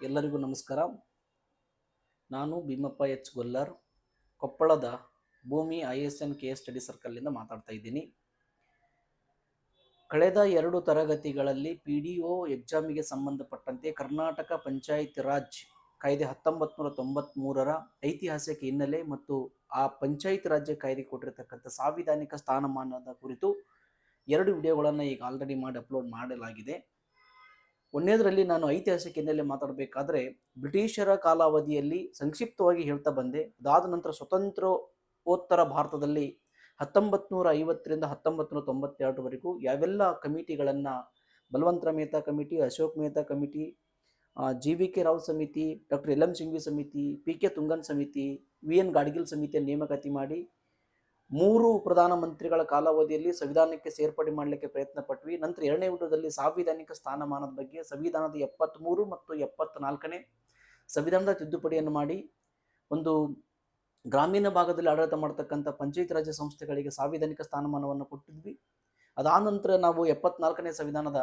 ಎಲ್ಲರಿಗೂ ನಮಸ್ಕಾರ. ನಾನು ಭೀಮಪ್ಪ ಎಚ್ ಗೊಲ್ಲರ್, ಕೊಪ್ಪಳದ ಭೂಮಿ ISN KS ಸ್ಟಡಿ ಸರ್ಕಲ್ನಿಂದ ಮಾತಾಡ್ತಾ ಇದ್ದೀನಿ. ಕಳೆದ 2 ತರಗತಿಗಳಲ್ಲಿ PDO ಎಕ್ಸಾಮಿಗೆ ಸಂಬಂಧಪಟ್ಟಂತೆ ಕರ್ನಾಟಕ ಪಂಚಾಯತ್ ರಾಜ್ ಕಾಯ್ದೆ 1993ರ ಐತಿಹಾಸಿಕ ಹಿನ್ನೆಲೆ ಮತ್ತು ಆ ಪಂಚಾಯತ್ ರಾಜ್ಯ ಕಾಯ್ದೆ ಕೊಟ್ಟಿರತಕ್ಕಂಥ ಸಾಂವಿಧಾನಿಕ ಸ್ಥಾನಮಾನದ ಕುರಿತು 2 ವಿಡಿಯೋಗಳನ್ನು ಈಗ ಆಲ್ರೆಡಿ ಮಾಡಿ ಅಪ್ಲೋಡ್ ಮಾಡಲಾಗಿದೆ. ಒಂದನೇದರಲ್ಲಿ ನಾನು ಐತಿಹಾಸಿಕ ಹಿನ್ನೆಲೆ ಮಾತಾಡಬೇಕಾದ್ರೆ ಬ್ರಿಟಿಷರ ಕಾಲಾವಧಿಯಲ್ಲಿ ಸಂಕ್ಷಿಪ್ತವಾಗಿ ಹೇಳ್ತಾ ಬಂದೆ. ಅದಾದ ನಂತರ ಸ್ವತಂತ್ರೋತ್ತರ ಭಾರತದಲ್ಲಿ 1950ರಿಂದ 1992ವರೆಗೂ ಯಾವೆಲ್ಲ ಕಮಿಟಿಗಳನ್ನು Balwantrai Mehta committee, Ashok Mehta committee, GVK Rao ಸಮಿತಿ, ಡಾಕ್ಟರ್ LM ಸಿಂಘವಿ ಸಮಿತಿ, PK ತುಂಗನ್ ಸಮಿತಿ, VN ಗಾಡ್ಗಿಲ್ ಸಮಿತಿಯನ್ನು ನೇಮಕಾತಿ ಮಾಡಿ 3 ಪ್ರಧಾನಮಂತ್ರಿಗಳ ಕಾಲಾವಧಿಯಲ್ಲಿ ಸಂವಿಧಾನಕ್ಕೆ ಸೇರ್ಪಡೆ ಮಾಡಲಿಕ್ಕೆ ಪ್ರಯತ್ನ ಪಟ್ವಿ. ನಂತರ 2ನೇ ವಿಡಿಯೋದಲ್ಲಿ ಸಾಂವಿಧಾನಿಕ ಸ್ಥಾನಮಾನದ ಬಗ್ಗೆ ಸಂವಿಧಾನದ 73 ಮತ್ತು 74ನೇ ಸಂವಿಧಾನದ ತಿದ್ದುಪಡಿಯನ್ನು ಮಾಡಿ ಒಂದು ಗ್ರಾಮೀಣ ಭಾಗದಲ್ಲಿ ಆಡಳಿತ ಮಾಡತಕ್ಕಂಥ ಪಂಚಾಯತ್ ರಾಜ್ಯ ಸಂಸ್ಥೆಗಳಿಗೆ ಸಾಂವಿಧಾನಿಕ ಸ್ಥಾನಮಾನವನ್ನು ಕೊಟ್ಟಿದ್ವಿ. ಅದಾದ ನಂತರ ನಾವು 74ನೇ ಸಂವಿಧಾನದ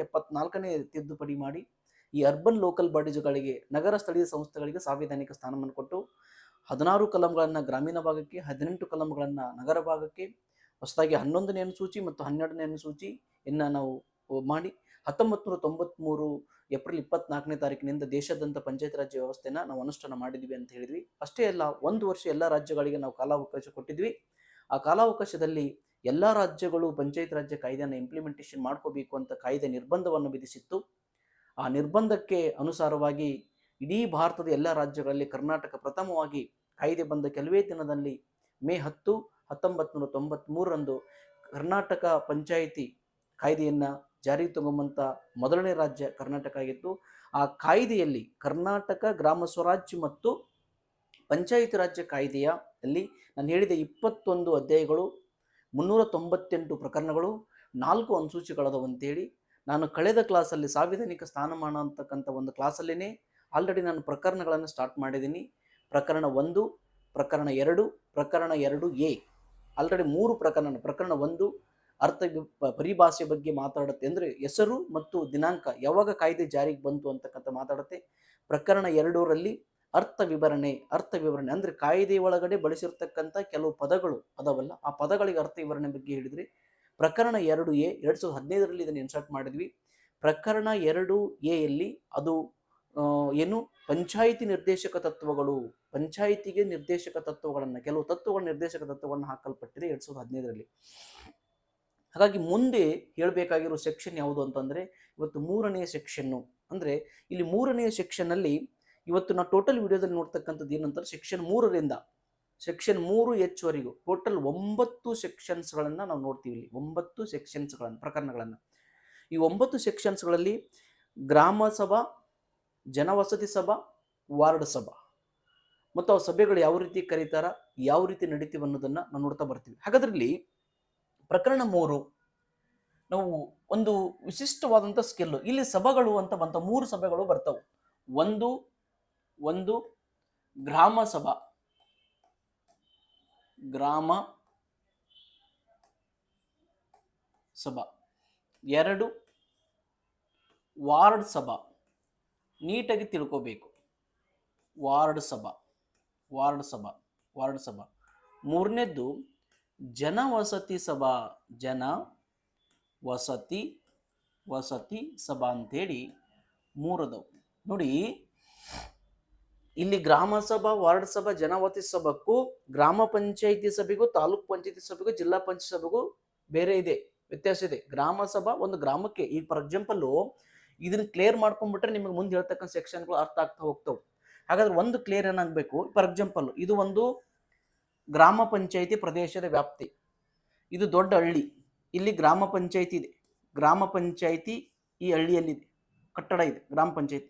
74ನೇ ತಿದ್ದುಪಡಿ ಮಾಡಿ ಈ ಅರ್ಬನ್ ಲೋಕಲ್ ಬಾಡೀಸ್ಗಳಿಗೆ, ನಗರ ಸ್ಥಳೀಯ ಸಂಸ್ಥೆಗಳಿಗೆ ಸಾಂವಿಧಾನಿಕ ಸ್ಥಾನಮಾನ ಕೊಟ್ಟು 16 ಕಲಂಗಳನ್ನು ಗ್ರಾಮೀಣ ಭಾಗಕ್ಕೆ, 18 ಕಲಂಗಳನ್ನು ನಗರ ಭಾಗಕ್ಕೆ, ಹೊಸದಾಗಿ 11ನೇ ಅನುಸೂಚಿ ಮತ್ತು 12ನೇ ಅನುಸೂಚಿಯನ್ನು ನಾವು ಮಾಡಿ 1993 ಏಪ್ರಿಲ್ 24ನೇ ತಾರೀಕಿನಿಂದ ದೇಶಾದ್ಯಂತ ಪಂಚಾಯತ್ ರಾಜ್ಯ ವ್ಯವಸ್ಥೆನ ನಾವು ಅನುಷ್ಠಾನ ಮಾಡಿದ್ವಿ ಅಂತ ಹೇಳಿದ್ವಿ. ಅಷ್ಟೇ ಅಲ್ಲ, 1 ವರ್ಷ ಎಲ್ಲ ರಾಜ್ಯಗಳಿಗೆ ನಾವು ಕಾಲಾವಕಾಶ ಕೊಟ್ಟಿದ್ವಿ. ಆ ಕಾಲಾವಕಾಶದಲ್ಲಿ ಎಲ್ಲ ರಾಜ್ಯಗಳು ಪಂಚಾಯತ್ ರಾಜ್ಯ ಕಾಯ್ದೆಯನ್ನು ಇಂಪ್ಲಿಮೆಂಟೇಷನ್ ಮಾಡ್ಕೋಬೇಕು ಅಂತ ಕಾಯ್ದೆ ನಿರ್ಬಂಧವನ್ನು ವಿಧಿಸಿತ್ತು. ಆ ನಿರ್ಬಂಧಕ್ಕೆ ಅನುಸಾರವಾಗಿ ಇಡೀ ಭಾರತದ ಎಲ್ಲ ರಾಜ್ಯಗಳಲ್ಲಿ ಕರ್ನಾಟಕ ಪ್ರಥಮವಾಗಿ ಕಾಯ್ದೆ ಬಂದ ಕೆಲವೇ ದಿನದಲ್ಲಿ ಮೇ 10, 1993ರಂದು ಕರ್ನಾಟಕ ಪಂಚಾಯಿತಿ ಕಾಯ್ದೆಯನ್ನು ಜಾರಿಗೆ ತಗೊಂಬಂಥ ಮೊದಲನೇ ರಾಜ್ಯ ಕರ್ನಾಟಕ ಆಗಿತ್ತು. ಆ ಕಾಯ್ದೆಯಲ್ಲಿ ಕರ್ನಾಟಕ ಗ್ರಾಮ ಸ್ವರಾಜ್ಯ ಮತ್ತು ಪಂಚಾಯಿತಿ ರಾಜ್ಯ ಕಾಯ್ದೆಯಲ್ಲಿ ನಾನು ಹೇಳಿದ 21 ಅಧ್ಯಾಯಗಳು, 398 ಪ್ರಕರಣಗಳು, 4 ಅನುಸೂಚಿಗಳದವು ಅಂತೇಳಿ ನಾನು ಕಳೆದ ಕ್ಲಾಸಲ್ಲಿ ಸಾಂವಿಧಾನಿಕ ಸ್ಥಾನಮಾನ ಅಂತಕ್ಕಂಥ ಒಂದು ಕ್ಲಾಸಲ್ಲೇ ಆಲ್ರೆಡಿ ನಾನು ಪ್ರಕರಣಗಳನ್ನು ಸ್ಟಾರ್ಟ್ ಮಾಡಿದ್ದೀನಿ. ಪ್ರಕರಣ 1, ಪ್ರಕರಣ 2, ಪ್ರಕರಣ 2A, ಆಲ್ರೆಡಿ 3 ಪ್ರಕರಣ 1 ಅರ್ಥ ಪರಿಭಾಷೆ ಬಗ್ಗೆ ಮಾತಾಡುತ್ತೆ, ಅಂದರೆ ಹೆಸರು ಮತ್ತು ದಿನಾಂಕ ಯಾವಾಗ ಕಾಯ್ದೆ ಜಾರಿಗೆ ಬಂತು ಅಂತಕ್ಕಂಥ ಮಾತಾಡುತ್ತೆ. ಪ್ರಕರಣ 2ರಲ್ಲಿ ಅರ್ಥ ವಿವರಣೆ ಅಂದರೆ ಕಾಯ್ದೆ ಒಳಗಡೆ ಬಳಸಿರ್ತಕ್ಕಂಥ ಕೆಲವು ಪದಗಳು ಅದಾವಲ್ಲ, ಆ ಪದಗಳಿಗೆ ಅರ್ಥ ವಿವರಣೆ ಬಗ್ಗೆ ಹೇಳಿದ್ರಿ. ಪ್ರಕರಣ 2A 2015ರಲ್ಲಿ ಇದನ್ನು ಇನ್ಸರ್ಟ್ ಮಾಡಿದ್ವಿ. ಪ್ರಕರಣ 2Aಯಲ್ಲಿ ಅದು ಏನು ಪಂಚಾಯಿತಿ ನಿರ್ದೇಶಕ ತತ್ವಗಳು, ಪಂಚಾಯಿತಿಗೆ ನಿರ್ದೇಶಕ ತತ್ವಗಳನ್ನು, ಕೆಲವು ತತ್ವಗಳ ನಿರ್ದೇಶಕ ತತ್ವಗಳನ್ನು ಹಾಕಲ್ಪಟ್ಟಿದೆ 2015ರಲ್ಲಿ. ಹಾಗಾಗಿ ಮುಂದೆ ಹೇಳಬೇಕಾಗಿರೋ ಸೆಕ್ಷನ್ ಯಾವುದು ಅಂತಂದರೆ ಇವತ್ತು 3ನೇ ಸೆಕ್ಷನ್ನು. ಅಂದರೆ ಇಲ್ಲಿ 3ನೇ ಸೆಕ್ಷನ್ನಲ್ಲಿ ಇವತ್ತು ನಾವು ಟೋಟಲ್ ವಿಡಿಯೋದಲ್ಲಿ ನೋಡ್ತಕ್ಕಂಥದ್ದು ಏನಂತಾರೆ, ಸೆಕ್ಷನ್ 3H ಟೋಟಲ್ 9 ಸೆಕ್ಷನ್ಸ್ಗಳನ್ನು ನಾವು ನೋಡ್ತೀವಿ. ಇಲ್ಲಿ 9 ಸೆಕ್ಷನ್ಸ್ಗಳನ್ನು, ಪ್ರಕರಣಗಳನ್ನು. ಈ 9 ಸೆಕ್ಷನ್ಸ್ಗಳಲ್ಲಿ ಗ್ರಾಮ ಸಭಾ, ಜನವಸತಿ ಸಭಾ, ವಾರ್ಡ್ ಸಭಾ ಮತ್ತು ಆ ಸಭೆಗಳು ಯಾವ ರೀತಿ ಕರೀತಾರ, ಯಾವ ರೀತಿ ನಡೀತೀವಿ ಅನ್ನೋದನ್ನು ನಾವು ನೋಡ್ತಾ ಬರ್ತೀವಿ. ಹಾಗಾದ್ರಲ್ಲಿ ಪ್ರಕರಣ 3 ನಾವು ಒಂದು ವಿಶಿಷ್ಟವಾದಂಥ ಸ್ಕಿಲ್, ಇಲ್ಲಿ ಸಭೆಗಳು ಅಂತ ಬಂತ 3 ಸಭೆಗಳು ಬರ್ತವೆ. ಒಂದು ಗ್ರಾಮ ಸಭಾ, ಗ್ರಾಮ ಸಭಾ. 2 ವಾರ್ಡ್ ಸಭಾ, ನೀಟಾಗಿ ತಿಳ್ಕೋಬೇಕು, ವಾರ್ಡ್ ಸಭಾ. 3ನೇದ್ದು ಜನವಸತಿ ಸಭಾ, ವಸತಿ ಸಭಾ ಅಂತೇಳಿ 3 ಅದಾವು. ನೋಡಿ, ಇಲ್ಲಿ ಗ್ರಾಮ ಸಭಾ, ವಾರ್ಡ್ ಸಭಾ, ಜನವಸತಿ ಸಭಕ್ಕೂ ಗ್ರಾಮ ಪಂಚಾಯಿತಿ ಸಭೆಗೂ, ತಾಲೂಕ್ ಪಂಚಾಯಿತಿ ಸಭೆಗೂ, ಜಿಲ್ಲಾ ಪಂಚಾಯತ್ ಸಭೆಗೂ ಬೇರೆ ಇದೆ, ವ್ಯತ್ಯಾಸ ಇದೆ. ಗ್ರಾಮ ಸಭಾ ಒಂದು ಗ್ರಾಮಕ್ಕೆ, ಈಗ ಫಾರ್ ಎಕ್ಸಾಂಪಲ್ ಇದನ್ನ ಕ್ಲಿಯರ್ ಮಾಡ್ಕೊಂಡ್ಬಿಟ್ರೆ ನಿಮಗೆ ಮುಂದೆ ಹೇಳ್ತಕ್ಕಂಥ ಸೆಕ್ಷನ್ಗಳು ಅರ್ಥ ಆಗ್ತಾ ಹೋಗ್ತವೆ. ಹಾಗಾದ್ರೆ ಒಂದು ಕ್ಲಿಯರ್ ಏನಾಗಬೇಕು, ಫಾರ್ ಎಕ್ಸಾಂಪಲ್ ಇದು ಒಂದು ಗ್ರಾಮ ಪಂಚಾಯಿತಿ ಪ್ರದೇಶದ ವ್ಯಾಪ್ತಿ, ಇದು ದೊಡ್ಡ ಹಳ್ಳಿ, ಇಲ್ಲಿ ಗ್ರಾಮ ಪಂಚಾಯಿತಿ ಇದೆ, ಗ್ರಾಮ ಪಂಚಾಯಿತಿ ಈ ಹಳ್ಳಿಯಲ್ಲಿದೆ, ಕಟ್ಟಡ ಇದೆ, ಗ್ರಾಮ ಪಂಚಾಯಿತಿ.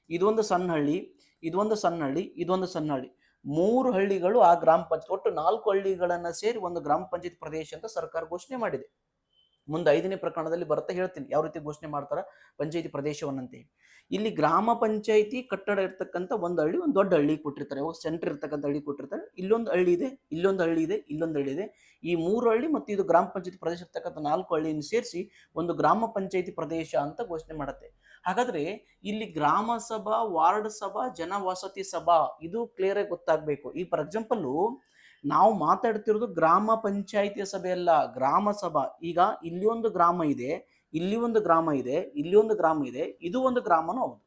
ಇದೊಂದು ಸಣ್ಣ ಹಳ್ಳಿ, ಇದೊಂದು ಸಣ್ಣ ಹಳ್ಳಿ, ಇದೊಂದು ಸಣ್ಣ ಹಳ್ಳಿ, 3 ಹಳ್ಳಿಗಳು ಆ ಗ್ರಾಮ ಪಂಚಾಯತ್, ಒಟ್ಟು 4 ಹಳ್ಳಿಗಳನ್ನು ಸೇರಿ ಒಂದು ಗ್ರಾಮ ಪಂಚಾಯತ್ ಪ್ರದೇಶ ಅಂತ ಸರ್ಕಾರ ಘೋಷಣೆ ಮಾಡಿದೆ. ಮುಂದೆ 5ನೇ ಪ್ರಕರಣದಲ್ಲಿ ಬರುತ್ತೆ, ಹೇಳ್ತೀನಿ ಯಾವ ರೀತಿ ಘೋಷಣೆ ಮಾಡ್ತಾರ ಪಂಚಾಯಿತಿ ಪ್ರದೇಶವನ್ನಂತೇಳಿ. ಇಲ್ಲಿ ಗ್ರಾಮ ಪಂಚಾಯಿತಿ ಕಟ್ಟಡ ಇರ್ತಕ್ಕಂಥ ಒಂದು ಹಳ್ಳಿ, ಒಂದು ದೊಡ್ಡ ಹಳ್ಳಿ ಕೊಟ್ಟಿರ್ತಾರೆ, ಸೆಂಟರ್ ಇರ್ತಕ್ಕಂಥ ಹಳ್ಳಿ ಕೊಟ್ಟಿರ್ತಾರೆ. ಇಲ್ಲೊಂದು ಹಳ್ಳಿ ಇದೆ, ಇಲ್ಲೊಂದು ಹಳ್ಳಿ ಇದೆ, ಇಲ್ಲೊಂದು ಹಳ್ಳಿ ಇದೆ. ಈ 3 ಹಳ್ಳಿ ಮತ್ತು ಇದು ಗ್ರಾಮ ಪಂಚಾಯತಿ ಪ್ರದೇಶ ಇರ್ತಕ್ಕಂಥ 4 ಹಳ್ಳಿಯನ್ನು ಸೇರಿಸಿ ಒಂದು ಗ್ರಾಮ ಪಂಚಾಯಿತಿ ಪ್ರದೇಶ ಅಂತ ಘೋಷಣೆ ಮಾಡುತ್ತೆ. ಹಾಗಾದ್ರೆ ಇಲ್ಲಿ ಗ್ರಾಮ ಸಭಾ, ವಾರ್ಡ್ ಸಭಾ, ಜನವಸತಿ ಸಭಾ ಇದು ಕ್ಲಿಯರ್ ಆಗಿ ಗೊತ್ತಾಗ್ಬೇಕು. ಈ ಫಾರ್ ಎಕ್ಸಾಂಪಲ್ ನಾವು ಮಾತಾಡ್ತಿರೋದು ಗ್ರಾಮ ಪಂಚಾಯಿತಿಯ ಸಭೆ ಅಲ್ಲ, ಗ್ರಾಮ ಸಭಾ. ಈಗ ಇಲ್ಲಿ ಒಂದು ಗ್ರಾಮ ಇದೆ, ಇಲ್ಲಿ ಒಂದು ಗ್ರಾಮ ಇದೆ, ಇಲ್ಲಿ ಒಂದು ಗ್ರಾಮ ಇದೆ, ಇದು ಒಂದು ಗ್ರಾಮನೂ ಹೌದು.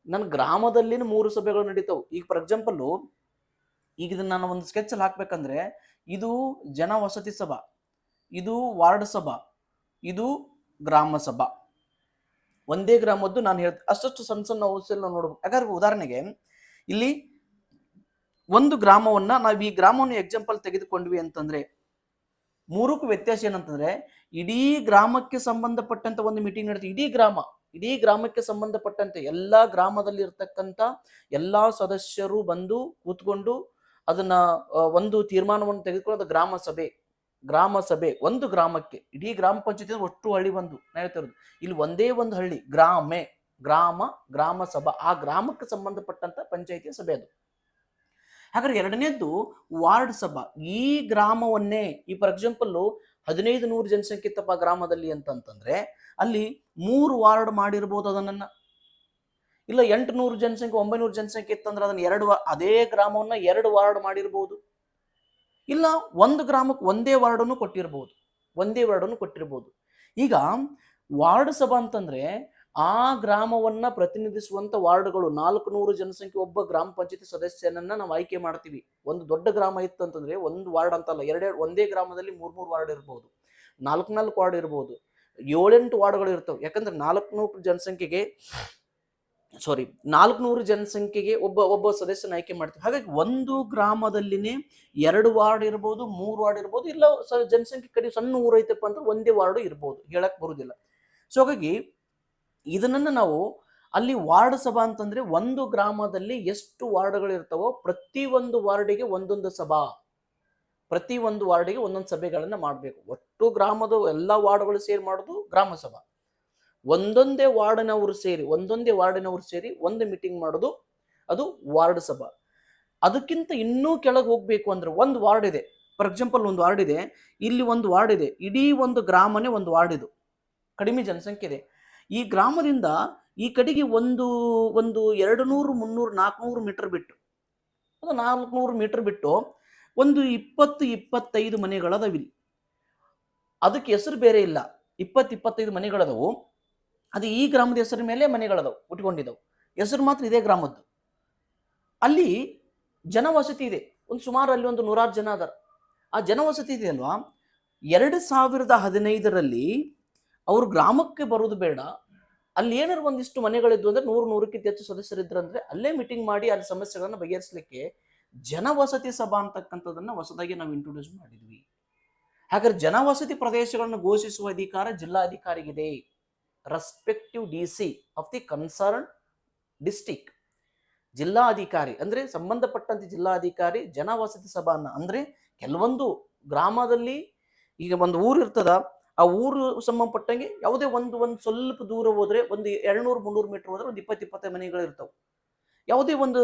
ನನ್ನ ಗ್ರಾಮದಲ್ಲಿನ 3 ಸಭೆಗಳು ನಡೀತಾವೆ. ಈಗ ಫಾರ್ ಎಕ್ಸಾಂಪಲ್ ಈಗ ಇದನ್ನ ನಾನು ಒಂದು ಸ್ಕೆಚ್ ಅಲ್ಲಿ ಹಾಕ್ಬೇಕಂದ್ರೆ ಇದು ಜನವಸತಿ ಸಭಾ, ಇದು ವಾರ್ಡ್ ಸಭಾ, ಇದು ಗ್ರಾಮ ಸಭಾ. ಒಂದೇ ಗ್ರಾಮದ್ದು ನಾನು ಹೇಳ್ತೀನಿ, ಅಷ್ಟಷ್ಟು ಸಣ್ಣ ಸಣ್ಣ ಔಷಧಿ ನಾವು ನೋಡ್ಬೇಕು. ಯಾಕಂದ್ರೆ ಉದಾಹರಣೆಗೆ ಇಲ್ಲಿ ಒಂದು ಗ್ರಾಮವನ್ನ ನಾವು ಈ ಗ್ರಾಮವನ್ನು ಎಕ್ಸಾಂಪಲ್ ತೆಗೆದುಕೊಂಡ್ವಿ ಅಂತಂದ್ರೆ 3ಕ್ಕೂ ವ್ಯತ್ಯಾಸ ಏನಂತಂದ್ರೆ ಇಡೀ ಗ್ರಾಮಕ್ಕೆ ಸಂಬಂಧಪಟ್ಟಂತ ಒಂದು ಮೀಟಿಂಗ್ ನಡೆಯುತ್ತೆ. ಇಡೀ ಗ್ರಾಮಕ್ಕೆ ಸಂಬಂಧಪಟ್ಟಂತೆ ಎಲ್ಲಾ ಗ್ರಾಮದಲ್ಲಿ ಇರ್ತಕ್ಕಂಥ ಎಲ್ಲಾ ಸದಸ್ಯರು ಬಂದು ಕೂತ್ಕೊಂಡು ಅದನ್ನ ಒಂದು ತೀರ್ಮಾನವನ್ನು ತೆಗೆದುಕೊಳ್ಳೋದು ಗ್ರಾಮ ಸಭೆ. ಒಂದು ಗ್ರಾಮಕ್ಕೆ, ಇಡೀ ಗ್ರಾಮ ಪಂಚಾಯತಿ ಒಟ್ಟು ಹಳ್ಳಿ ಬಂದು ನಾ ಹೇಳ್ತಿರೋದು, ಇಲ್ಲಿ ಒಂದೇ ಒಂದು ಹಳ್ಳಿ ಗ್ರಾಮ ಸಭಾ, ಆ ಗ್ರಾಮಕ್ಕೆ ಸಂಬಂಧಪಟ್ಟಂತ ಪಂಚಾಯತಿಯ ಸಭೆ ಅದು. ಹಾಗಾದ್ರೆ ಎರಡನೇದ್ದು ವಾರ್ಡ್ ಸಭಾ. ಈ ಗ್ರಾಮವನ್ನೇ ಈ ಫಾರ್ ಎಕ್ಸಾಂಪಲ್ 1500 ಜನಸಂಖ್ಯೆ ಇತ್ತಪ್ಪ ಗ್ರಾಮದಲ್ಲಿ ಅಂತಂತಂದ್ರೆ ಅಲ್ಲಿ 3 ವಾರ್ಡ್ ಮಾಡಿರ್ಬೋದು ಅದನ್ನ. ಇಲ್ಲ 800 ಜನಸಂಖ್ಯೆ 900 ಜನಸಂಖ್ಯೆ ಇತ್ತಂದ್ರೆ ಅದನ್ನ ಅದೇ ಗ್ರಾಮವನ್ನ 2 ವಾರ್ಡ್ ಮಾಡಿರ್ಬೋದು. ಇಲ್ಲ ಒಂದು ಗ್ರಾಮಕ್ಕೆ ಒಂದೇ ವಾರ್ಡನ್ನು ಕೊಟ್ಟಿರ್ಬೋದು. ಈಗ ವಾರ್ಡ್ ಸಭಾ ಅಂತಂದ್ರೆ ಆ ಗ್ರಾಮವನ್ನ ಪ್ರತಿನಿಧಿಸುವಂತ ವಾರ್ಡ್ಗಳು 400 ಜನಸಂಖ್ಯೆ ಒಬ್ಬ ಗ್ರಾಮ ಪಂಚಾಯತಿ ಸದಸ್ಯನನ್ನ ನಾವು ಆಯ್ಕೆ ಮಾಡ್ತೀವಿ. ಒಂದು ದೊಡ್ಡ ಗ್ರಾಮ ಇತ್ತು ಅಂತಂದ್ರೆ ಒಂದು ವಾರ್ಡ್ ಅಂತಲ್ಲ, ಒಂದೇ ಗ್ರಾಮದಲ್ಲಿ 3 ವಾರ್ಡ್ ಇರ್ಬೋದು, 4 ವಾರ್ಡ್ ಇರ್ಬೋದು, 7-8 ವಾರ್ಡ್ಗಳು ಇರ್ತವೆ. ಯಾಕಂದ್ರೆ 400 ಜನಸಂಖ್ಯೆಗೆ ಒಬ್ಬ ಸದಸ್ಯನ ಆಯ್ಕೆ ಮಾಡ್ತೀವಿ. ಹಾಗಾಗಿ ಒಂದು ಗ್ರಾಮದಲ್ಲಿನೇ 2 ವಾರ್ಡ್ ಇರ್ಬೋದು, 3 ವಾರ್ಡ್ ಇರ್ಬೋದು, ಇಲ್ಲ ಜನಸಂಖ್ಯೆ ಕಡೆ ಸಣ್ಣ ಊರೈತಪ್ಪ ಅಂದ್ರೆ ಒಂದೇ ವಾರ್ಡ್ ಇರ್ಬೋದು, ಹೇಳಕ್ ಬರುದಿಲ್ಲ. ಸೊ ಹಾಗಾಗಿ ಇದನ್ನ ನಾವು ಅಲ್ಲಿ ವಾರ್ಡ್ ಸಭಾ ಅಂತಂದ್ರೆ ಒಂದು ಗ್ರಾಮದಲ್ಲಿ ಎಷ್ಟು ವಾರ್ಡ್ಗಳು ಇರ್ತಾವೋ ಪ್ರತಿ ಒಂದು ವಾರ್ಡಿಗೆ ಒಂದೊಂದು ಸಭೆಗಳನ್ನ ಮಾಡಬೇಕು. ಒಟ್ಟು ಗ್ರಾಮದ ಎಲ್ಲಾ ವಾರ್ಡ್ಗಳು ಸೇರಿ ಮಾಡೋದು ಗ್ರಾಮ ಸಭಾ. ಒಂದೊಂದೇ ವಾರ್ಡಿನವರು ಸೇರಿ ಒಂದು ಮೀಟಿಂಗ್ ಮಾಡೋದು ಅದು ವಾರ್ಡ್ ಸಭಾ. ಅದಕ್ಕಿಂತ ಇನ್ನೂ ಕೆಳಗೆ ಹೋಗ್ಬೇಕು ಅಂದ್ರೆ ಒಂದು ವಾರ್ಡ್ ಇದೆ, ಫಾರ್ ಎಕ್ಸಾಂಪಲ್ ಒಂದು ವಾರ್ಡ್ ಇದೆ, ಇಲ್ಲಿ ಒಂದು ವಾರ್ಡ್ ಇದೆ, ಇಡೀ ಒಂದು ಗ್ರಾಮನೇ ಒಂದು ವಾರ್ಡ್, ಇದು ಕಡಿಮೆ ಜನಸಂಖ್ಯೆ ಇದೆ. ಈ ಗ್ರಾಮದಿಂದ ಈ ಕಡೆಗೆ ಒಂದು 200, 300, 400 ಮೀಟರ್ ಬಿಟ್ಟು, ಅದು 400 ಮೀಟರ್ ಬಿಟ್ಟು ಒಂದು 20-25 ಮನೆಗಳದವಿಲ್ಲಿ. ಅದಕ್ಕೆ ಹೆಸರು ಬೇರೆ ಇಲ್ಲ, 20-25 ಮನೆಗಳದವು. ಅದು ಈ ಗ್ರಾಮದ ಹೆಸರು ಮೇಲೆ ಮನೆಗಳದವು ಉಟ್ಕೊಂಡಿದ್ದವು, ಹೆಸರು ಮಾತ್ರ ಇದೇ ಗ್ರಾಮದ್ದು. ಅಲ್ಲಿ ಜನವಸತಿ ಇದೆ, ಒಂದು ಸುಮಾರು ಅಲ್ಲಿ ಒಂದು 100 ಜನ ಅದಾರ. ಆ ಜನವಸತಿ ಇದೆ ಅಲ್ವಾ, 2015ರಲ್ಲಿ ಅವ್ರು ಗ್ರಾಮಕ್ಕೆ ಬರೋದು ಬೇಡ, ಅಲ್ಲಿ ಏನಾರು ಒಂದಿಷ್ಟು ಮನೆಗಳಿದ್ವು ಅಂದ್ರೆ 100-100ಕ್ಕಿಂತ ಹೆಚ್ಚು ಸದಸ್ಯರಿದ್ರಂದ್ರೆ ಅಲ್ಲೇ ಮೀಟಿಂಗ್ ಮಾಡಿ ಅಲ್ಲಿ ಸಮಸ್ಯೆಗಳನ್ನ ಬಗೆಹರಿಸಲಿಕ್ಕೆ ಜನವಸತಿ ಸಭಾ ಅಂತಕ್ಕಂಥದನ್ನ ಹೊಸದಾಗಿ ನಾವು ಇಂಟ್ರೊಡ್ಯೂಸ್ ಮಾಡಿದ್ವಿ. ಹಾಗಾದ್ರೆ ಜನವಸತಿ ಪ್ರದೇಶಗಳನ್ನು ಘೋಷಿಸುವ ಅಧಿಕಾರ ಜಿಲ್ಲಾಧಿಕಾರಿಗಿದೆ. Respective DC of the concern district, ಜಿಲ್ಲಾಧಿಕಾರಿ ಅಂದ್ರೆ ಸಂಬಂಧಪಟ್ಟಂತೆ ಜಿಲ್ಲಾಧಿಕಾರಿ ಜನವಸತಿ ಸಭಾನ, ಅಂದ್ರೆ ಕೆಲವೊಂದು ಗ್ರಾಮದಲ್ಲಿ ಈಗ ಒಂದು ಊರು ಇರ್ತದ, ಆ ಊರು ಸಂಬಂಧಪಟ್ಟಂಗೆ ಯಾವುದೇ ಒಂದು ಸ್ವಲ್ಪ ದೂರ ಹೋದ್ರೆ ಒಂದು 200-300 ಮೀಟರ್ ಹೋದ್ರೆ ಒಂದು 20-25 ಮನೆಗಳು ಇರ್ತಾವೆ. ಯಾವುದೇ ಒಂದು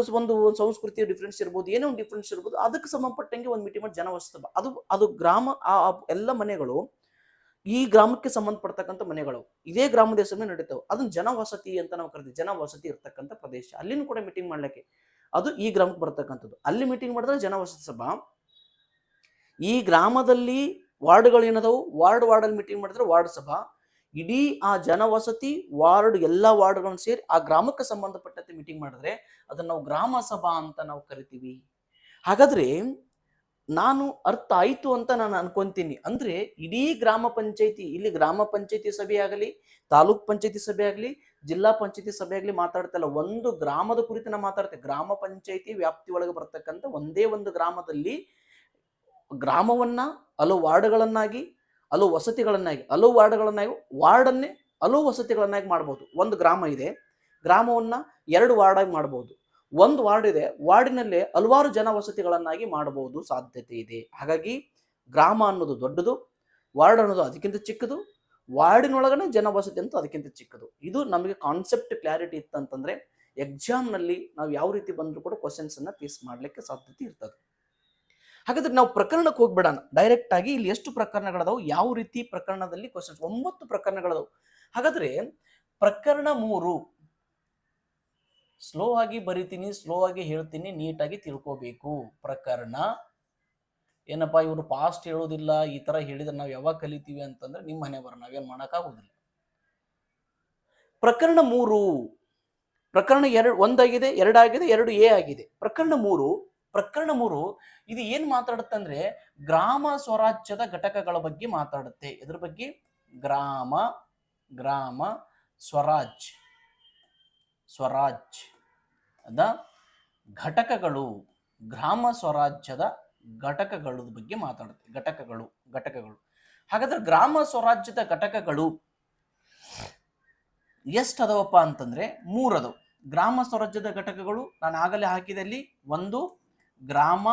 ಸಂಸ್ಕೃತಿಯ ಡಿಫ್ರೆನ್ಸ್ ಇರ್ಬೋದು, ಏನೋ ಒಂದು ಡಿಫ್ರೆನ್ಸ್ ಇರ್ಬೋದು, ಅದಕ್ಕೆ ಸಂಬಂಧಪಟ್ಟಂಗೆ ಒಂದು ಮೀಟಿಂಗ್ ಮಾಡಿ ಜನವಸತಿ ಸಭಾ. ಅದು ಗ್ರಾಮ, ಆ ಎಲ್ಲ ಮನೆಗಳು ಈ ಗ್ರಾಮಕ್ಕೆ ಸಂಬಂಧಪಡ್ತಕ್ಕಂಥ ಮನೆಗಳು ಇದೇ ಗ್ರಾಮದ ಹೆಸರು ನಡೀತಾವೆ. ಅದನ್ನ ಜನವಸತಿ ಅಂತ ನಾವು ಕರಿತೀವಿ. ಜನವಸತಿ ಇರ್ತಕ್ಕಂಥ ಪ್ರದೇಶ, ಅಲ್ಲಿನೂ ಕೂಡ ಮೀಟಿಂಗ್ ಮಾಡ್ಲಿಕ್ಕೆ ಅದು ಈ ಗ್ರಾಮಕ್ಕೆ ಬರ್ತಕ್ಕಂಥದ್ದು. ಅಲ್ಲಿ ಮೀಟಿಂಗ್ ಮಾಡಿದ್ರೆ ಜನವಸತಿ ಸಭಾ. ಈ ಗ್ರಾಮದಲ್ಲಿ ವಾರ್ಡ್ಗಳು ಏನದವು, ವಾರ್ಡಲ್ಲಿ ಮೀಟಿಂಗ್ ಮಾಡಿದ್ರೆ ವಾರ್ಡ್ ಸಭಾ. ಇಡೀ ಆ ಜನವಸತಿ ವಾರ್ಡ್ ಎಲ್ಲಾ ವಾರ್ಡ್ಗಳನ್ನು ಸೇರಿ ಆ ಗ್ರಾಮಕ್ಕೆ ಸಂಬಂಧಪಟ್ಟಂತೆ ಮೀಟಿಂಗ್ ಮಾಡಿದ್ರೆ ಅದನ್ನ ನಾವು ಗ್ರಾಮ ಸಭಾ ಅಂತ ನಾವು ಕರಿತೀವಿ. ಹಾಗಾದ್ರೆ ನಾನು ಅರ್ಥ ಆಯ್ತು ಅಂತ ನಾನು ಅನ್ಕೊಂತೀನಿ. ಅಂದ್ರೆ ಇಡೀ ಗ್ರಾಮ ಪಂಚಾಯತಿ, ಇಲ್ಲಿ ಗ್ರಾಮ ಪಂಚಾಯತಿ ಸಭೆ ಆಗಲಿ, ತಾಲೂಕ್ ಪಂಚಾಯತಿ ಸಭೆ ಆಗಲಿ, ಜಿಲ್ಲಾ ಪಂಚಾಯತಿ ಸಭೆ ಆಗಲಿ ಮಾತಾಡ್ತಲ್ಲ, ಒಂದು ಗ್ರಾಮದ ಕುರಿತು ನಾವು ಮಾತಾಡ್ತೇವೆ. ಗ್ರಾಮ ಪಂಚಾಯತಿ ವ್ಯಾಪ್ತಿ ಒಳಗೆ ಬರ್ತಕ್ಕಂಥ ಒಂದೇ ಒಂದು ಗ್ರಾಮದಲ್ಲಿ ಗ್ರಾಮವನ್ನ ಹಲವು ವಾರ್ಡ್ಗಳನ್ನಾಗಿ, ಹಲವು ವಸತಿಗಳನ್ನಾಗಿ, ಹಲವು ವಾರ್ಡ್ಗಳನ್ನಾಗಿ, ವಾರ್ಡನ್ನೇ ಹಲವು ವಸತಿಗಳನ್ನಾಗಿ ಮಾಡ್ಬೋದು. ಒಂದು ಗ್ರಾಮ ಇದೆ, ಗ್ರಾಮವನ್ನ 2 ವಾರ್ಡ್ ಆಗಿ ಮಾಡ್ಬೋದು. ಒಂದು ವಾರ್ಡ್ ಇದೆ, ವಾರ್ಡಿನಲ್ಲೇ ಹಲವಾರು ಜನವಸತಿಗಳನ್ನಾಗಿ ಮಾಡಬಹುದು, ಸಾಧ್ಯತೆ ಇದೆ. ಹಾಗಾಗಿ ಗ್ರಾಮ ಅನ್ನೋದು ದೊಡ್ಡದು, ವಾರ್ಡ್ ಅನ್ನೋದು ಅದಕ್ಕಿಂತ ಚಿಕ್ಕದು, ವಾರ್ಡಿನೊಳಗನೆ ಜನವಸತಿ ಅಂತ ಅದಕ್ಕಿಂತ ಚಿಕ್ಕದು. ಇದು ನಮಗೆ ಕಾನ್ಸೆಪ್ಟ್ ಕ್ಲಾರಿಟಿ ಇತ್ತಂತಂದ್ರೆ ಎಕ್ಸಾಮ್ನಲ್ಲಿ ನಾವು ಯಾವ ರೀತಿ ಬಂದರೂ ಕೂಡ ಕ್ವಶನ್ಸ್ ಅನ್ನ ಫೇಸ್ ಮಾಡ್ಲಿಕ್ಕೆ ಸಾಧ್ಯತೆ ಇರ್ತದೆ. ಹಾಗಾದ್ರೆ ನಾವು ಪ್ರಕರಣಕ್ಕೆ ಹೋಗ್ಬಿಡೋಣ ಡೈರೆಕ್ಟ್ ಆಗಿ. ಇಲ್ಲಿ ಎಷ್ಟು ಪ್ರಕರಣಗಳದಾವು, ಯಾವ ರೀತಿ ಪ್ರಕರಣದಲ್ಲಿ ಕ್ವಶನ್ಸ್? 9 ಪ್ರಕರಣಗಳದಾವು. ಹಾಗಾದ್ರೆ ಪ್ರಕರಣ 3 ಸ್ಲೋ ಆಗಿ ಬರಿತೀನಿ, ಸ್ಲೋ ಆಗಿ ಹೇಳ್ತೀನಿ, ನೀಟಾಗಿ ತಿಳ್ಕೋಬೇಕು. ಪ್ರಕರಣ ಏನಪ್ಪಾ ಇವರು ಫಾಸ್ಟ್ ಹೇಳೋದಿಲ್ಲ, ಈ ತರ ಹೇಳಿದ್ರೆ ನಾವು ಯಾವಾಗ ಕಲಿತೀವಿ ಅಂತಂದ್ರೆ ನಿಮ್ಮ ಮನೆ ಬರ, ನಾವೇನ್ ಮಾಡಕ್ಕಾಗೋದಿಲ್ಲ. ಪ್ರಕರಣ 3 ಪ್ರಕರಣ 1 ಆಗಿದೆ, 2 ಆಗಿದೆ, 2A ಆಗಿದೆ. ಪ್ರಕರಣ 3 ಇದು ಏನ್ ಮಾತಾಡುತ್ತಂದ್ರೆ ಗ್ರಾಮ ಸ್ವರಾಜ್ಯದ ಘಟಕಗಳ ಬಗ್ಗೆ ಮಾತಾಡುತ್ತೆ. ಇದ್ರ ಬಗ್ಗೆ ಗ್ರಾಮ ಸ್ವರಾಜ್ ಅದ ಘಟಕಗಳು, ಗ್ರಾಮ ಸ್ವರಾಜ್ಯದ ಘಟಕಗಳ ಬಗ್ಗೆ ಮಾತಾಡುತ್ತೆ. ಘಟಕಗಳು ಹಾಗಾದ್ರೆ ಗ್ರಾಮ ಸ್ವರಾಜ್ಯದ ಘಟಕಗಳು ಎಷ್ಟು ಅದಾವಪ್ಪ ಅಂತಂದ್ರೆ 3 ಅದಾವ. ಗ್ರಾಮ ಸ್ವರಾಜ್ಯದ ಘಟಕಗಳು ನಾನು ಆಗಲೇ ಹಾಕಿದಲ್ಲಿ, 1 ಗ್ರಾಮ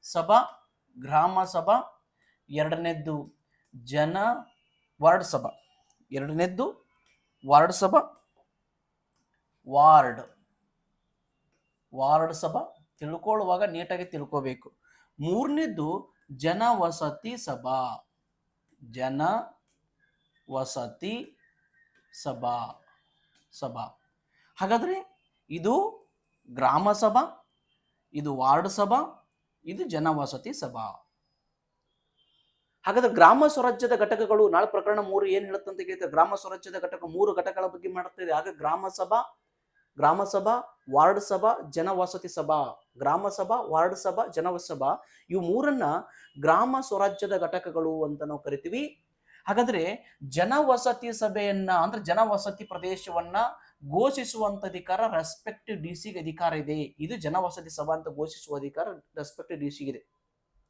ಸಭಾ, ಎರಡನೇದ್ದು ವಾರ್ಡ್ ಸಭಾ, ಎರಡನೇದ್ದು ವಾರ್ಡ್ ಸಭಾ, ವಾರ್ಡ್ ಸಭಾ ತಿಳ್ಕೊಳ್ಳುವಾಗ ನೀಟಾಗಿ ತಿಳ್ಕೋಬೇಕು. 3ನೇದ್ದು ಜನವಸತಿ ಸಭಾ. ಹಾಗಾದ್ರೆ ಇದು ಗ್ರಾಮ ಸಭಾ, ಇದು ವಾರ್ಡ್ ಸಭಾ, ಇದು ಜನವಸತಿ ಸಭಾ. ಹಾಗಾದ್ರೆ ಗ್ರಾಮ ಸ್ವರಾಜ್ಯದ ಘಟಕಗಳು ನಾಳೆ ಪ್ರಕರಣ 3 ಏನ್ ಹೇಳುತ್ತಂತ ಕೇಳ್ತಾರೆ. ಗ್ರಾಮ ಸ್ವರಾಜ್ಯದ ಘಟಕ 3 ಘಟಕಗಳ ಬಗ್ಗೆ ಮಾಡುತ್ತದೆ. ಆಗ ಗ್ರಾಮ ಸಭಾ, ವಾರ್ಡ್ ಸಭಾ, ಜನವಸತಿ ಸಭಾ. ಗ್ರಾಮ ಸಭಾ, ವಾರ್ಡ್ ಸಭಾ, ಜನವಸತಿ ಸಭಾ, ಇವು 3ನ್ನ ಗ್ರಾಮ ಸ್ವರಾಜ್ಯದ ಘಟಕಗಳು ಅಂತ ನಾವು ಕರಿತೀವಿ. ಹಾಗಾದ್ರೆ ಜನವಸತಿ ಸಭೆಯನ್ನ ಅಂದ್ರೆ ಜನವಸತಿ ಪ್ರದೇಶವನ್ನ ಘೋಷಿಸುವಂತ ಅಧಿಕಾರ ರೆಸ್ಪೆಕ್ಟಿವ್ ಡಿಸಿಗೆ ಅಧಿಕಾರ ಇದೆ. ಇದು ಜನವಸತಿ ಸಭಾ ಅಂತ ಘೋಷಿಸುವ ಅಧಿಕಾರ ರೆಸ್ಪೆಕ್ಟಿವ್ ಡಿಸಿಗೆ ಇದೆ.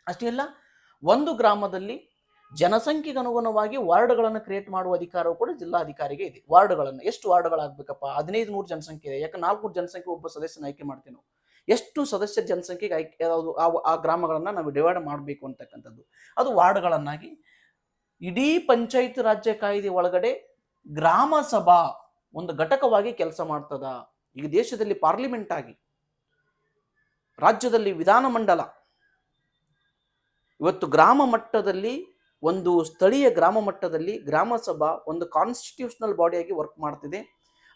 ಅಷ್ಟೇ ಅಲ್ಲ, ಒಂದು ಗ್ರಾಮದಲ್ಲಿ ಜನಸಂಖ್ಯೆಗೆ ಅನುಗುಣವಾಗಿ ವಾರ್ಡ್ಗಳನ್ನು ಕ್ರಿಯೇಟ್ ಮಾಡುವ ಅಧಿಕಾರವು ಕೂಡ ಜಿಲ್ಲಾಧಿಕಾರಿಗೆ ಇದೆ. ವಾರ್ಡ್ಗಳನ್ನು ಎಷ್ಟು ವಾರ್ಡ್ಗಳಾಗಬೇಕಪ್ಪ? 1500 ಜನಸಂಖ್ಯೆ ಇದೆ. ಯಾಕೆ 400 ಜನಸಂಖ್ಯೆ ಒಬ್ಬ ಸದಸ್ಯನ ಆಯ್ಕೆ ಮಾಡ್ತೀವಿ ನಾವು. ಎಷ್ಟು ಸದಸ್ಯರ ಜನಸಂಖ್ಯೆಗೆ ಆಯ್ಕೆ ಯಾವುದು ಆ ಗ್ರಾಮಗಳನ್ನ ನಾವು ಡಿವೈಡ್ ಮಾಡಬೇಕು ಅಂತಕ್ಕಂಥದ್ದು ಅದು ವಾರ್ಡ್ಗಳನ್ನಾಗಿ. ಇಡೀ ಪಂಚಾಯತ್ ರಾಜ್ಯ ಕಾಯ್ದೆ ಒಳಗಡೆ ಗ್ರಾಮ ಸಭಾ ಒಂದು ಘಟಕವಾಗಿ ಕೆಲಸ ಮಾಡ್ತದ. ಈಗ ದೇಶದಲ್ಲಿ ಪಾರ್ಲಿಮೆಂಟ್ ಆಗಿ, ರಾಜ್ಯದಲ್ಲಿ ವಿಧಾನಮಂಡಲ, ಇವತ್ತು ಗ್ರಾಮ ಮಟ್ಟದಲ್ಲಿ ಒಂದು ಸ್ಥಳೀಯ ಗ್ರಾಮ ಮಟ್ಟದಲ್ಲಿ ಗ್ರಾಮ ಸಭಾ ಒಂದು ಕಾನ್ಸ್ಟಿಟ್ಯೂಷನಲ್ ಬಾಡಿಯಾಗಿ ವರ್ಕ್ ಮಾಡ್ತಿದೆ.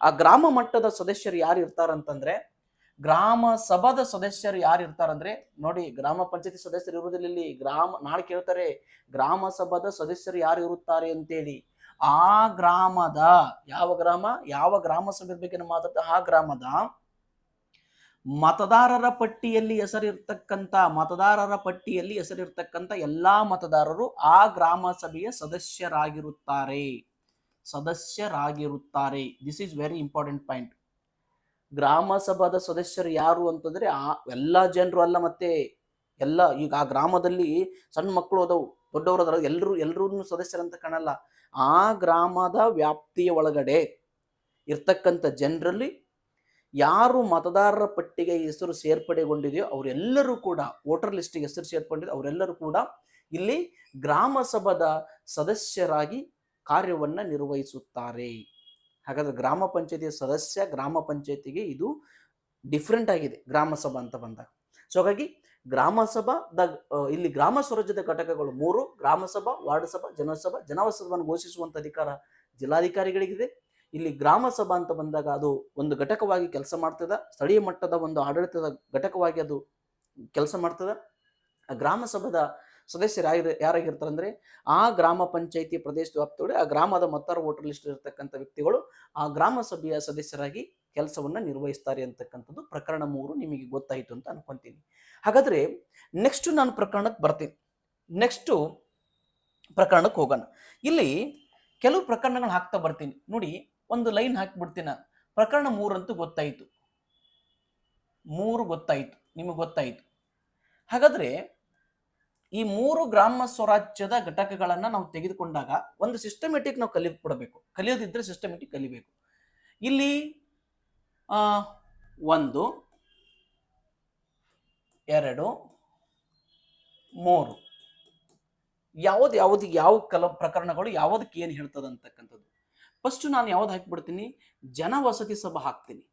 ಆ ಗ್ರಾಮ ಮಟ್ಟದ ಸದಸ್ಯರು ಯಾರು ಇರ್ತಾರಂತಂದ್ರೆ, ಗ್ರಾಮ ಸಭಾದ ಸದಸ್ಯರು ಯಾರು ಇರ್ತಾರಂದ್ರೆ, ನೋಡಿ ಗ್ರಾಮ ಪಂಚಾಯತಿ ಸದಸ್ಯರು ಇರುವುದಿಲ್ಲ ಇಲ್ಲಿ. ನಾಳೆ ಕೇಳ್ತಾರೆ ಗ್ರಾಮ ಸಭಾದ ಸದಸ್ಯರು ಯಾರು ಇರುತ್ತಾರೆ ಅಂತೇಳಿ. ಆ ಗ್ರಾಮದ ಯಾವ ಗ್ರಾಮ ಸಭೆ ಬಗ್ಗೆ ಮಾತಾಡ್ತಾ, ಆ ಗ್ರಾಮದ ಮತದಾರರ ಪಟ್ಟಿಯಲ್ಲಿ ಹೆಸರಿರ್ತಕ್ಕಂಥ ಎಲ್ಲಾ ಮತದಾರರು ಆ ಗ್ರಾಮ ಸಭೆಯ ಸದಸ್ಯರಾಗಿರುತ್ತಾರೆ. This is very important point. ಗ್ರಾಮ ಸಭಾದ ಸದಸ್ಯರು ಯಾರು ಅಂತಂದ್ರೆ ಎಲ್ಲಾ ಜನರು ಅಲ್ಲ, ಮತ್ತೆ ಎಲ್ಲ ಈಗ ಆ ಗ್ರಾಮದಲ್ಲಿ ಸಣ್ಣ ಮಕ್ಕಳು ಅದಾವು, ದೊಡ್ಡವರು ಅದಾರ, ಎಲ್ಲರೂ ಸದಸ್ಯರಂತ ಕಾಣಲ್ಲ. ಆ ಗ್ರಾಮದ ವ್ಯಾಪ್ತಿಯ ಒಳಗಡೆ ಇರ್ತಕ್ಕಂಥ ಜನರಲ್ಲಿ ಯಾರು ಮತದಾರರ ಪಟ್ಟಿಗೆ ಹೆಸರು ಸೇರ್ಪಡೆಗೊಂಡಿದೆಯೋ ಅವರೆಲ್ಲರೂ ಕೂಡ, ವೋಟರ್ ಲಿಸ್ಟಿಗೆ ಹೆಸರು ಸೇರ್ಪಡಿದೆ ಅವರೆಲ್ಲರೂ ಕೂಡ ಇಲ್ಲಿ ಗ್ರಾಮ ಸಭಾದ ಸದಸ್ಯರಾಗಿ ಕಾರ್ಯವನ್ನ ನಿರ್ವಹಿಸುತ್ತಾರೆ. ಹಾಗಾದ್ರೆ ಗ್ರಾಮ ಪಂಚಾಯತಿಯ ಸದಸ್ಯ, ಗ್ರಾಮ ಪಂಚಾಯತಿಗೆ ಇದು ಡಿಫ್ರೆಂಟ್ ಆಗಿದೆ ಗ್ರಾಮ ಸಭಾ ಅಂತ ಬಂದಾಗ. ಸೊ ಹಾಗಾಗಿ ಗ್ರಾಮ ಸಭಾದ ಇಲ್ಲಿ ಗ್ರಾಮ ಸ್ವರಾಜ್ಯದ ಘಟಕಗಳು 3: ಗ್ರಾಮ ಸಭಾ, ವಾರ್ಡ್ ಸಭಾ, ಜನವಸತಿ ಸಭಾವನ್ನು ಘೋಷಿಸುವಂತ ಅಧಿಕಾರ ಜಿಲ್ಲಾಧಿಕಾರಿಗಳಿಗಿದೆ. ಇಲ್ಲಿ ಗ್ರಾಮ ಸಭಾ ಅಂತ ಬಂದಾಗ ಅದು ಒಂದು ಘಟಕವಾಗಿ ಕೆಲಸ ಮಾಡ್ತದ, ಸ್ಥಳೀಯ ಮಟ್ಟದ ಒಂದು ಆಡಳಿತದ ಘಟಕವಾಗಿ ಅದು ಕೆಲಸ ಮಾಡ್ತದ. ಗ್ರಾಮ ಸಭಾದ ಸದಸ್ಯರು ಯಾರಾಗಿರ್ತಾರೆ ಅಂದ್ರೆ ಆ ಗ್ರಾಮ ಪಂಚಾಯತಿ ಪ್ರದೇಶದ ವ್ಯಾಪ್ತಿಯೊಳಗೆ ಆ ಗ್ರಾಮದ ಮತದಾರ ವೋಟರ್ ಲಿಸ್ಟ್ ಇರತಕ್ಕಂಥ ವ್ಯಕ್ತಿಗಳು ಆ ಗ್ರಾಮ ಸಭೆಯ ಸದಸ್ಯರಾಗಿ ಕೆಲಸವನ್ನ ನಿರ್ವಹಿಸ್ತಾರೆ ಅಂತಕ್ಕಂಥದ್ದು ಪ್ರಕರಣ 3 ನಿಮಗೆ ಗೊತ್ತಾಯಿತು ಅಂತ ಅನ್ಕೊಂತೀನಿ. ಹಾಗಾದ್ರೆ ನೆಕ್ಸ್ಟ್ ನಾನು ಪ್ರಕರಣಕ್ಕೆ ಬರ್ತೀನಿ. ನೆಕ್ಸ್ಟ್ ಪ್ರಕರಣಕ್ಕೆ ಹೋಗೋಣ. ಇಲ್ಲಿ ಕೆಲವು ಪ್ರಕರಣಗಳು ಹಾಕ್ತಾ ಬರ್ತೀನಿ. ನೋಡಿ, ಒಂದು ಲೈನ್ ಹಾಕಿಬಿಡ್ತೀನಿ. ಪ್ರಕರಣ 3 ಅಂತೂ ಗೊತ್ತಾಯಿತು, ನಿಮಗೆ ಗೊತ್ತಾಯಿತು. ಹಾಗಾದ್ರೆ ಈ 3 ಗ್ರಾಮ ಸ್ವರಾಜ್ಯದ ಘಟಕಗಳನ್ನ ನಾವು ತೆಗೆದುಕೊಂಡಾಗ ಒಂದು ಸಿಸ್ಟಮೆಟಿಕ್ ನಾವು ಕಲಿಯೋದಿದ್ರೆ ಸಿಸ್ಟಮೆಟಿಕ್ ಕಲಿಬೇಕು. ಇಲ್ಲಿ 1, 2, 3 ಯಾವ ಪ್ರಕರಣಗಳು ಯಾವುದಕ್ಕೆ ಏನು ಹೇಳ್ತದ ಅಂತಕ್ಕಂಥದ್ದು. ಫಸ್ಟ್ ನಾನು ಯಾವ್ದು ಹಾಕಿಬಿಡ್ತೀನಿ, ಜನವಸತಿ ಸಭಾ ಹಾಕ್ತೀನಿ.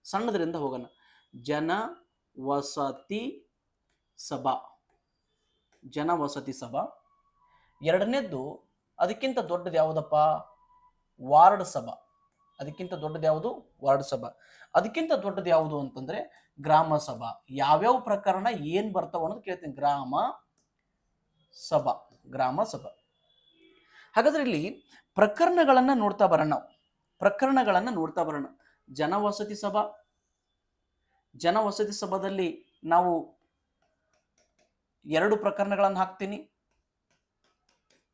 ಸಣ್ಣದರಿಂದ ಹೋಗೋಣ. ಜನವಸತಿ ಸಭಾ. ಎರಡನೇದ್ದು ಅದಕ್ಕಿಂತ ದೊಡ್ಡದು ಯಾವುದಪ್ಪ? ವಾರ್ಡ್ ಸಭಾ. ಅದಕ್ಕಿಂತ ದೊಡ್ಡದು ಯಾವುದು? ವಾರ್ಡ್ ಸಭಾ. ಅದಕ್ಕಿಂತ ದೊಡ್ಡದು ಯಾವುದು ಅಂತಂದ್ರೆ ಗ್ರಾಮ ಸಭಾ. ಯಾವ್ಯಾವ ಪ್ರಕರಣ ಏನ್ ಬರ್ತಾವ ಅನ್ನೋದು ಕೇಳ್ತೀನಿ. ಗ್ರಾಮ ಸಭಾ, ಗ್ರಾಮ ಸಭಾ. ಹಾಗಾದ್ರೆ ಇಲ್ಲಿ ಪ್ರಕರಣಗಳನ್ನ ನೋಡ್ತಾ ಬರೋಣ. ನಾವು ಪ್ರಕರಣಗಳನ್ನ ನೋಡ್ತಾ ಬರೋಣ. ಜನವಸತಿ ಸಭಾ, ಜನವಸತಿ ಸಭಾದಲ್ಲಿ ನಾವು 2 ಪ್ರಕರಣಗಳನ್ನು ಹಾಕ್ತೀನಿ,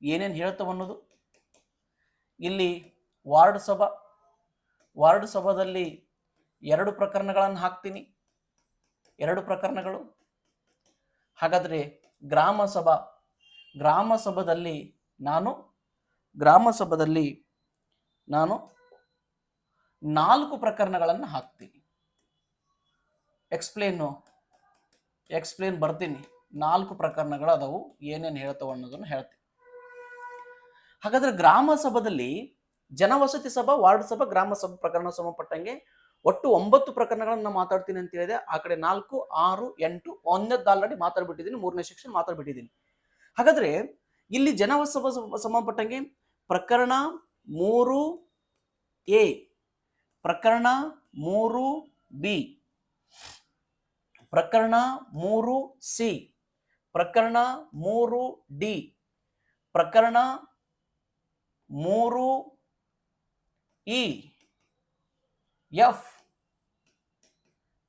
ಏನೇನು ಹೇಳ್ತಾವ ಅನ್ನೋದು. ಇಲ್ಲಿ ವಾರ್ಡ್ ಸಭಾ, ವಾರ್ಡ್ ಸಭಾದಲ್ಲಿ 2 ಪ್ರಕರಣಗಳನ್ನು ಹಾಕ್ತೀನಿ, 2 ಪ್ರಕರಣಗಳು. ಹಾಗಾದ್ರೆ ಗ್ರಾಮ ಸಭಾ, ಗ್ರಾಮ ಸಭಾದಲ್ಲಿ ನಾನು 4 ಪ್ರಕರಣಗಳನ್ನು ಹಾಕ್ತೀನಿ. ಎಕ್ಸ್ಪ್ಲೇನ್ ಬರ್ತೀನಿ. 4 ಪ್ರಕರಣಗಳು ಅದಾವು, ಏನೇನು ಹೇಳ್ತಾವ ಅನ್ನೋದನ್ನು ಹೇಳ್ತೀನಿ. ಹಾಗಾದ್ರೆ ಗ್ರಾಮ ಸಭಾದಲ್ಲಿ ಜನವಸತಿ ಸಭಾ, ವಾರ್ಡ್ ಸಭಾ, ಗ್ರಾಮ ಸಭಾ ಪ್ರಕರಣ ಸಂಬಂಧಪಟ್ಟಂಗೆ ಒಟ್ಟು 9 ಪ್ರಕರಣಗಳನ್ನ ಮಾತಾಡ್ತೀನಿ ಅಂತ ಹೇಳಿದೆ. ಆ ಕಡೆ 4, 6, 8 ಒಂದದ್ದು ಆಲ್ರೆಡಿ ಮಾತಾಡ್ಬಿಟ್ಟಿದ್ದೀನಿ, 3ನೇ ಸೆಕ್ಷನ್ ಮಾತಾಡ್ಬಿಟ್ಟಿದ್ದೀನಿ. ಹಾಗಾದ್ರೆ ಇಲ್ಲಿ ಜನವಸತಿ ಸಂಬಂಧಪಟ್ಟಂಗೆ ಪ್ರಕರಣ 3A, ಪ್ರಕರಣ 3B, ಪ್ರಕರಣ 3C, ಪ್ರಕರಣ 3D, ಪ್ರಕರಣ 3E, F,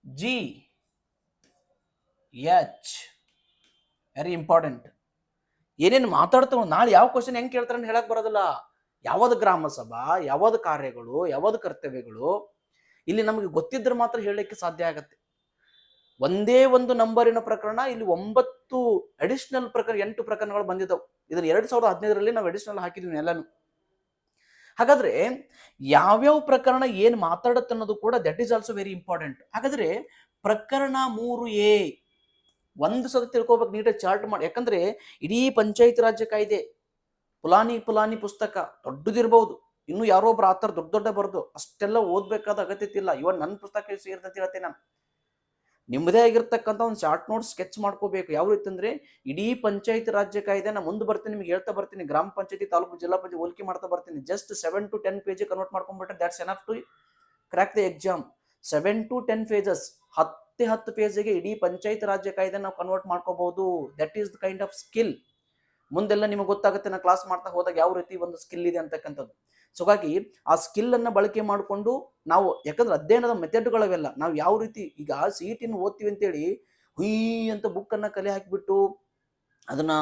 G, H. Very important. ಏನೇನು ಮಾತಾಡ್ತಾವ, ನಾಳೆ ಯಾವ ಕ್ವಶನ್ ಹೆಂಗೆ ಕೇಳ್ತಾರೆ ಅಂತ ಹೇಳಕ್ ಬರೋದಿಲ್ಲ. ಯಾವ್ದು ಗ್ರಾಮ ಸಭಾ, ಯಾವ್ದು ಕಾರ್ಯಗಳು, ಯಾವ್ದು ಕರ್ತವ್ಯಗಳು, ಇಲ್ಲಿ ನಮಗೆ ಗೊತ್ತಿದ್ರೆ ಮಾತ್ರ ಹೇಳಲಿಕ್ಕೆ ಸಾಧ್ಯ ಆಗತ್ತೆ. ಒಂದೇ ಒಂದು ನಂಬರಿನ ಪ್ರಕರಣ ಇಲ್ಲಿ 9 ಅಡಿಷನಲ್ ಪ್ರಕರಣ, 8 ಪ್ರಕರಣಗಳು ಬಂದಿದ್ದಾವೆ. ಇದನ್ನ 2015ರಲ್ಲಿ ನಾವು ಅಡಿಷನಲ್ ಹಾಕಿದ್ವಿ ಎಲ್ಲಾನು. ಹಾಗಾದ್ರೆ ಯಾವ್ಯಾವ ಪ್ರಕರಣ ಏನ್ ಮಾತಾಡುತ್ತೆ ಅನ್ನೋದು ಕೂಡ that is also very important. ಹಾಗಾದ್ರೆ ಪ್ರಕರಣ 3A ಒಂದು ಸಲ ತಿಳ್ಕೊಬೇಕು, ನೀಟಾಗಿ ಚಾರ್ಟ್ ಮಾಡಿ. ಯಾಕಂದ್ರೆ ಇಡೀ ಪಂಚಾಯತ್ ರಾಜ್ಯ ಕಾಯ್ದೆ ಪುಲಾನಿ ಪುಸ್ತಕ ದೊಡ್ಡದಿರ್ಬಹುದು, ಇನ್ನು ಯಾರೋ ಒಬ್ರು ಆತರ ದೊಡ್ಡ ಬರ್ದು ಅಷ್ಟೆಲ್ಲ ಓದ್ಬೇಕಾದ ಅಗತ್ಯತೆ ಇಲ್ಲ. ಇವನ್ ನನ್ನ ಪುಸ್ತಕ ಸೇರ್ತೈತಿ ಹೇಳ್ತೇನೆ ನಾನು. ನಿಮ್ಮದೇ ಆಗಿರ್ತಕ್ಕಂಥ ಒಂದು ಶಾರ್ಟ್ ನೋಟ್ ಸ್ಕೆಚ್ ಮಾಡ್ಕೋಬೇಕು. ಯಾವ ರೀತಿ ಅಂದ್ರೆ ಇಡೀ ಪಂಚಾಯತ್ ರಾಜ್ಯ ಕಾಯ್ದೆ ನಾ ಮುಂದೆ ಬರ್ತೀನಿ, ನಿಮ್ಗೆ ಹೇಳ್ತಾ ಬರ್ತೀನಿ. ಗ್ರಾಮ ಪಂಚಾಯತಿ, ತಾಲೂಕು, ಜಿಲ್ಲಾ ಪಂಚಾಯತ್ ಹೋಲಿಕೆ ಮಾಡ್ತಾ ಬರ್ತೀನಿ. ಜಸ್ಟ್ 7 to 10 ಪೇಜ್ ಕನ್ವರ್ಟ್ ಮಾಡ್ಕೊಂಡ್ಬಿಟ್ರೆ that's enough to crack the exam. 7 to 10 pages, 10 ಪೇಜಿಗೆ ಇಡೀ ಪಂಚಾಯತ್ ರಾಜ್ಯ ಕಾಯ್ದೆ ನಾವು ಕನ್ವರ್ಟ್ ಮಾಡ್ಕೋಬಹುದು. That is the kind of skill. ಮುಂದೆಲ್ಲ ನಿಮಗೆ ಗೊತ್ತಾಗುತ್ತೆ, ನಾ ಕ್ಲಾಸ್ ಮಾಡ್ತಾ ಹೋದಾಗ ಯಾವ ರೀತಿ ಒಂದು ಸ್ಕಿಲ್ ಇದೆ ಅಂತಕ್ಕಂಥದ್ದು. ಸೊ ಹಾಗಾಗಿ ಆ ಸ್ಕಿಲ್ ಅನ್ನ ಬಳಕೆ ಮಾಡಿಕೊಂಡು ನಾವು, ಯಾಕಂದ್ರೆ ಅಧ್ಯಯನದ ಮೆಥಡ್ಗಳವೆಲ್ಲ ನಾವು ಯಾವ ರೀತಿ, ಈಗ CET ಓದ್ತೀವಿ ಅಂತೇಳಿ ಹುಯ್ ಅಂತ ಬುಕ್ ಅನ್ನ ಕಲೆ ಹಾಕಿಬಿಟ್ಟು ಅದನ್ನ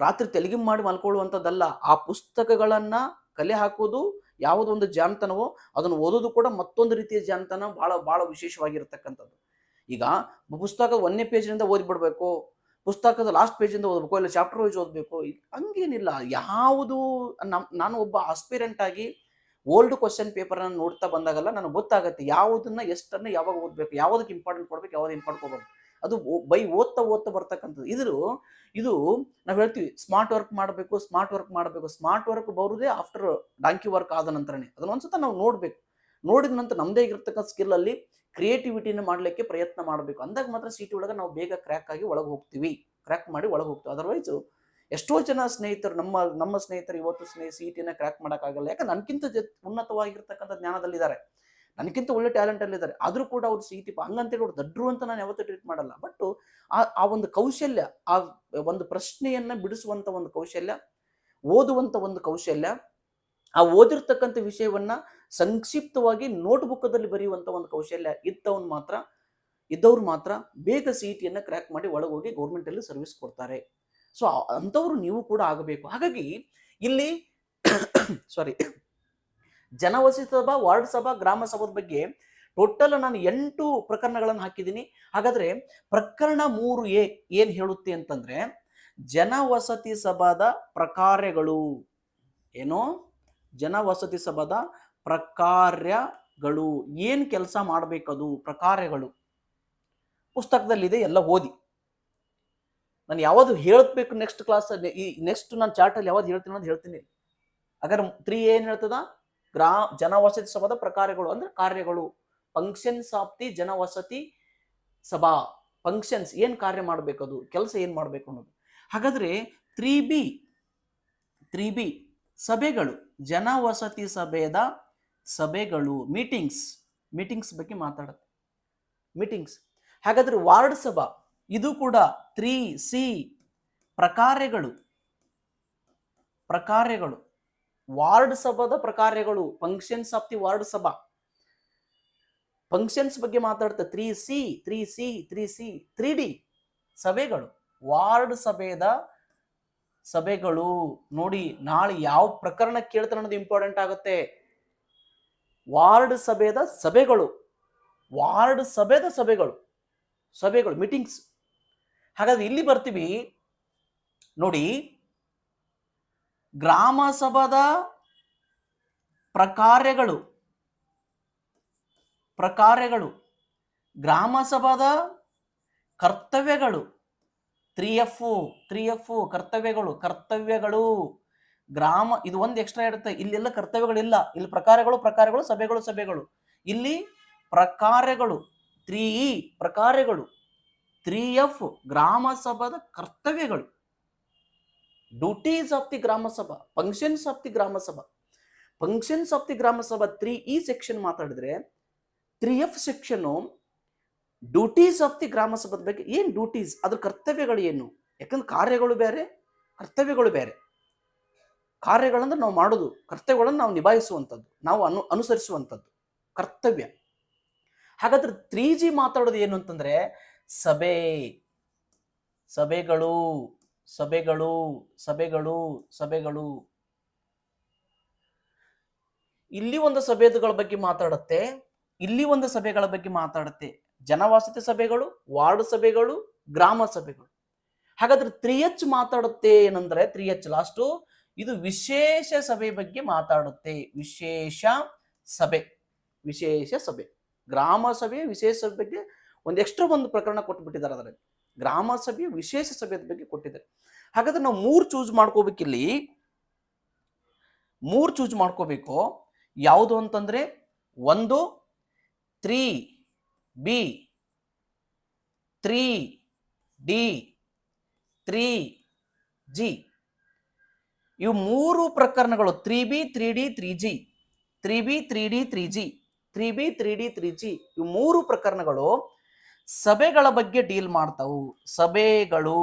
ರಾತ್ರಿ ತೆಲುಗಿ ಮಾಡಿ ಮಲ್ಕೊಳ್ಳುವಂಥದ್ದಲ್ಲ. ಆ ಪುಸ್ತಕಗಳನ್ನ ಕಲೆ ಹಾಕೋದು ಯಾವುದೊಂದು ಜಾಣತನವೋ ಅದನ್ನು ಓದೋದು ಕೂಡ ಮತ್ತೊಂದು ರೀತಿಯ ಜಾಣತನ, ಬಹಳ ಬಹಳ ವಿಶೇಷವಾಗಿರ್ತಕ್ಕಂಥದ್ದು. ಈಗ ಪುಸ್ತಕದ 1ನೇ ಪೇಜ್ನಿಂದ ಓದ್ಬಿಡ್ಬೇಕು, ಪುಸ್ತಕದ ಲಾಸ್ಟ್ ಪೇಜಿಂದ ಓದಬೇಕು, ಇಲ್ಲ ಚಾಪ್ಟರ್ ವೈಸ್ ಓದಬೇಕು, ಹಂಗೇನಿಲ್ಲ. ಯಾವುದು ನಾನು ಒಬ್ಬ ಆಸ್ಪಿರೆಂಟ್ ಆಗಿ ಓಲ್ಡ್ ಕ್ವಶನ್ ಪೇಪರ್ ಅನ್ನು ನೋಡ್ತಾ ಬಂದಾಗಲ್ಲ ನನಗೆ ಗೊತ್ತಾಗುತ್ತೆ ಯಾವುದನ್ನ ಎಷ್ಟನ್ನ ಯಾವಾಗ ಓದ್ಬೇಕು, ಯಾವುದಕ್ಕೆ ಇಂಪಾರ್ಟೆಂಟ್ ಕೊಡ್ಬೇಕು, ಯಾವ್ದು ಇಂಪಾರ್ಟೆಂಟ್ ಕೊಡ್ಬೇಕು. ಅದು ಓದ್ತಾ ಬರ್ತಕ್ಕಂಥದ್ದು. ಇದು ನಾವು ಹೇಳ್ತೀವಿ ಸ್ಮಾರ್ಟ್ ವರ್ಕ್ ಮಾಡಬೇಕು. ಸ್ಮಾರ್ಟ್ ವರ್ಕ್ ಬರುವುದೇ ಆಫ್ಟರ್ ಡಾಂಕಿ ವರ್ಕ್ ಆದ ನಂತರನೇ. ಅದನ್ನ ಒಂದ್ಸತ ನಾವು ನೋಡ್ಬೇಕು. ನೋಡಿದ ನಂತರ ನಮ್ದೇ ಆಗಿರ್ತಕ್ಕಂಥ ಸ್ಕಿಲ್ ಅಲ್ಲಿ ಕ್ರಿಯೇಟಿವಿಟಿನ ಮಾಡ್ಲಿಕ್ಕೆ ಪ್ರಯತ್ನ ಮಾಡಬೇಕು. ಅಂದಾಗ ಮಾತ್ರ CET ಒಳಗೆ ನಾವು ಬೇಗ ಕ್ರ್ಯಾಕ್ ಮಾಡಿ ಒಳಗೆ ಹೋಗ್ತೀವಿ. ಅದರ್ವೈಸ್ ಎಷ್ಟೋ ಜನ ಸ್ನೇಹಿತರು, ನಮ್ಮ ಸ್ನೇಹಿತರು ಇವತ್ತು CET ಕ್ರ್ಯಾಕ್ ಮಾಡೋಕ್ಕಾಗಲ್ಲ. ಯಾಕಂದ್ರೆ ನನ್ಕಿಂತ ಉನ್ನತವಾಗಿರ್ತಕ್ಕಂಥ ಜ್ಞಾನದಲ್ಲಿದ್ದಾರೆ, ನನಗಿಂತ ಒಳ್ಳೆ ಟ್ಯಾಲೆಂಟ್ ಅಲ್ಲಿ ಇದ್ದಾರೆ. ಆದ್ರೂ ಕೂಡ ಅವ್ರು CET ಹಂಗಂತೇಳಿ ಅವ್ರು ದಡ್ರು ಅಂತ ನಾನು ಯಾವತ್ತೂ ಟ್ರೀಟ್ ಮಾಡಲ್ಲ. ಬಟ್ ಆ ಒಂದು ಕೌಶಲ್ಯ, ಆ ಒಂದು ಪ್ರಶ್ನೆಯನ್ನ ಬಿಡಿಸುವಂತ ಒಂದು ಕೌಶಲ್ಯ, ಓದುವಂತ ಒಂದು ಕೌಶಲ್ಯ, ಆ ಓದಿರ್ತಕ್ಕಂಥ ವಿಷಯವನ್ನ ಸಂಕ್ಷಿಪ್ತವಾಗಿ ನೋಟ್ಬುಕ್ಕದಲ್ಲಿ ಬರೆಯುವಂತ ಒಂದು ಕೌಶಲ್ಯ ಇದ್ದವ್ರು ಮಾತ್ರ ಬೇಗ CET ಕ್ರ್ಯಾಕ್ ಮಾಡಿ ಒಳಗೆ ಹೋಗಿ ಗೌರ್ಮೆಂಟ್ ಅಲ್ಲಿ ಸರ್ವಿಸ್ ಕೊಡ್ತಾರೆ. ಸೊ ಅಂಥವ್ರು ನೀವು ಕೂಡ ಆಗಬೇಕು. ಹಾಗಾಗಿ ಇಲ್ಲಿ ಜನವಸತಿ ಸಭಾ, ವಾರ್ಡ್ ಸಭಾ, ಗ್ರಾಮ ಸಭಾದ ಬಗ್ಗೆ ಟೋಟಲ್ ನಾನು 8 ಪ್ರಕರಣಗಳನ್ನು ಹಾಕಿದ್ದೀನಿ. ಹಾಗಾದ್ರೆ ಪ್ರಕರಣ 3A ಏನ್ ಹೇಳುತ್ತೆ ಅಂತಂದ್ರೆ ಜನವಸತಿ ಸಭಾದ ಪ್ರಕಾರಗಳು. ಏನು? ಜನವಸತಿ ಸಭಾದ ಪ್ರಕಾರಗಳು, ಏನ್ ಕೆಲಸ ಮಾಡ್ಬೇಕದು, ಪ್ರಕಾರಗಳು ಪುಸ್ತಕದಲ್ಲಿದೆ, ಎಲ್ಲ ಓದಿ. ನಾನು ಯಾವ್ದು ಹೇಳ್ಬೇಕು ನೆಕ್ಸ್ಟ್ ಕ್ಲಾಸ್, ನೆಕ್ಸ್ಟ್ ನಾನು ಚಾರ್ಟ್ ಅಲ್ಲಿ ಯಾವ್ದು ಹೇಳ್ತೀನಿ ಅಂತ ಹೇಳ್ತೀನಿ. ಹಾಗಾದ್ರೆ 3A ಏನ್ ಹೇಳ್ತದ? ಜನವಸತಿ ಸಭಾದ ಪ್ರಕಾರಗಳು ಅಂದ್ರೆ ಕಾರ್ಯಗಳು. ಫಂಕ್ಷನ್ಸ್ ಆಫ್ ದಿ ಜನವಸತಿ ಸಭಾ. ಫಂಕ್ಷನ್ಸ್, ಏನ್ ಕಾರ್ಯ ಮಾಡ್ಬೇಕದು, ಕೆಲಸ ಏನ್ ಮಾಡ್ಬೇಕು ಅನ್ನೋದು. ಹಾಗಾದ್ರೆ 3B ಸಭೆಗಳು, ಜನವಸತಿ ಸಭೆದ ಸಭೆಗಳು, ಮೀಟಿಂಗ್ಸ್ ಬಗ್ಗೆ ಮಾತಾಡುತ್ತೆ, ಮೀಟಿಂಗ್ಸ್. ಹಾಗಾದ್ರೆ ವಾರ್ಡ್ ಸಭಾ ಇದು ಕೂಡ 3C ಪ್ರಕಾರಗಳು, ವಾರ್ಡ್ ಸಭಾದ ಪ್ರಕಾರಗಳು, ಫಂಕ್ಷನ್ಸ್ ಆಫ್ ದಿ ವಾರ್ಡ್ ಸಭಾ, ಫಂಕ್ಷನ್ಸ್ ಬಗ್ಗೆ ಮಾತಾಡುತ್ತೆ. 3C 3D ಸಭೆಗಳು, ವಾರ್ಡ್ ಸಭೆಗಳು. ನೋಡಿ ನಾಳೆ ಯಾವ ಪ್ರಕರಣ ಕೇಳ್ತಾರೆ ಅನ್ನೋದು ಇಂಪಾರ್ಟೆಂಟ್ ಆಗುತ್ತೆ. ವಾರ್ಡ್ ಸಭೆದ ಸಭೆಗಳು, ಮೀಟಿಂಗ್ಸ್. ಹಾಗಾದ್ರೆ ಇಲ್ಲಿ ಬರ್ತೀವಿ ನೋಡಿ, ಗ್ರಾಮ ಸಭಾದ ಪ್ರಕಾರಗಳು, ಗ್ರಾಮ ಸಭಾದ ಕರ್ತವ್ಯಗಳು, 3F ಕರ್ತವ್ಯಗಳು. ಗ್ರಾಮ ಇದು ಒಂದು ಎಕ್ಸ್ಟ್ರಾ ಇರುತ್ತೆ, ಇಲ್ಲೆಲ್ಲ ಕರ್ತವ್ಯಗಳಿಲ್ಲ, ಇಲ್ಲಿ ಪ್ರಕಾರಗಳು, ಸಭೆಗಳು. ಇಲ್ಲಿ ಪ್ರಕಾರಗಳು 3E ಪ್ರಕಾರಗಳು, 3F ಗ್ರಾಮ ಸಭಾದ ಕರ್ತವ್ಯಗಳು, ಡ್ಯೂಟೀಸ್ ಆಫ್ ದಿ ಗ್ರಾಮ ಸಭಾ, ಫಂಕ್ಷನ್ಸ್ ಆಫ್ ದಿ ಗ್ರಾಮ ಸಭಾ. 3E ಸೆಕ್ಷನ್ ಮಾತಾಡಿದ್ರೆ 3F section duties of the ಗ್ರಾಮ ಸಭಾದ ಬಗ್ಗೆ. ಏನ್ ಡ್ಯೂಟೀಸ್, ಅದ್ರ ಕರ್ತವ್ಯಗಳು ಏನು? ಯಾಕಂದ್ರೆ ಕಾರ್ಯಗಳು ಬೇರೆ, ಕರ್ತವ್ಯಗಳು ಬೇರೆ. ಕಾರ್ಯಗಳಂದ್ರೆ ನಾವು ಮಾಡೋದು, ಕರ್ತವ್ಯಗಳನ್ನು ನಾವು ನಿಭಾಯಿಸುವಂಥದ್ದು, ನಾವು ಅನುಸರಿಸುವಂಥದ್ದು ಕರ್ತವ್ಯ. ಹಾಗಾದ್ರೆ 3G ಮಾತಾಡೋದು ಏನು ಅಂತಂದ್ರೆ ಸಭೆಗಳು. ಇಲ್ಲಿ ಒಂದು ಸಭೆಗಳ ಬಗ್ಗೆ ಮಾತಾಡುತ್ತೆ, ಇಲ್ಲಿ ಒಂದು ಸಭೆಗಳ ಬಗ್ಗೆ ಮಾತಾಡುತ್ತೆ. ಜನವಸತಿ ಸಭೆಗಳು, ವಾರ್ಡ್ ಸಭೆಗಳು, ಗ್ರಾಮ ಸಭೆಗಳು. ಹಾಗಾದ್ರೆ 3H ಮಾತಾಡುತ್ತೆ ಏನಂದ್ರೆ 3H ಲಾಸ್ಟು, ಇದು ವಿಶೇಷ ಸಭೆ ಬಗ್ಗೆ ಮಾತಾಡುತ್ತೆ. ವಿಶೇಷ ಸಭೆ, ಗ್ರಾಮ ಸಭೆ ವಿಶೇಷ ಸಭೆ ಬಗ್ಗೆ ಒಂದು ಎಕ್ಸ್ಟ್ರಾ ಒಂದು ಪ್ರಕರಣ ಕೊಟ್ಬಿಟ್ಟಿದ್ದಾರೆ. ಅದರಲ್ಲಿ ಗ್ರಾಮ ಸಭೆ ವಿಶೇಷ ಸಭೆ ಬಗ್ಗೆ ಕೊಟ್ಟಿದ್ದಾರೆ. ಹಾಗಾದ್ರೆ ನಾವು 3 ಚೂಸ್ ಮಾಡ್ಕೋಬೇಕಿಲ್ಲಿ, 3 ಚೂಸ್ ಮಾಡ್ಕೋಬೇಕು. ಯಾವುದು ಅಂತಂದ್ರೆ ಒಂದು 3B 3D 3G. ಇವು 3 ಪ್ರಕರಣಗಳು, 3B 3D 3G, 3B 3D 3G, 3B 3D 3G. ಇವು 3 ಪ್ರಕರಣಗಳು ಸಭೆಗಳ ಬಗ್ಗೆ ಡೀಲ್ ಮಾಡ್ತಾವು. ಸಭೆಗಳು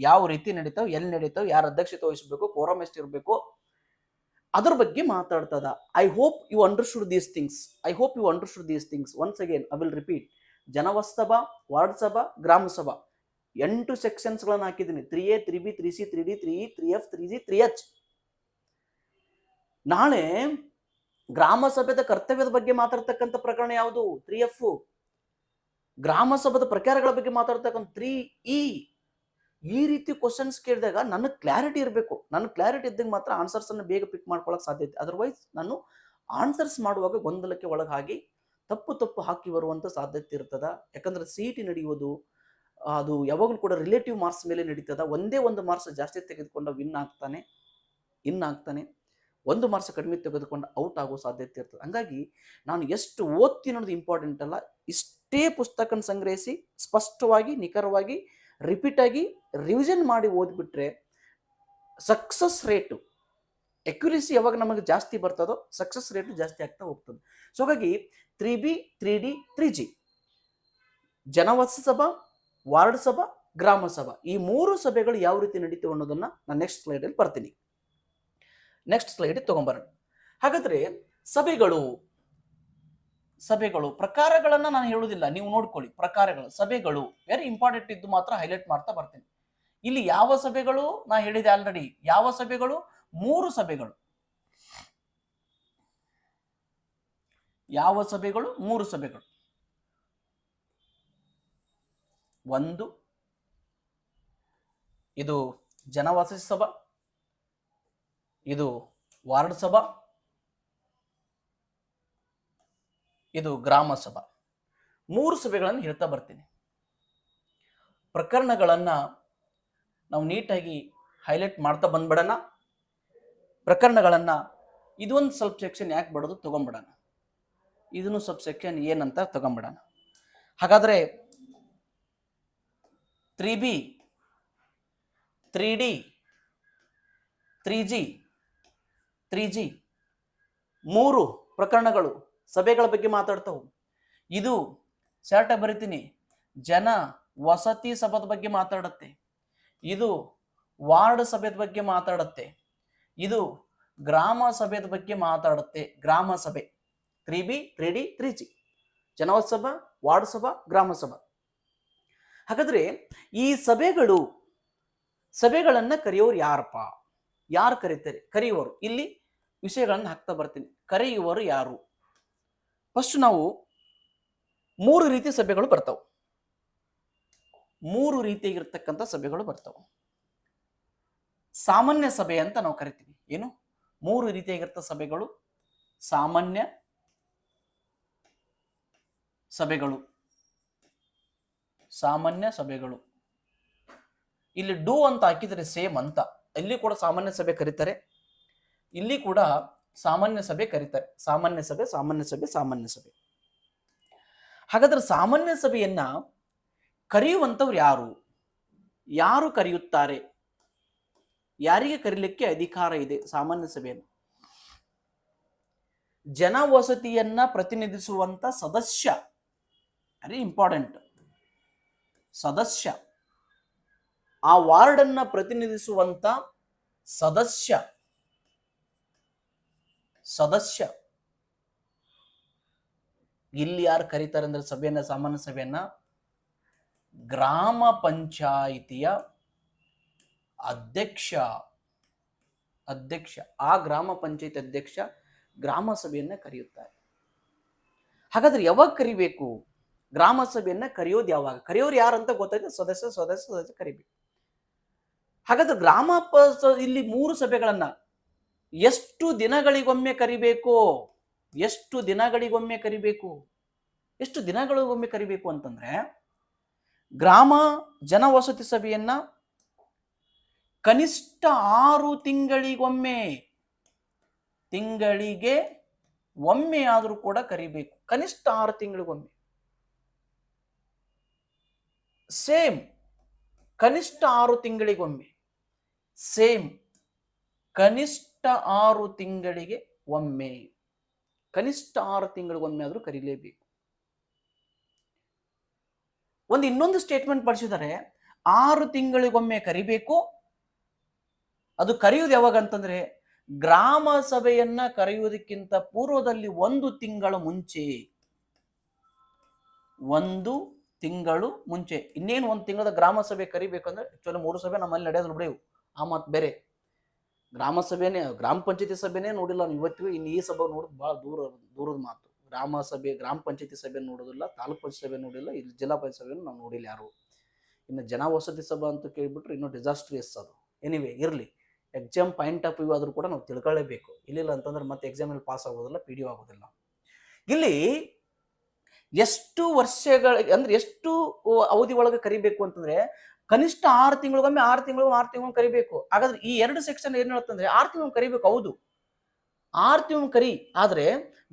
ಯಾವ ರೀತಿ ನಡೀತಾವ, ಎಲ್ಲಿ ನಡೀತಾವ, ಯಾರ ಅಧ್ಯಕ್ಷತೆ ವಹಿಸಬೇಕು, ಕೋರಮ್ ಎಷ್ಟಿರಬೇಕು, ಅದ್ರ ಬಗ್ಗೆ ಮಾತಾಡ್ತದ. I hope you understood these things. Once again I will repeat. ಜನವಸತಿ ಸಭಾ, ವಾರ್ಡ್ ಸಭಾ, ಗ್ರಾಮ ಸಭಾ 8 ಸೆಕ್ಷನ್ಸ್ಗಳನ್ನು ಹಾಕಿದ್ದೀನಿ. 3A 3B 3C 3D 3E 3F 3G 3H. ನಾಳೆ ಗ್ರಾಮ ಸಭೆದ ಕರ್ತವ್ಯದ ಬಗ್ಗೆ ಮಾತಾಡ್ತಕ್ಕಂಥ ಪ್ರಕರಣ ಯಾವುದು? 3F. ಗ್ರಾಮ ಸಭಾದ ಪ್ರಕಾರಗಳ ಬಗ್ಗೆ ಮಾತಾಡ್ತಕ್ಕಂಥ 3E. ಈ ರೀತಿ ಕ್ವಶನ್ಸ್ ಕೇಳಿದಾಗ ನನಗೆ ಕ್ಲಾರಿಟಿ ಇರಬೇಕು. ನನಗೆ ಕ್ಲಾರಿಟಿ ಇದ್ದಾಗ ಮಾತ್ರ ಆನ್ಸರ್ಸ್ ಅನ್ನು ಬೇಗ ಪಿಕ್ ಮಾಡ್ಕೊಳ್ಳೋಕೆ ಸಾಧ್ಯತೆ. ಅದರ್ವೈಸ್ ನಾನು ಆನ್ಸರ್ಸ್ ಮಾಡುವಾಗ ಗೊಂದಲಕ್ಕೆ ಒಳಗಾಗಿ ತಪ್ಪು ಹಾಕಿ ಬರುವಂಥ ಸಾಧ್ಯತೆ ಇರ್ತದ. ಯಾಕಂದ್ರೆ CET ನಡೆಯುವುದು ಅದು ಯಾವಾಗಲೂ ಕೂಡ ರಿಲೇಟಿವ್ ಮಾರ್ಕ್ಸ್ ಮೇಲೆ ನಡೀತದ. ಒಂದೇ ಒಂದು ಮಾರ್ಕ್ಸ್ ಜಾಸ್ತಿ ತೆಗೆದುಕೊಂಡ ಇನ್ ಆಗ್ತಾನೆ, 1 ಮಾರ್ಕ್ಸ್ ಕಡಿಮೆ ತೆಗೆದುಕೊಂಡ ಔಟ್ ಆಗೋ ಸಾಧ್ಯತೆ ಇರ್ತದೆ. ಹಂಗಾಗಿ ನಾನು ಎಷ್ಟು ಓದ್ತೀನಿ ಅನ್ನೋದು ಇಂಪಾರ್ಟೆಂಟ್ ಅಲ್ಲ, ಇಷ್ಟೇ ಪುಸ್ತಕ ಸಂಗ್ರಹಿಸಿ ಸ್ಪಷ್ಟವಾಗಿ, ನಿಖರವಾಗಿ, ರಿಪೀಟ್ ಆಗಿ ರಿವಿಷನ್ ಮಾಡಿ ಓದ್ಬಿಟ್ರೆ ಸಕ್ಸಸ್ ರೇಟು, ಅಕ್ಯುರೇಸಿ ಯಾವಾಗ ನಮಗೆ ಜಾಸ್ತಿ ಬರ್ತದೋ ಸಕ್ಸಸ್ ರೇಟು ಜಾಸ್ತಿ ಆಗ್ತಾ ಹೋಗ್ತದೆ. ಸೊ ಹಾಗಾಗಿ 3B 3D 3G ಜನವಸತಿ ಸಭಾ, ವಾರ್ಡ್ ಸಭಾ, ಗ್ರಾಮ ಸಭಾ, ಈ 3 ಸಭೆಗಳು ಯಾವ ರೀತಿ ನಡೀತವೆ ಅನ್ನೋದನ್ನ ನಾನು ನೆಕ್ಸ್ಟ್ ಸ್ಲೈಡಲ್ಲಿ ಬರ್ತೀನಿ. ನೆಕ್ಸ್ಟ್ ಸ್ಲೈಡ್ ತಗೊಂಬರೋಣ. ಹಾಗಾದ್ರೆ ಸಭೆಗಳು ಪ್ರಕಾರಗಳನ್ನ ನಾನು ಹೇಳುವುದಿಲ್ಲ, ನೀವು ನೋಡ್ಕೊಳ್ಳಿ. ಪ್ರಕಾರಗಳು, ಸಭೆಗಳು ವೆರಿ ಇಂಪಾರ್ಟೆಂಟ್ ಇದ್ದು ಮಾತ್ರ ಹೈಲೈಟ್ ಮಾಡ್ತಾ ಬರ್ತೀನಿ. ಇಲ್ಲಿ ಯಾವ ಸಭೆಗಳು ನಾ ಹೇಳಿದೆ ಆಲ್ರೆಡಿ. ಯಾವ ಸಭೆಗಳು? 3 ಸಭೆಗಳು. ಯಾವ ಸಭೆಗಳು? 3 ಸಭೆಗಳು. ಒಂದು ಇದು ಜನವಸತಿ ಸಭಾ, ಇದು ವಾರ್ಡ್ ಸಭಾ, ಇದು ಗ್ರಾಮ ಸಭಾ. 3 ಸಭೆಗಳನ್ನು ಹೇಳ್ತಾ ಬರ್ತೀನಿ. ಪ್ರಕರಣಗಳನ್ನ ನಾವು ನೀಟಾಗಿ ಹೈಲೈಟ್ ಮಾಡ್ತಾ ಬಂದ್ಬಿಡೋಣ. ಪ್ರಕರಣಗಳನ್ನ ಇದೊಂದು ಸಬ್ ಸೆಕ್ಷನ್ ಯಾಕೆ ಬಡೋದು ತಗೊಂಡ್ಬಿಡೋಣ, ಇದನ್ನು ಸಬ್ ಸೆಕ್ಷನ್ ಏನಂತ ತಗೊಂಡ್ಬಿಡೋಣ. ಹಾಗಾದ್ರೆ 3B 3D 3G 3G 3 ಪ್ರಕರಣಗಳು ಸಭೆಗಳ ಬಗ್ಗೆ ಮಾತಾಡ್ತಾವು. ಇದು ಶಾರ್ಟ ಬರಿತೀನಿ, ಜನ ವಸತಿ ಸಭಾದ ಬಗ್ಗೆ ಮಾತಾಡುತ್ತೆ. ಇದು ವಾರ್ಡ್ ಸಭೆದ ಬಗ್ಗೆ ಮಾತಾಡುತ್ತೆ. ಇದು ಗ್ರಾಮ ಸಭೆದ ಬಗ್ಗೆ ಮಾತಾಡುತ್ತೆ. ಗ್ರಾಮ ಸಭೆ 3B 3D 3G, ಜನವತ್ ಸಭಾ, ವಾರ್ಡ್ ಸಭಾ, ಗ್ರಾಮ ಸಭಾ. ಹಾಗಾದ್ರೆ ಈ ಸಭೆಗಳನ್ನ ಕರೆಯೋರು ಯಾರಪ್ಪ? ಯಾರು ಕರೀತಾರೆ? ಕರೆಯುವರು. ಇಲ್ಲಿ ವಿಷಯಗಳನ್ನ ಹಾಕ್ತಾ ಬರ್ತೀನಿ. ಕರೆಯುವರು ಯಾರು? ಫಸ್ಟ್ ನಾವು 3 ರೀತಿಯ ಸಭೆಗಳು ಬರ್ತಾವೆ. 3 ರೀತಿಯಾಗಿರ್ತಕ್ಕಂಥ ಸಭೆಗಳು ಬರ್ತಾವೆ. ಸಾಮಾನ್ಯ ಸಭೆ ಅಂತ ನಾವು ಕರಿತೀವಿ. ಏನು? 3 ರೀತಿಯಾಗಿರ್ತ ಸಭೆಗಳು. ಸಾಮಾನ್ಯ ಸಭೆಗಳು, ಸಾಮಾನ್ಯ ಸಭೆಗಳು. ಇಲ್ಲಿ ಡೂ ಅಂತ ಹಾಕಿದರೆ ಸೇಮ್ ಅಂತ, ಇಲ್ಲಿ ಕೂಡ ಸಾಮಾನ್ಯ ಸಭೆ ಕರೀತಾರೆ, ಇಲ್ಲಿ ಕೂಡ ಸಾಮಾನ್ಯ ಸಭೆ ಕರೀತಾರೆ. ಸಾಮಾನ್ಯ ಸಭೆ, ಸಾಮಾನ್ಯ ಸಭೆ, ಸಾಮಾನ್ಯ ಸಭೆ. ಹಾಗಾದ್ರೆ ಸಾಮಾನ್ಯ ಸಭೆಯನ್ನ ಕರೆಯುವಂಥವ್ರು ಯಾರು? ಯಾರು ಕರೆಯುತ್ತಾರೆ? ಯಾರಿಗೆ ಕರೀಲಿಕ್ಕೆ ಅಧಿಕಾರ ಇದೆ ಸಾಮಾನ್ಯ ಸಭೆಯನ್ನು? ಜನವಸತಿಯನ್ನ ಪ್ರತಿನಿಧಿಸುವಂತ ಸದಸ್ಯ, ವೆರಿ ಇಂಪಾರ್ಟೆಂಟ್, ಸದಸ್ಯ. ಆ ವಾರ್ಡ್ ಅನ್ನ ಪ್ರತಿನಿಧಿಸುವಂತ ಸದಸ್ಯ ಇಲ್ಲಿ ಯಾರು ಕರೀತಾರೆ ಅಂದ್ರೆ ಸಭೆಯನ್ನ, ಸಾಮಾನ್ಯ ಸಭೆಯನ್ನ ಗ್ರಾಮ ಪಂಚಾಯಿತಿಯ ಅಧ್ಯಕ್ಷ. ಆ ಗ್ರಾಮ ಪಂಚಾಯತ್ ಅಧ್ಯಕ್ಷ ಗ್ರಾಮ ಸಭೆಯನ್ನ ಕರೆಯುತ್ತಾರೆ. ಹಾಗಾದ್ರೆ ಯಾವಾಗ ಕರಿಬೇಕು ಗ್ರಾಮ ಸಭೆಯನ್ನ? ಕರೆಯೋದು ಯಾವಾಗ? ಕರೆಯೋರು ಯಾರಂತ ಗೊತ್ತಾಯ್ತು, ಸದಸ್ಯ ಕರಿಬೇಕು. ಹಾಗಾದ್ರೆ ಇಲ್ಲಿ 3 ಸಭೆಗಳನ್ನ ಎಷ್ಟು ದಿನಗಳಿಗೊಮ್ಮೆ ಕರಿಬೇಕು? ಎಷ್ಟು ದಿನಗಳಿಗೊಮ್ಮೆ ಕರಿಬೇಕು ಅಂತಂದ್ರೆ, ಗ್ರಾಮ ಜನವಸತಿ ಸಭೆಯನ್ನ ಕನಿಷ್ಠ 6 ತಿಂಗಳಿಗೆ ಒಮ್ಮೆ ಆದ್ರೂ ಕೂಡ ಕರಿಬೇಕು. ಕನಿಷ್ಠ 6 ತಿಂಗಳಿಗೊಮ್ಮೆ. ಸೇಮ್ ಕನಿಷ್ಠ 6 ತಿಂಗಳಿಗೊಮ್ಮೆ. ಸೇಮ್ ಕನಿಷ್ಠ 6 ತಿಂಗಳಿಗೆ ಒಮ್ಮೆ. ಕನಿಷ್ಠ 6 ತಿಂಗಳಿಗೊಮ್ಮೆ ಆದ್ರೂ ಕರೀಲೇಬೇಕು. ಇನ್ನೊಂದು ಸ್ಟೇಟ್ಮೆಂಟ್ ಬಳಸಿದರೆ 6 ತಿಂಗಳಿಗೊಮ್ಮೆ ಕರಿಬೇಕು. ಅದು ಕರೆಯುವುದು ಯಾವಾಗ ಅಂತಂದ್ರೆ, ಗ್ರಾಮ ಸಭೆಯನ್ನ ಕರೆಯುವುದಕ್ಕಿಂತ ಪೂರ್ವದಲ್ಲಿ 1 ತಿಂಗಳು ಮುಂಚೆ. 1 ತಿಂಗಳು ಮುಂಚೆ. ಇನ್ನೇನು 1 ತಿಂಗಳ ಗ್ರಾಮ ಸಭೆ ಕರಿಬೇಕಂದ್ರೆ, ಆಕ್ಚುಲಿ 3 ಸಭೆ ನಮ್ಮಲ್ಲಿ ನಡೆಯೋದು ಬಿಡೇವು, ಆ ಮಾತು ಬೇರೆ. ಗ್ರಾಮ ಸಭೆನೇ, ಗ್ರಾಮ ಪಂಚಾಯತಿ ಸಭೆನೇ ನೋಡಿಲ್ಲ ನಾವು ಇವತ್ತಿಗೂ. ಇನ್ನು ಈ ಸಭೆ ನೋಡೋದು ಬಹಳ ದೂರದ ಮಾತು. ಗ್ರಾಮ ಪಂಚಾಯತಿ ಸಭೆ ನೋಡೋದಿಲ್ಲ, ತಾಲೂಕು ಪಂಚಾಯತ್ ಸಭೆ ನೋಡಿಲ್ಲ, ಇಲ್ಲಿ ಜಿಲ್ಲಾ ಪಂಚಾಯತ್ ಸಭೆಯನ್ನು ನಾವು ನೋಡಿಲ್ಲ ಯಾರು. ಇನ್ನು ಜನವಸತಿ ಸಭಾ ಅಂತ ಕೇಳ್ಬಿಟ್ರೆ ಇನ್ನೂ ಡಿಸಾಸ್ಟ್ರಿಯಸ್ ಅದು. ಎನಿವೆ ಇರಲಿ, ಎಕ್ಸಾಮ್ ಪಾಯಿಂಟ್ ಆಫ್ ವ್ಯೂ ಆದ್ರೂ ಕೂಡ ನಾವು ತಿಳ್ಕೊಳ್ಳೇಬೇಕು. ಇಲ್ಲ ಅಂತಂದ್ರೆ ಮತ್ತೆ ಎಕ್ಸಾಮಲ್ಲಿ ಪಾಸ್ ಆಗೋದಿಲ್ಲ, PDO ಆಗೋದಿಲ್ಲ. ಇಲ್ಲಿ ಎಷ್ಟು ವರ್ಷಗಳ ಅಂದ್ರೆ ಎಷ್ಟು ಅವಧಿ ಒಳಗೆ ಕರಿಬೇಕು ಅಂತಂದ್ರೆ, ಕನಿಷ್ಠ 6 ತಿಂಗಳಿಗೊಮ್ಮೆ 6 ತಿಂಗಳು ಕರಿಬೇಕು. ಹಾಗಾದ್ರೆ ಈ 2 ಸೆಕ್ಷನ್ ಏನ್ ಹೇಳುತ್ತಂದ್ರೆ 6 ತಿಂಗಳು ಕರಿಬೇಕು. ಹೌದು, 6 ತಿಂಗಳು ಕರಿ. ಆದ್ರೆ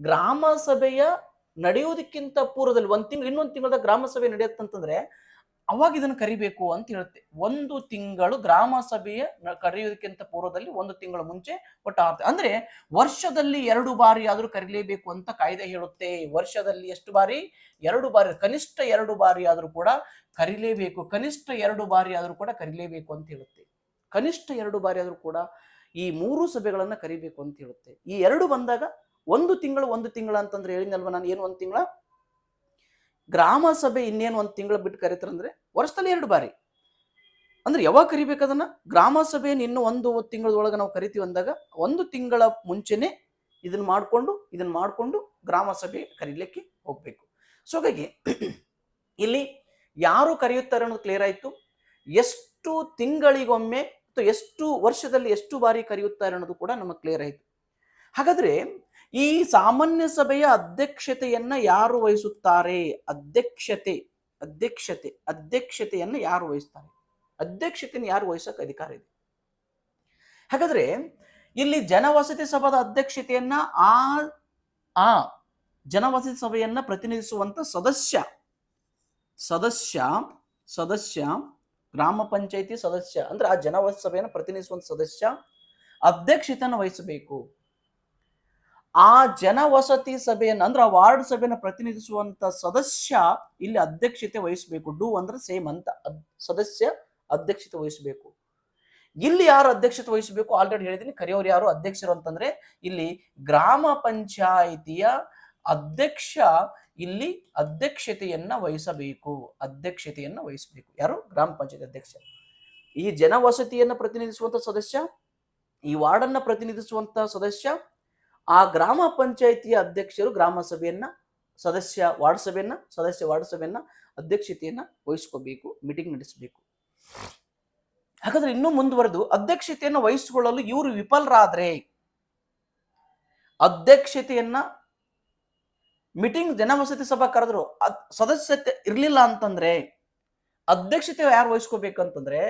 ಗ್ರಾಮ ಸಭೆಯ ನಡೆಯುವುದಕ್ಕಿಂತ ಪೂರ್ವದಲ್ಲಿ 1 ತಿಂಗಳು, ಇನ್ನೊಂದು ತಿಂಗಳ ಗ್ರಾಮ ಸಭೆ ನಡೆಯುತ್ತಂತಂದ್ರೆ ಅವಾಗ ಇದನ್ನು ಕರಿಬೇಕು ಅಂತ ಹೇಳುತ್ತೆ. 1 ತಿಂಗಳು ಗ್ರಾಮ ಸಭೆಯ ಕರೆಯುವುದಕ್ಕಿಂತ ಪೂರ್ವದಲ್ಲಿ 1 ತಿಂಗಳ ಮುಂಚೆ ಒಟ್ಟು 6, ಅಂದ್ರೆ ವರ್ಷದಲ್ಲಿ 2 ಬಾರಿ ಆದ್ರೂ ಕರಿಲೇಬೇಕು ಅಂತ ಕಾಯ್ದೆ ಹೇಳುತ್ತೆ. ವರ್ಷದಲ್ಲಿ ಎಷ್ಟು ಬಾರಿ? 2 ಬಾರಿ. ಕನಿಷ್ಠ 2 ಬಾರಿ ಆದ್ರೂ ಕೂಡ ಕರಿಲೇಬೇಕು. ಕನಿಷ್ಠ 2 ಬಾರಿ ಆದ್ರೂ ಕೂಡ ಕರಿಲೇಬೇಕು ಅಂತ ಹೇಳುತ್ತೆ. ಕನಿಷ್ಠ 2 ಬಾರಿ ಆದ್ರೂ ಕೂಡ ಈ 3 ಸಭೆಗಳನ್ನ ಕರಿಬೇಕು ಅಂತ ಹೇಳುತ್ತೆ. ಈ 2 ಬಂದಾಗ 1 ತಿಂಗಳು ಅಂತಂದ್ರೆ ಹೇಳಿದ್ನಲ್ವ ನಾನು, ಏನು 1 ತಿಂಗಳ ಗ್ರಾಮ ಸಭೆ, ಇನ್ನೇನು 1 ತಿಂಗಳು ಬಿಟ್ಟು ಕರೀತಾರಂದ್ರೆ ವರ್ಷದಲ್ಲಿ 2 ಬಾರಿ. ಅಂದ್ರೆ ಯಾವಾಗ ಕರಿಬೇಕದನ್ನ? ಗ್ರಾಮ ಸಭೆಯನ್ನು ಇನ್ನು 1 ತಿಂಗಳೊಳಗೆ ನಾವು ಕರಿತೀವಿ ಅಂದಾಗ 1 ತಿಂಗಳ ಮುಂಚೆನೆ ಇದನ್ನ ಮಾಡ್ಕೊಂಡು ಗ್ರಾಮ ಸಭೆ ಕರೀಲಿಕ್ಕೆ ಹೋಗ್ಬೇಕು. ಸೊ ಹಾಗಾಗಿ ಇಲ್ಲಿ ಯಾರು ಕರೆಯುತ್ತಾರೆ ಅನ್ನೋದು ಕ್ಲಿಯರ್ ಆಯ್ತು. ಎಷ್ಟು ತಿಂಗಳಿಗೊಮ್ಮೆ ಅಥವಾ ಎಷ್ಟು ವರ್ಷದಲ್ಲಿ ಎಷ್ಟು ಬಾರಿ ಕರೆಯುತ್ತಾರೆ ಅನ್ನೋದು ಕೂಡ ನಮಗೆ ಕ್ಲಿಯರ್ ಆಯ್ತು. ಹಾಗಾದ್ರೆ ಈ ಸಾಮಾನ್ಯ ಸಭೆಯ ಅಧ್ಯಕ್ಷತೆಯನ್ನ ಯಾರು ವಹಿಸುತ್ತಾರೆ? ಅಧ್ಯಕ್ಷತೆಯನ್ನ ಯಾರು ವಹಿಸ್ತಾರೆ? ಅಧ್ಯಕ್ಷತೆಯನ್ನು ಯಾರು ವಹಿಸಕ್ಕೆ ಅಧಿಕಾರ ಇದೆ? ಹಾಗಾದ್ರೆ ಇಲ್ಲಿ ಜನವಸತಿ ಸಭಾದ ಅಧ್ಯಕ್ಷತೆಯನ್ನ ಆ ಜನವಸತಿ ಸಭೆಯನ್ನ ಪ್ರತಿನಿಧಿಸುವಂತ ಸದಸ್ಯ ಗ್ರಾಮ ಪಂಚಾಯತಿ ಸದಸ್ಯ ಅಂದ್ರೆ ಆ ಜನವಸತಿ ಸಭೆಯನ್ನು ಪ್ರತಿನಿಧಿಸುವಂತ ಸದಸ್ಯ ಅಧ್ಯಕ್ಷತೆಯನ್ನು ವಹಿಸಬೇಕು. ಆ ಜನವಸತಿ ಸಭೆಯನ್ನು ಅಂದ್ರೆ ಆ ವಾರ್ಡ್ ಸಭೆಯನ್ನು ಪ್ರತಿನಿಧಿಸುವಂತ ಸದಸ್ಯ ಇಲ್ಲಿ ಅಧ್ಯಕ್ಷತೆ ವಹಿಸಬೇಕು. ಡೂ ಅಂದ್ರೆ ಸೇಮ್ ಅಂತ, ಸದಸ್ಯ ಅಧ್ಯಕ್ಷತೆ ವಹಿಸಬೇಕು. ಇಲ್ಲಿ ಯಾರು ಅಧ್ಯಕ್ಷತೆ ವಹಿಸಬೇಕು ಆಲ್ರೆಡಿ ಹೇಳಿದೀನಿ. ಕರೆಯೋರು ಯಾರು ಅಧ್ಯಕ್ಷರು ಅಂತಂದ್ರೆ ಇಲ್ಲಿ ಗ್ರಾಮ ಪಂಚಾಯಿತಿಯ ಅಧ್ಯಕ್ಷ ಇಲ್ಲಿ ಅಧ್ಯಕ್ಷತೆಯನ್ನ ವಹಿಸಬೇಕು. ಅಧ್ಯಕ್ಷತೆಯನ್ನ ವಹಿಸಬೇಕು ಯಾರು? ಗ್ರಾಮ ಪಂಚಾಯತಿ ಅಧ್ಯಕ್ಷ. ಈ ಜನವಸತಿಯನ್ನ ಪ್ರತಿನಿಧಿಸುವಂತ ಸದಸ್ಯ, ಈ ವಾರ್ಡನ್ನ ಪ್ರತಿನಿಧಿಸುವಂತ ಸದಸ್ಯ, ಆ ಗ್ರಾಮ ಪಂಚಾಯಿತಿಯ ಅಧ್ಯಕ್ಷರು ಗ್ರಾಮ ಸಭೆಯನ್ನ, ಸದಸ್ಯ ವಾರ್ಡ್ ಸಭೆಯನ್ನ, ಸದಸ್ಯ ವಾರ್ಡ್ ಸಭೆಯನ್ನ ಅಧ್ಯಕ್ಷತೆಯನ್ನ ವಹಿಸ್ಕೋಬೇಕು, ಮೀಟಿಂಗ್ ನಡೆಸಬೇಕು. ಹಾಗಾದ್ರೆ ಇನ್ನೂ ಮುಂದುವರೆದು ಅಧ್ಯಕ್ಷತೆಯನ್ನು ವಹಿಸಿಕೊಳ್ಳಲು ಇವರು ವಿಫಲರಾದ್ರೆ, ಅಧ್ಯಕ್ಷತೆಯನ್ನ ಮೀಟಿಂಗ್ ಜನವಸತಿ ಸಭಾ ಕರೆದ್ರು ಸದಸ್ಯತೆ ಇರ್ಲಿಲ್ಲ ಅಂತಂದ್ರೆ ಅಧ್ಯಕ್ಷತೆ ಯಾರು ವಹಿಸ್ಕೋಬೇಕಂತಂದ್ರೆ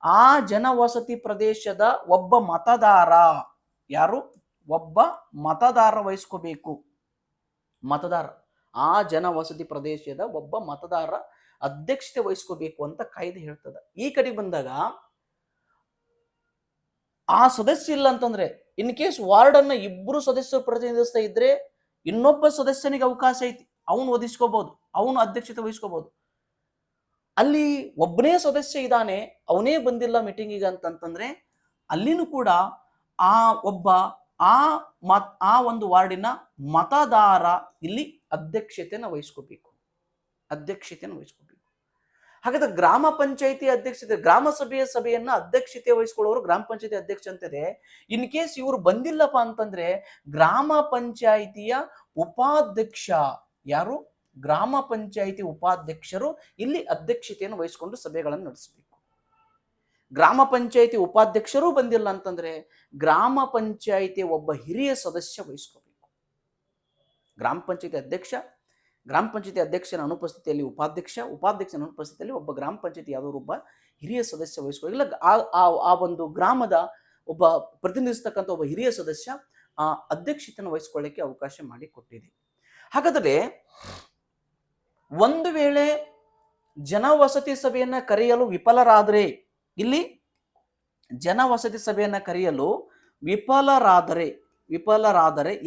ಆ ಜನವಸತಿ ಪ್ರದೇಶದ ಒಬ್ಬ ಮತದಾರ, ಯಾರು? ಒಬ್ಬ ಮತದಾರ ವಹಿಸ್ಕೋಬೇಕು. ಮತದಾರ, ಆ ಜನವಸತಿ ಪ್ರದೇಶದ ಒಬ್ಬ ಮತದಾರ ಅಧ್ಯಕ್ಷತೆ ವಹಿಸ್ಕೋಬೇಕು ಅಂತ ಕಾಯ್ದೆ ಹೇಳ್ತದ. ಈ ಕಡೆ ಬಂದಾಗ ಆ ಸದಸ್ಯ ಇಲ್ಲ ಅಂತಂದ್ರೆ, ಇನ್ ಕೇಸ್ ವಾರ್ಡ್ ಅನ್ನ ಇಬ್ರು ಸದಸ್ಯರು ಪ್ರತಿನಿಧಿಸ್ತಾ ಇದ್ರೆ ಇನ್ನೊಬ್ಬ ಸದಸ್ಯನಿಗೆ ಅವಕಾಶ ಐತಿ, ಅವನು ಒದಿಸ್ಕೋಬಹುದು, ಅವನು ಅಧ್ಯಕ್ಷತೆ ವಹಿಸ್ಕೋಬಹುದು. ಅಲ್ಲಿ ಒಬ್ಬನೇ ಸದಸ್ಯ ಇದ್ದಾನೆ, ಅವನೇ ಬಂದಿಲ್ಲ ಮೀಟಿಂಗಿಗೆ ಅಂತಂತಂದ್ರೆ ಅಲ್ಲಿನೂ ಕೂಡ ಆ ಒಬ್ಬ ಆ ಒಂದು ವಾರ್ಡಿನ ಮತದಾರ ಇಲ್ಲಿ ಅಧ್ಯಕ್ಷತೆಯನ್ನು ವಹಿಸ್ಕೋಬೇಕು. ಅಧ್ಯಕ್ಷತೆಯನ್ನು ವಹಿಸ್ಕೋಬೇಕು. ಹಾಗಾದ್ರೆ ಗ್ರಾಮ ಪಂಚಾಯಿತಿ ಅಧ್ಯಕ್ಷತೆ, ಗ್ರಾಮ ಸಭೆಯನ್ನ ಅಧ್ಯಕ್ಷತೆ ವಹಿಸ್ಕೊಳ್ಳೋರು ಗ್ರಾಮ ಪಂಚಾಯತಿ ಅಧ್ಯಕ್ಷ ಅಂತಿದೆ. ಇನ್ ಕೇಸ್ ಇವರು ಬಂದಿಲ್ಲಪ್ಪ ಅಂತಂದ್ರೆ ಗ್ರಾಮ ಪಂಚಾಯಿತಿಯ ಉಪಾಧ್ಯಕ್ಷ, ಯಾರು? ಗ್ರಾಮ ಪಂಚಾಯಿತಿ ಉಪಾಧ್ಯಕ್ಷರು ಇಲ್ಲಿ ಅಧ್ಯಕ್ಷತೆಯನ್ನು ವಹಿಸಿಕೊಂಡು ಸಭೆಗಳನ್ನು ನಡೆಸಬೇಕು. ಗ್ರಾಮ ಪಂಚಾಯಿತಿ ಉಪಾಧ್ಯಕ್ಷರು ಬಂದಿಲ್ಲ ಅಂತಂದ್ರೆ ಗ್ರಾಮ ಪಂಚಾಯಿತಿ ಒಬ್ಬ ಹಿರಿಯ ಸದಸ್ಯ ವಹಿಸ್ಕೋಬೇಕು. ಗ್ರಾಮ ಪಂಚಾಯಿತಿ ಅಧ್ಯಕ್ಷ, ಗ್ರಾಮ ಪಂಚಾಯತಿ ಅಧ್ಯಕ್ಷನ ಅನುಪಸ್ಥಿತಿಯಲ್ಲಿ ಉಪಾಧ್ಯಕ್ಷ, ಉಪಾಧ್ಯಕ್ಷನ ಅನುಪಸ್ಥಿತಿಯಲ್ಲಿ ಒಬ್ಬ ಗ್ರಾಮ ಪಂಚಾಯತಿ ಯಾವುದೋ ಒಬ್ಬ ಹಿರಿಯ ಸದಸ್ಯ ವಹಿಸ್ಕೋ. ಇಲ್ಲ ಆ ಒಂದು ಗ್ರಾಮದ ಒಬ್ಬ ಪ್ರತಿನಿಧಿಸ್ತಕ್ಕಂಥ ಒಬ್ಬ ಹಿರಿಯ ಸದಸ್ಯ ಆ ಅಧ್ಯಕ್ಷತೆಯನ್ನು ವಹಿಸ್ಕೊಳ್ಳಿಕ್ಕೆ ಅವಕಾಶ ಮಾಡಿ ಕೊಟ್ಟಿದೆ. ಹಾಗಾದರೆ ಒಂದು ವೇಳೆ ಜನವಸತಿ ಸಭೆಯನ್ನ ಕರೆಯಲು ವಿಫಲರಾದರೆ, ಇಲ್ಲಿ ಜನವಸತಿ ಸಭೆಯನ್ನ ಕರೆಯಲು ವಿಫಲರಾದರೆ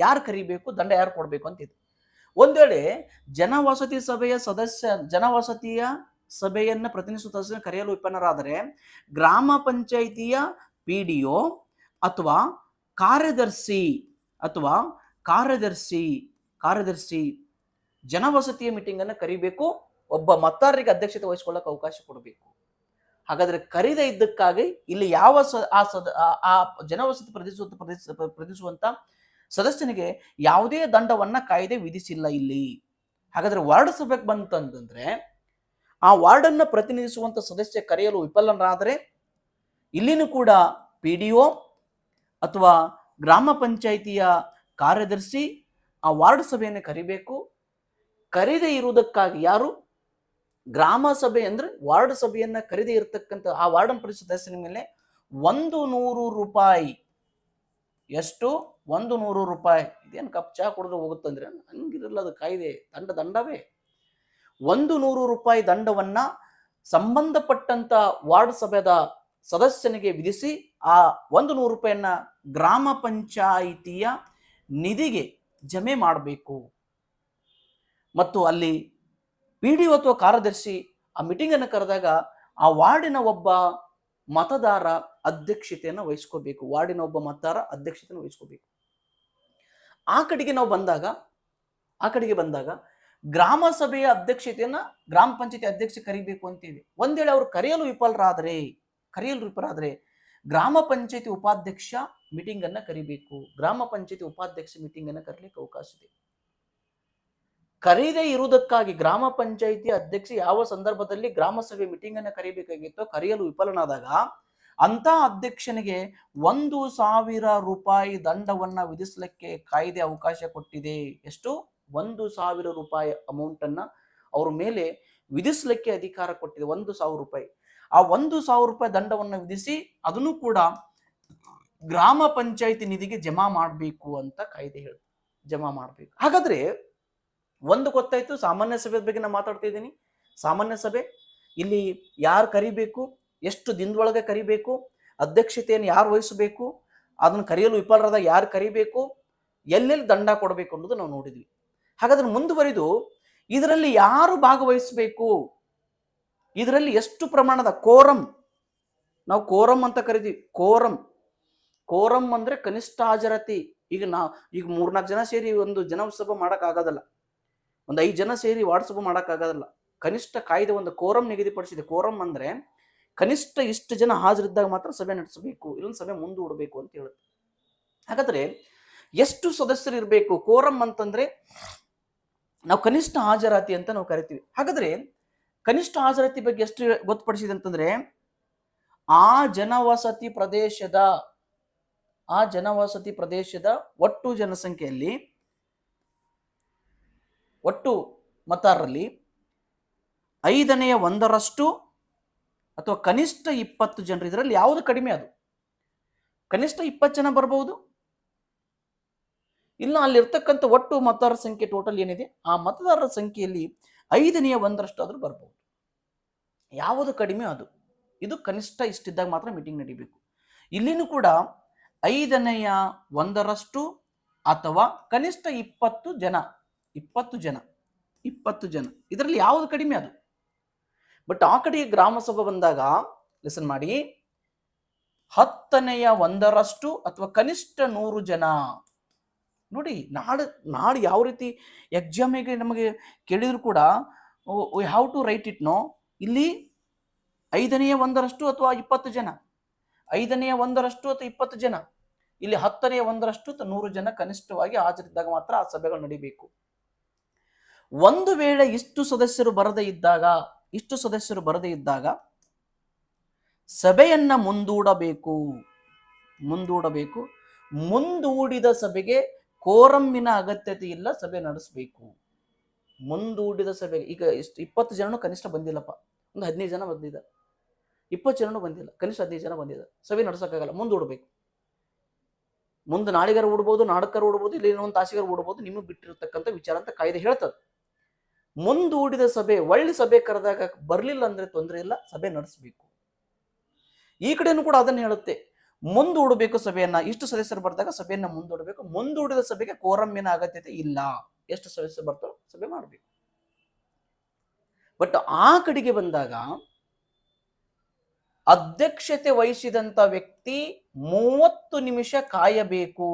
ಯಾರು ಕರಿಬೇಕು, ದಂಡ ಯಾರು ಕೊಡಬೇಕು ಅಂತಿದೆ. ಒಂದ್ ವೇಳೆ ಜನವಸತಿ ಸಭೆಯನ್ನ ಪ್ರತಿನಿಧಿಸುವ ಸದಸ್ಯ ಕರೆಯಲು ವಿಫಲರಾದರೆ ಗ್ರಾಮ ಪಂಚಾಯಿತಿಯ PDO ಅಥವಾ ಕಾರ್ಯದರ್ಶಿ ಜನವಸತಿಯ ಮೀಟಿಂಗ್ ಅನ್ನು ಕರಿಬೇಕು. ಒಬ್ಬ ಮತದಾರರಿಗೆ ಅಧ್ಯಕ್ಷತೆ ವಹಿಸಿಕೊಳ್ಳಕ್ಕೆ ಅವಕಾಶ ಕೊಡಬೇಕು. ಹಾಗಾದ್ರೆ ಕರೀದ ಇದ್ದಕ್ಕಾಗಿ ಇಲ್ಲಿ ಯಾವ ಆ ಜನವಸತಿ ಪ್ರತಿನಿಧಿಸುವಂತ ಸದಸ್ಯನಿಗೆ ಯಾವುದೇ ದಂಡವನ್ನ ಕಾಯ್ದೆ ವಿಧಿಸಿಲ್ಲ ಇಲ್ಲಿ. ಹಾಗಾದ್ರೆ ವಾರ್ಡ್ ಸಭೆಗೆ ಬಂತಂದ್ರೆ ಆ ವಾರ್ಡ್ ಅನ್ನ ಪ್ರತಿನಿಧಿಸುವಂತ ಸದಸ್ಯ ಕರೆಯಲು ವಿಫಲರಾದರೆ ಇಲ್ಲಿನೂ ಕೂಡ PDO ಅಥವಾ ಗ್ರಾಮ ಪಂಚಾಯಿತಿಯ ಕಾರ್ಯದರ್ಶಿ ಆ ವಾರ್ಡ್ ಸಭೆಯನ್ನು ಕರಿಬೇಕು. ಕರೀದೇ ಇರುವುದಕ್ಕಾಗಿ ಯಾರು? ಗ್ರಾಮ ಸಭೆ ಅಂದ್ರೆ ವಾರ್ಡ್ ಸಭೆಯನ್ನ ಕರೀದೇ ಇರತಕ್ಕಂಥ ಆ ವಾರ್ಡ್ ಪರಿಷತ್ ಸದಸ್ಯನ ಮೇಲೆ 100 ರೂಪಾಯಿ, ಎಷ್ಟು? 100 ರೂಪಾಯಿ. ಇದೇನು ಕಪ್ ಚಾ ಕುಡಿದ್ರೆ ಹೋಗುತ್ತಂದ್ರೆ ಹಂಗಿರಲ್ಲ, ಅದು ಕಾಯ್ದೆ, ದಂಡವೇ. 100 ರೂಪಾಯಿ ದಂಡವನ್ನ ಸಂಬಂಧಪಟ್ಟಂತ ವಾರ್ಡ್ ಸಭೆದ ಸದಸ್ಯನಿಗೆ ವಿಧಿಸಿ ಆ 100 ರೂಪಾಯಿಯನ್ನ ಗ್ರಾಮ ಪಂಚಾಯಿತಿಯ ನಿಧಿಗೆ ಜಮೆ ಮಾಡಬೇಕು. ಮತ್ತು ಅಲ್ಲಿ PDO ಅಥವಾ ಕಾರ್ಯದರ್ಶಿ ಆ ಮೀಟಿಂಗ್ ಅನ್ನು ಕರೆದಾಗ ಆ ವಾರ್ಡಿನ ಒಬ್ಬ ಮತದಾರ ಅಧ್ಯಕ್ಷತೆಯನ್ನು ವಹಿಸ್ಕೋಬೇಕು. ವಾರ್ಡಿನ ಒಬ್ಬ ಮತದಾರ ಅಧ್ಯಕ್ಷತೆಯನ್ನು ವಹಿಸ್ಕೋಬೇಕು. ಆ ಕಡೆಗೆ ಬಂದಾಗ ಗ್ರಾಮ ಸಭೆಯ ಅಧ್ಯಕ್ಷತೆಯನ್ನ ಗ್ರಾಮ ಪಂಚಾಯತಿ ಅಧ್ಯಕ್ಷ ಕರಿಬೇಕು ಅಂತಿದೆ. ಒಂದ್ ವೇಳೆ ಅವರು ಕರೆಯಲು ವಿಫಲರಾದರೆ ಗ್ರಾಮ ಪಂಚಾಯತಿ ಉಪಾಧ್ಯಕ್ಷ ಮೀಟಿಂಗ್ ಅನ್ನ ಕರಿಬೇಕು. ಗ್ರಾಮ ಪಂಚಾಯತಿ ಉಪಾಧ್ಯಕ್ಷ ಮೀಟಿಂಗ್ ಅನ್ನ ಕರೀಲಿಕ್ಕೆ ಅವಕಾಶ ಇದೆ. ಕರೀದೇ ಇರುವುದಕ್ಕಾಗಿ ಗ್ರಾಮ ಪಂಚಾಯಿತಿ ಅಧ್ಯಕ್ಷ ಯಾವ ಸಂದರ್ಭದಲ್ಲಿ ಗ್ರಾಮ ಸಭೆ ಮೀಟಿಂಗ್ ಅನ್ನು ಕರೀಬೇಕಾಗಿತ್ತೋ ಕರೆಯಲು ವಿಫಲನಾದಾಗ ಅಂತ ಅಧ್ಯಕ್ಷನಿಗೆ 1,000 ರೂಪಾಯಿ ದಂಡವನ್ನ ವಿಧಿಸಲಿಕ್ಕೆ ಕಾಯ್ದೆ ಅವಕಾಶ ಕೊಟ್ಟಿದೆ. ಎಷ್ಟು? 1,000 ರೂಪಾಯಿ ಅಮೌಂಟ್ ಅನ್ನ ಅವ್ರ ಮೇಲೆ ವಿಧಿಸಲಿಕ್ಕೆ ಅಧಿಕಾರ ಕೊಟ್ಟಿದೆ. 1,000 ರೂಪಾಯಿ. ಆ 1,000 ರೂಪಾಯಿ ದಂಡವನ್ನ ವಿಧಿಸಿ ಅದನ್ನು ಕೂಡ ಗ್ರಾಮ ಪಂಚಾಯಿತಿ ನಿಧಿಗೆ ಜಮಾ ಮಾಡಬೇಕು ಅಂತ ಕಾಯ್ದೆ ಹೇಳಿ ಜಮಾ ಮಾಡಬೇಕು. ಹಾಗಾದ್ರೆ ಒಂದು ಗೊತ್ತಾಯ್ತು, ಸಾಮಾನ್ಯ ಸಭೆ ಬಗ್ಗೆ ನಾನು ಮಾತಾಡ್ತಾ ಇದ್ದೀನಿ. ಸಾಮಾನ್ಯ ಸಭೆ ಇಲ್ಲಿ ಯಾರು ಕರಿಬೇಕು, ಎಷ್ಟು ದಿನದೊಳಗೆ ಕರಿಬೇಕು, ಅಧ್ಯಕ್ಷತೆಯನ್ನು ಯಾರು ವಹಿಸಬೇಕು, ಅದನ್ನು ಕರೆಯಲು ವಿಫಲರಾದಾಗ ಯಾರು ಕರಿಬೇಕು, ಎಲ್ಲೆಲ್ಲಿ ದಂಡ ಕೊಡಬೇಕು ಅನ್ನೋದು ನಾವು ನೋಡಿದ್ವಿ. ಹಾಗಾದ್ರೆ ಮುಂದುವರಿದು ಇದರಲ್ಲಿ ಯಾರು ಭಾಗವಹಿಸಬೇಕು, ಇದರಲ್ಲಿ ಎಷ್ಟು ಪ್ರಮಾಣದ ಕೋರಂ, ನಾವು ಕೋರಂ ಅಂತ ಕರಿತೀವಿ. ಕೋರಂ ಅಂದ್ರೆ ಕನಿಷ್ಠ ಹಾಜರಾತಿ. ಈಗ ಈಗ 3-4 ಜನ ಸೇರಿ ಒಂದು ಜನಸಭೆ ಮಾಡಕ್ ಆಗೋದಲ್ಲ, ಒಂದು 5 ಜನ ಸೇರಿ ವಾರ್ಡ್ ಸಭೆ ಮಾಡಕ್ ಆಗೋದಲ್ಲ. ಕನಿಷ್ಠ ಕಾಯ್ದೆ ಒಂದು ಕೋರಂ ನಿಗದಿಪಡಿಸಿದೆ. ಕೋರಂ ಅಂದ್ರೆ ಕನಿಷ್ಠ ಇಷ್ಟು ಜನ ಹಾಜರಿದ್ದಾಗ ಮಾತ್ರ ಸಭೆ ನಡೆಸಬೇಕು, ಇಲ್ಲೊಂದು ಸಭೆ ಮುಂದೂಡಬೇಕು ಅಂತ ಹೇಳುತ್ತೆ. ಹಾಗಾದ್ರೆ ಎಷ್ಟು ಸದಸ್ಯರು ಇರಬೇಕು? ಕೋರಂ ಅಂತಂದ್ರೆ ನಾವು ಕನಿಷ್ಠ ಹಾಜರಾತಿ ಅಂತ ನಾವು ಕರಿತೀವಿ. ಹಾಗಾದ್ರೆ ಕನಿಷ್ಠ ಹಾಜರಾತಿ ಬಗ್ಗೆ ಎಷ್ಟು ಗೊತ್ತುಪಡಿಸಿದೆ ಅಂತಂದ್ರೆ, ಆ ಜನವಸತಿ ಪ್ರದೇಶದ ಒಟ್ಟು ಜನಸಂಖ್ಯೆಯಲ್ಲಿ, ಒಟ್ಟು ಮತದಾರರಲ್ಲಿ 1/5 ಅಥವಾ ಕನಿಷ್ಠ 20 ಜನರು. ಇದರಲ್ಲಿ ಯಾವುದು ಕಡಿಮೆ? ಅದು ಕನಿಷ್ಠ 20 ಜನ ಬರಬಹುದು, ಇಲ್ಲ ಅಲ್ಲಿರ್ತಕ್ಕಂಥ ಒಟ್ಟು ಮತದಾರರ ಸಂಖ್ಯೆ ಟೋಟಲ್ ಏನಿದೆ ಆ ಮತದಾರರ ಸಂಖ್ಯೆಯಲ್ಲಿ 1/5 ಆದ್ರೂ ಬರ್ಬೋದು. ಯಾವುದು ಕಡಿಮೆ ಅದು. ಇದು ಕನಿಷ್ಠ ಇಷ್ಟಿದ್ದಾಗ ಮಾತ್ರ ಮೀಟಿಂಗ್ ನಡೀಬೇಕು. ಇಲ್ಲಿನೂ ಕೂಡ 1/5 ಅಥವಾ ಕನಿಷ್ಠ 20 ಜನ, ಇದರಲ್ಲಿ ಯಾವುದು ಕಡಿಮೆ ಅದು. ಬಟ್ ಆ ಕಡೆ ಗ್ರಾಮ ಸಭೆ ಬಂದಾಗ ಲಿಸನ್ ಮಾಡಿ, 1/10 ಅಥವಾ ಕನಿಷ್ಠ 100 ಜನ. ನೋಡಿ, ನಾಡು ಯಾವ ರೀತಿ ಎಕ್ಸಾಮಿಗೆ ನಮಗೆ ಕೇಳಿದ್ರು ಕೂಡ we have to write it. No, ಇಲ್ಲಿ 1/5 ಅಥವಾ 20 ಜನ, 1/5 ಅಥವಾ 20 ಜನ, ಇಲ್ಲಿ 1/10 ಅಥವಾ 100 ಜನ ಕನಿಷ್ಠವಾಗಿ ಹಾಜರಿದ್ದಾಗ ಮಾತ್ರ ಆ ಸಭೆಗಳು ನಡೀಬೇಕು. ಒಂದು ವೇಳೆ ಇಷ್ಟು ಸದಸ್ಯರು ಬರದೇ ಇದ್ದಾಗ ಸಭೆಯನ್ನ ಮುಂದೂಡಬೇಕು. ಮುಂದೂಡಿದ ಸಭೆಗೆ ಕೋರಮ್ಮಿನ ಅಗತ್ಯತೆ ಇಲ್ಲ, ಸಭೆ ನಡೆಸಬೇಕು. ಮುಂದೂಡಿದ ಸಭೆಗೆ ಈಗ 20 ಜನನು ಕನಿಷ್ಠ ಬಂದಿಲ್ಲಪ್ಪ, ಒಂದು 15 ಜನ ಬಂದಿದ್ದಾರೆ, 20 ಜನನು ಬಂದಿಲ್ಲ, ಕನಿಷ್ಠ 15 ಜನ ಬಂದಿದ್ದಾರೆ, ಸಭೆ ನಡೆಸೋಕ್ಕಾಗಲ್ಲ, ಮುಂದೂಡಬೇಕು. ಮುಂದೆ ನಾಳಿಗಾರ ಓಡ್ಬೋದು, ನಾಡಕರ ಓಡ್ಬೋದು, ಇಲ್ಲಿ ಇನ್ನೊಂದು ತಾಸಿಗಾರ ಓಡ್ಬೋದು, ನಿಮಗೆ ಬಿಟ್ಟಿರತಕ್ಕಂಥ ವಿಚಾರ ಅಂತ ಕಾಯ್ದೆ ಹೇಳ್ತದೆ. ಮುಂದೂಡಿದ ಸಭೆ, ಒಳ್ಳೆ ಸಭೆ ಕರೆದಾಗ ಬರಲಿಲ್ಲ ಅಂದ್ರೆ ತೊಂದರೆ ಇಲ್ಲ, ಸಭೆ ನಡೆಸಬೇಕು. ಈ ಕಡೆನೂ ಕೂಡ ಅದನ್ನು ಹೇಳುತ್ತೆ, ಮುಂದೂಡಬೇಕು ಸಭೆಯನ್ನ. ಇಷ್ಟು ಸದಸ್ಯರು ಬರ್ದಾಗ ಸಭೆಯನ್ನ ಮುಂದೂಡಬೇಕು. ಮುಂದೂಡಿದ ಸಭೆಗೆ ಕೋರಮ್ಮಿನ ಅಗತ್ಯತೆ ಇಲ್ಲ, ಎಷ್ಟು ಸದಸ್ಯರು ಬರ್ತಾರೋ ಸಭೆ ಮಾಡಬೇಕು. ಬಟ್ ಆ ಕಡೆಗೆ ಬಂದಾಗ ಅಧ್ಯಕ್ಷತೆ ವಹಿಸಿದಂತ ವ್ಯಕ್ತಿ 30 ನಿಮಿಷ ಕಾಯಬೇಕು.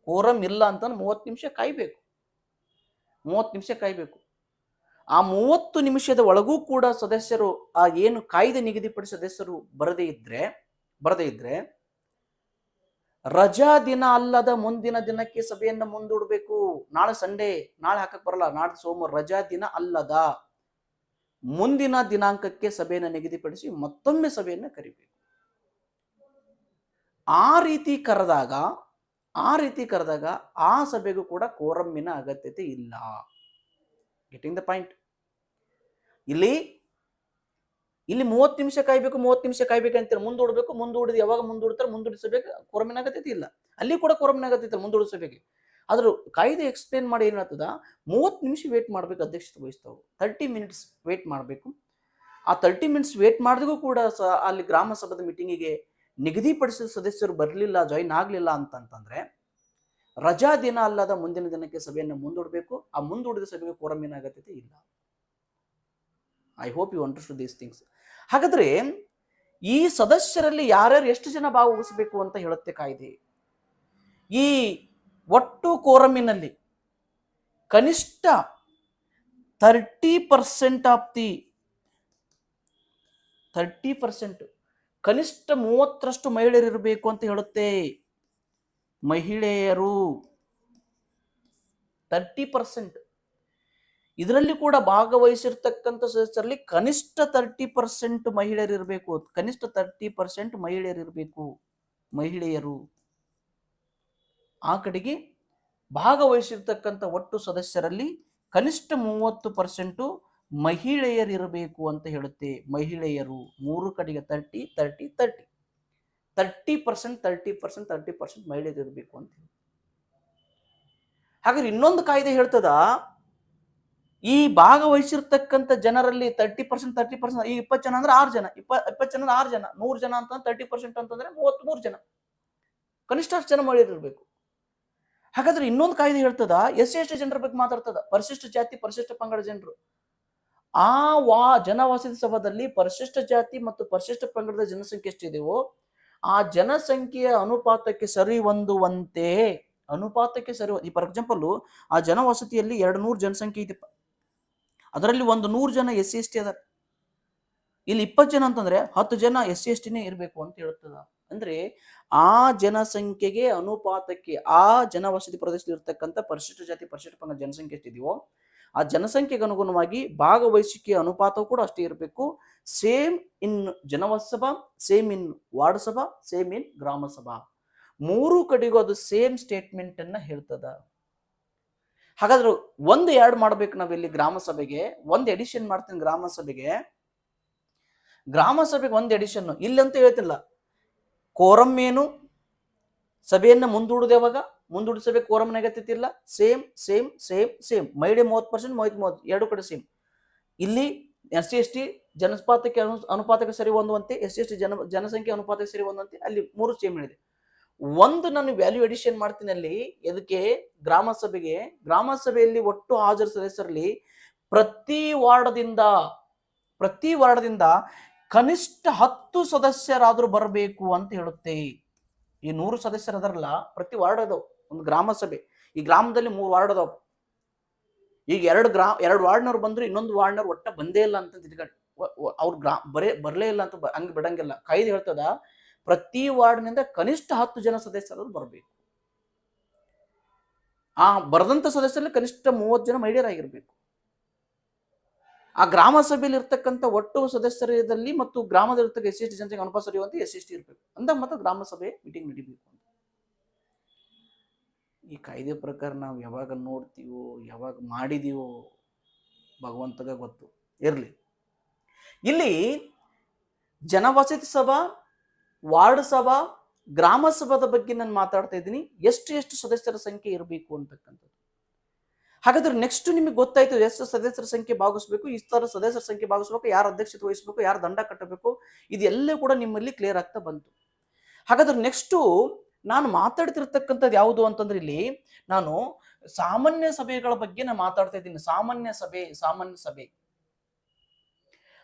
ಕೋರಂ ಇಲ್ಲ ಅಂತ 30 ನಿಮಿಷ ಕಾಯ್ಬೇಕು. ಆ 30 ನಿಮಿಷದ ಒಳಗೂ ಕೂಡ ಸದಸ್ಯರು ಆ ಏನು ಕಾಯ್ದೆ ನಿಗದಿಪಡಿಸಿದ ಸದಸ್ಯರು ಬರದೇ ಇದ್ರೆ ರಜಾ ದಿನ ಅಲ್ಲದ ಮುಂದಿನ ದಿನಕ್ಕೆ ಸಭೆಯನ್ನ ಮುಂದೂಡಬೇಕು. ನಾಳೆ ಸಂಡೇ, ನಾಳೆ ಹಾಕಕ್ ಬರಲ್ಲ, ನಾಳೆ ಸೋಮವಾರ, ರಜಾ ದಿನ ಅಲ್ಲದ ಮುಂದಿನ ದಿನಾಂಕಕ್ಕೆ ಸಭೆಯನ್ನು ನಿಗದಿಪಡಿಸಿ ಮತ್ತೊಮ್ಮೆ ಸಭೆಯನ್ನು ಕರಿಬೇಕು. ಆ ರೀತಿ ಕರೆದಾಗ ಆ ಸಭೆಗೂ ಕೂಡ ಕೋರಮ್ಮಿನ ಅಗತ್ಯತೆ ಇಲ್ಲ. Getting the point. ಇಲ್ಲಿ 30 ನಿಮಿಷ ಕಾಯ್ಬೇಕಂತ ಮುಂದೂಡಿದ ಯಾವಾಗ ಮುಂದೂಡ್ತಾರೆ, ಮುಂದೂಡಿದ ಸಭೆಗೆ ಕೋರಮ್ಮಿನ ಅಗತ್ಯತೆ ಇಲ್ಲ. ಅಲ್ಲಿ ಕೂಡ ಕೋರಮ್ಮಿನ ಅಗತ್ಯತೆ ಇಲ್ಲ ಮುಂದೂಡಿದ ಸಭೆಗೆ. ಆದ್ರೂ ಕಾಯ್ದೆ ಎಕ್ಸ್ಪ್ಲೇನ್ ಮಾಡಿ ಏನಾಗ್ತದ, 30 ನಿಮಿಷ ವೇಟ್ ಮಾಡ್ಬೇಕು, ಅಧ್ಯಕ್ಷತೆ ವಹಿಸ್ತಾವು 30 ಮಿನಿಟ್ಸ್ ವೇಟ್ ಮಾಡಬೇಕು. ಆ 30 ಮಿನಿಟ್ಸ್ ವೇಟ್ ಮಾಡಿದ್ರೂ ಕೂಡ ಅಲ್ಲಿ ಗ್ರಾಮ ಸಭಾದ ಮೀಟಿಂಗಿಗೆ ನಿಗದಿಪಡಿಸಿದ ಸದಸ್ಯರು ಬರಲಿಲ್ಲ, ಜಾಯಿನ್ ಆಗ್ಲಿಲ್ಲ ಅಂತಂದ್ರೆ ರಜಾ ದಿನ ಅಲ್ಲದ ಮುಂದಿನ ದಿನಕ್ಕೆ ಸಭೆಯನ್ನು ಮುಂದೂಡಬೇಕು. ಆ ಮುಂದೂಡಿದ ಸಭೆಗೆ ಕೋರಮ್ಮಿನ ಅಗತ್ಯತೆ ಇಲ್ಲ. I hope you understood these things. ಹಾಗಾದ್ರೆ ಈ ಸದಸ್ಯರಲ್ಲಿ ಯಾರ್ಯಾರು ಎಷ್ಟು ಜನ ಭಾಗವಹಿಸಬೇಕು ಅಂತ ಹೇಳುತ್ತೆ ಕಾಯ್ದೆ. ಈ ಒಟ್ಟು ಕೋರಮ್ಮಿನಲ್ಲಿ ಕನಿಷ್ಠ 30% ಕನಿಷ್ಠ 30ರಷ್ಟು ಮಹಿಳೆಯರು ಇರಬೇಕು ಅಂತ ಹೇಳುತ್ತೆ. ಮಹಿಳೆಯರು 30%. ಇದರಲ್ಲಿ ಕೂಡ ಭಾಗವಹಿಸಿರ್ತಕ್ಕಂಥ ಸದಸ್ಯರಲ್ಲಿ ಕನಿಷ್ಠ 30% ಮಹಿಳೆಯರು ಇರಬೇಕು. ಕನಿಷ್ಠ 30% ಮಹಿಳೆಯರು ಇರಬೇಕು. ಮಹಿಳೆಯರು ಆ ಕಡೆಗೆ ಭಾಗವಹಿಸಿರ್ತಕ್ಕಂಥ ಒಟ್ಟು ಸದಸ್ಯರಲ್ಲಿ ಕನಿಷ್ಠ 30% ಮಹಿಳೆಯರಿರಬೇಕು ಅಂತ ಹೇಳುತ್ತೆ. ಮಹಿಳೆಯರು 3 ಕಡೆಗೆ 30% ಮಹಿಳೆಯರು ಇರಬೇಕು ಅಂತ ಹೇಳಿ. ಹಾಗಾದ್ರೆ ಇನ್ನೊಂದು ಕಾಯ್ದೆ ಹೇಳ್ತದ, ಈ ಭಾಗವಹಿಸಿರ್ತಕ್ಕಂಥ ಜನರಲ್ಲಿ 30% ಈ 20 ಜನ ಅಂದ್ರೆ 6 ಜನ, 20 ಜನ 6 ಜನ, 100 ಜನ ಅಂತ 30% ಅಂತಂದ್ರೆ 33 ಜನ, ಕನಿಷ್ಠ ಅಷ್ಟು ಜನ ಮಹಿಳೆಯರು ಇರಬೇಕು. ಹಾಗಾದ್ರೆ ಇನ್ನೊಂದು ಕಾಯ್ದೆ ಹೇಳ್ತದ, SC ST ಜನರ ಬಗ್ಗೆ ಮಾತಾಡ್ತದ, ಪರಿಶಿಷ್ಟ ಜಾತಿ ಪರಿಶಿಷ್ಟ ಪಂಗಡ ಜನರು. ಜನವಸತಿ ಸಭಾದಲ್ಲಿ ಪರಿಶಿಷ್ಟ ಜಾತಿ ಮತ್ತು ಪರಿಶಿಷ್ಟ ಪಂಗಡದ ಜನಸಂಖ್ಯೆ ಎಷ್ಟಿದೆಯೋ ಆ ಜನಸಂಖ್ಯೆಯ ಅನುಪಾತಕ್ಕೆ ಸರಿ ಹೊಂದುವಂತೆ, ಈ ಫಾರ್ ಎಕ್ಸಾಂಪಲ್ ಆ ಜನವಸತಿಯಲ್ಲಿ 200 ಜನಸಂಖ್ಯೆ ಇದೆಪ್ಪ, ಅದರಲ್ಲಿ 100 ಜನ SC ST ಅದಾರ, ಇಲ್ಲಿ 20 ಜನ ಅಂತಂದ್ರೆ 10 ಜನ SC ST ಇರಬೇಕು ಅಂತ ಹೇಳ್ತದ. ಅಂದ್ರೆ ಆ ಜನಸಂಖ್ಯೆಗೆ ಅನುಪಾತಕ್ಕೆ ಆ ಜನವಸತಿ ಪ್ರದೇಶದಲ್ಲಿ ಇರ್ತಕ್ಕಂಥ ಪರಿಶಿಷ್ಟ ಜಾತಿ ಪರಿಶಿಷ್ಟ ಪಂಗಡ ಜನಸಂಖ್ಯೆ ಎಷ್ಟಿದೆಯೋ ಆ ಜನಸಂಖ್ಯೆಗೆ ಅನುಗುಣವಾಗಿ ಭಾಗವಹಿಸುವಿಕೆ ಅನುಪಾತವು ಕೂಡ ಅಷ್ಟೇ ಇರಬೇಕು. ಸೇಮ್ ಇನ್ ಜನವಸಭಾ, ಸೇಮ್ ಇನ್ ವಾರ್ಡ್ ಸಭಾ, ಸೇಮ್ ಇನ್ ಗ್ರಾಮ ಸಭಾ, ಮೂರು ಕಡೆಗೂ ಅದು ಸೇಮ್ ಸ್ಟೇಟ್ಮೆಂಟ್ ಅನ್ನ ಹೇಳ್ತದ. ಹಾಗಾದ್ರೆ ಒಂದು ಆ್ಯಡ್ ಮಾಡ್ಬೇಕು ನಾವಿಲ್ಲಿ ಗ್ರಾಮ ಸಭೆಗೆ, ಒಂದು ಎಡಿಷನ್ ಮಾಡ್ತೀನಿ ಗ್ರಾಮ ಸಭೆಗೆ ಒಂದು ಎಡಿಷನ್ ಇಲ್ಲಂತ ಹೇಳ್ತಿಲ್ಲ. ಕೋರಂ ಏನು, ಸಭೆಯನ್ನ ಮುಂದೂಡುದು ಯಾವಾಗ, ಮುಂದೂಡಿದ ಸಭೆ ಕೋರಂ ಅಗತ್ಯತಿಲ್ಲ, ಸೇಮ್ ಸೇಮ್ ಸೇಮ್ ಸೇಮ್, ಮೈಡೆ 30%, 30 ಎರಡು ಕಡೆ ಸೇಮ್. ಇಲ್ಲಿ SC ST ಅನುಪಾತಕ್ಕೆ ಸರಿ ಹೊಂದುವಂತೆ, SC ST ಜನಸಂಖ್ಯೆ ಅನುಪಾತಕ್ಕೆ ಸರಿ ಹೊಂದುವಂತೆ, ಅಲ್ಲಿ ಮೂರು ಸೇಮ್ ಹೇಳಿದೆ. ಒಂದು ನಾನು ವ್ಯಾಲ್ಯೂ ಎಡಿಷನ್ ಮಾಡ್ತೀನಿ ಅಲ್ಲಿ, ಎದಕ್ಕೆ, ಗ್ರಾಮ ಸಭೆಯಲ್ಲಿ ಒಟ್ಟು ಹಾಜರು ಸದಸ್ಯರಲ್ಲಿ ಪ್ರತಿ ವಾರ್ಡದಿಂದ ಕನಿಷ್ಠ 10 ಸದಸ್ಯರಾದ್ರೂ ಬರಬೇಕು ಅಂತ ಹೇಳುತ್ತೆ. ಈ 100 ಸದಸ್ಯರು ಅದರಲ್ಲ, ಪ್ರತಿ ವಾರ್ಡ್ ಅದಾವ, ಒಂದು ಗ್ರಾಮ ಸಭೆ, ಈ ಗ್ರಾಮದಲ್ಲಿ 3 ವಾರ್ಡ್ ಅದಾವ. ಈಗ 2 ವಾರ್ಡ್ನವ್ರು ಬಂದ್ರು, ಇನ್ನೊಂದು ವಾರ್ಡ್ನವ್ರು ಒಟ್ಟ ಬಂದೇ ಇಲ್ಲ ಅಂತ ಅವ್ರು ಬರಲೇ ಇಲ್ಲ ಅಂತ ಹಂಗೆ ಬಿಡಂಗಿಲ್ಲ. ಕಾಯ್ದೆ ಹೇಳ್ತದ ಪ್ರತಿ ವಾರ್ಡ್ನಿಂದ ಕನಿಷ್ಠ 10 ಜನ ಸದಸ್ಯರು ಬರಬೇಕು. ಆ ಬರದಂತ ಸದಸ್ಯರಲ್ಲಿ ಕನಿಷ್ಠ 30 ಜನ ಮಹಿಳೆಯರಾಗಿರ್ಬೇಕು. ಆ ಗ್ರಾಮ ಸಭೆಯಲ್ಲಿ ಇರ್ತಕ್ಕಂಥ ಒಟ್ಟು ಸದಸ್ಯರಲ್ಲಿ ಮತ್ತು ಗ್ರಾಮದಲ್ಲಿರ್ತಕ್ಕ SC ST ಜನತೆಗೆ ಅನುಪಾತ ಸರಿಯುವಂತೆ SC ST ಇರಬೇಕು ಅಂದ ಮತ್ತೆ ಗ್ರಾಮ ಸಭೆ ಮೀಟಿಂಗ್ ನಡಿಬೇಕು ಅಂತ. ಈ ಕಾಯ್ದೆ ಪ್ರಕಾರ ನಾವು ಯಾವಾಗ ನೋಡ್ತೀವೋ ಯಾವಾಗ ಮಾಡಿದೀವೋ ಭಗವಂತಗ ಗೊತ್ತು. ಇರ್ಲಿ, ಇಲ್ಲಿ ಜನವಸತಿ ಸಭಾ, ವಾರ್ಡ್ ಸಭಾ, ಗ್ರಾಮ ಸಭಾದ ಬಗ್ಗೆ ನಾನು ಮಾತಾಡ್ತಾ ಇದ್ದೀನಿ, ಎಷ್ಟು ಸದಸ್ಯರ ಸಂಖ್ಯೆ ಇರಬೇಕು ಅಂತಕ್ಕಂಥದ್ದು. ಹಾಗಾದ್ರೆ ನೆಕ್ಸ್ಟ್ ನಿಮಗೆ ಗೊತ್ತಾಯ್ತು ಎಷ್ಟು ಸದಸ್ಯರ ಸಂಖ್ಯೆ ಭಾಗಿಸ್ಬೇಕು, ಇಷ್ಟರ ಸದಸ್ಯರ ಸಂಖ್ಯೆ ಭಾಗಿಸ್ಬೇಕು, ಯಾರು ಅಧ್ಯಕ್ಷತೆ ವಹಿಸಬೇಕು, ಯಾರು ದಂಡ ಕಟ್ಟಬೇಕು, ಇದೆಲ್ಲ ಕೂಡ ನಿಮ್ಮಲ್ಲಿ ಕ್ಲಿಯರ್ ಆಗ್ತಾ ಬಂತು. ಹಾಗಾದ್ರೆ ನೆಕ್ಸ್ಟು ನಾನು ಮಾತಾಡ್ತಿರ್ತಕ್ಕಂಥದ್ದು ಯಾವುದು ಅಂತಂದ್ರೆ, ಇಲ್ಲಿ ನಾನು ಸಾಮಾನ್ಯ ಸಭೆಗಳ ಬಗ್ಗೆ ನಾನು ಮಾತಾಡ್ತಾ ಇದ್ದೀನಿ. ಸಾಮಾನ್ಯ ಸಭೆ.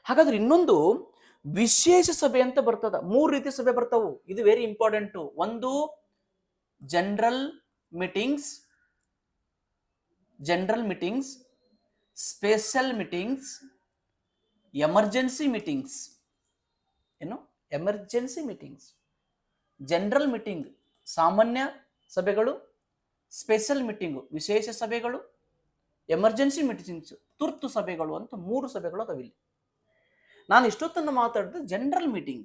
ಹಾಗಾದ್ರೆ ಇನ್ನೊಂದು ವಿಶೇಷ ಸಭೆ ಅಂತ ಬರ್ತದ. 3 ರೀತಿ ಸಭೆ ಬರ್ತಾವು, ಇದು ವೆರಿ ಇಂಪಾರ್ಟೆಂಟ್. ಒಂದು general meetings, special meetings, emergency meetings. ಏನು ಎಮರ್ಜೆನ್ಸಿ ಮೀಟಿಂಗ್ಸ್? ಜನರಲ್ ಮೀಟಿಂಗ್ ಸಾಮಾನ್ಯ ಸಭೆಗಳು, ಸ್ಪೆಷಲ್ ಮೀಟಿಂಗ್ ವಿಶೇಷ ಸಭೆಗಳು, ಎಮರ್ಜೆನ್ಸಿ ಮೀಟಿಂಗ್ಸ್ ತುರ್ತು ಸಭೆಗಳು ಅಂತ 3 ಸಭೆಗಳು ಅದಾವಿಲ್ಲಿ. ನಾನು ಇಷ್ಟೊತ್ತನ್ನು ಮಾತಾಡಿದ ಜನರಲ್ ಮೀಟಿಂಗ್,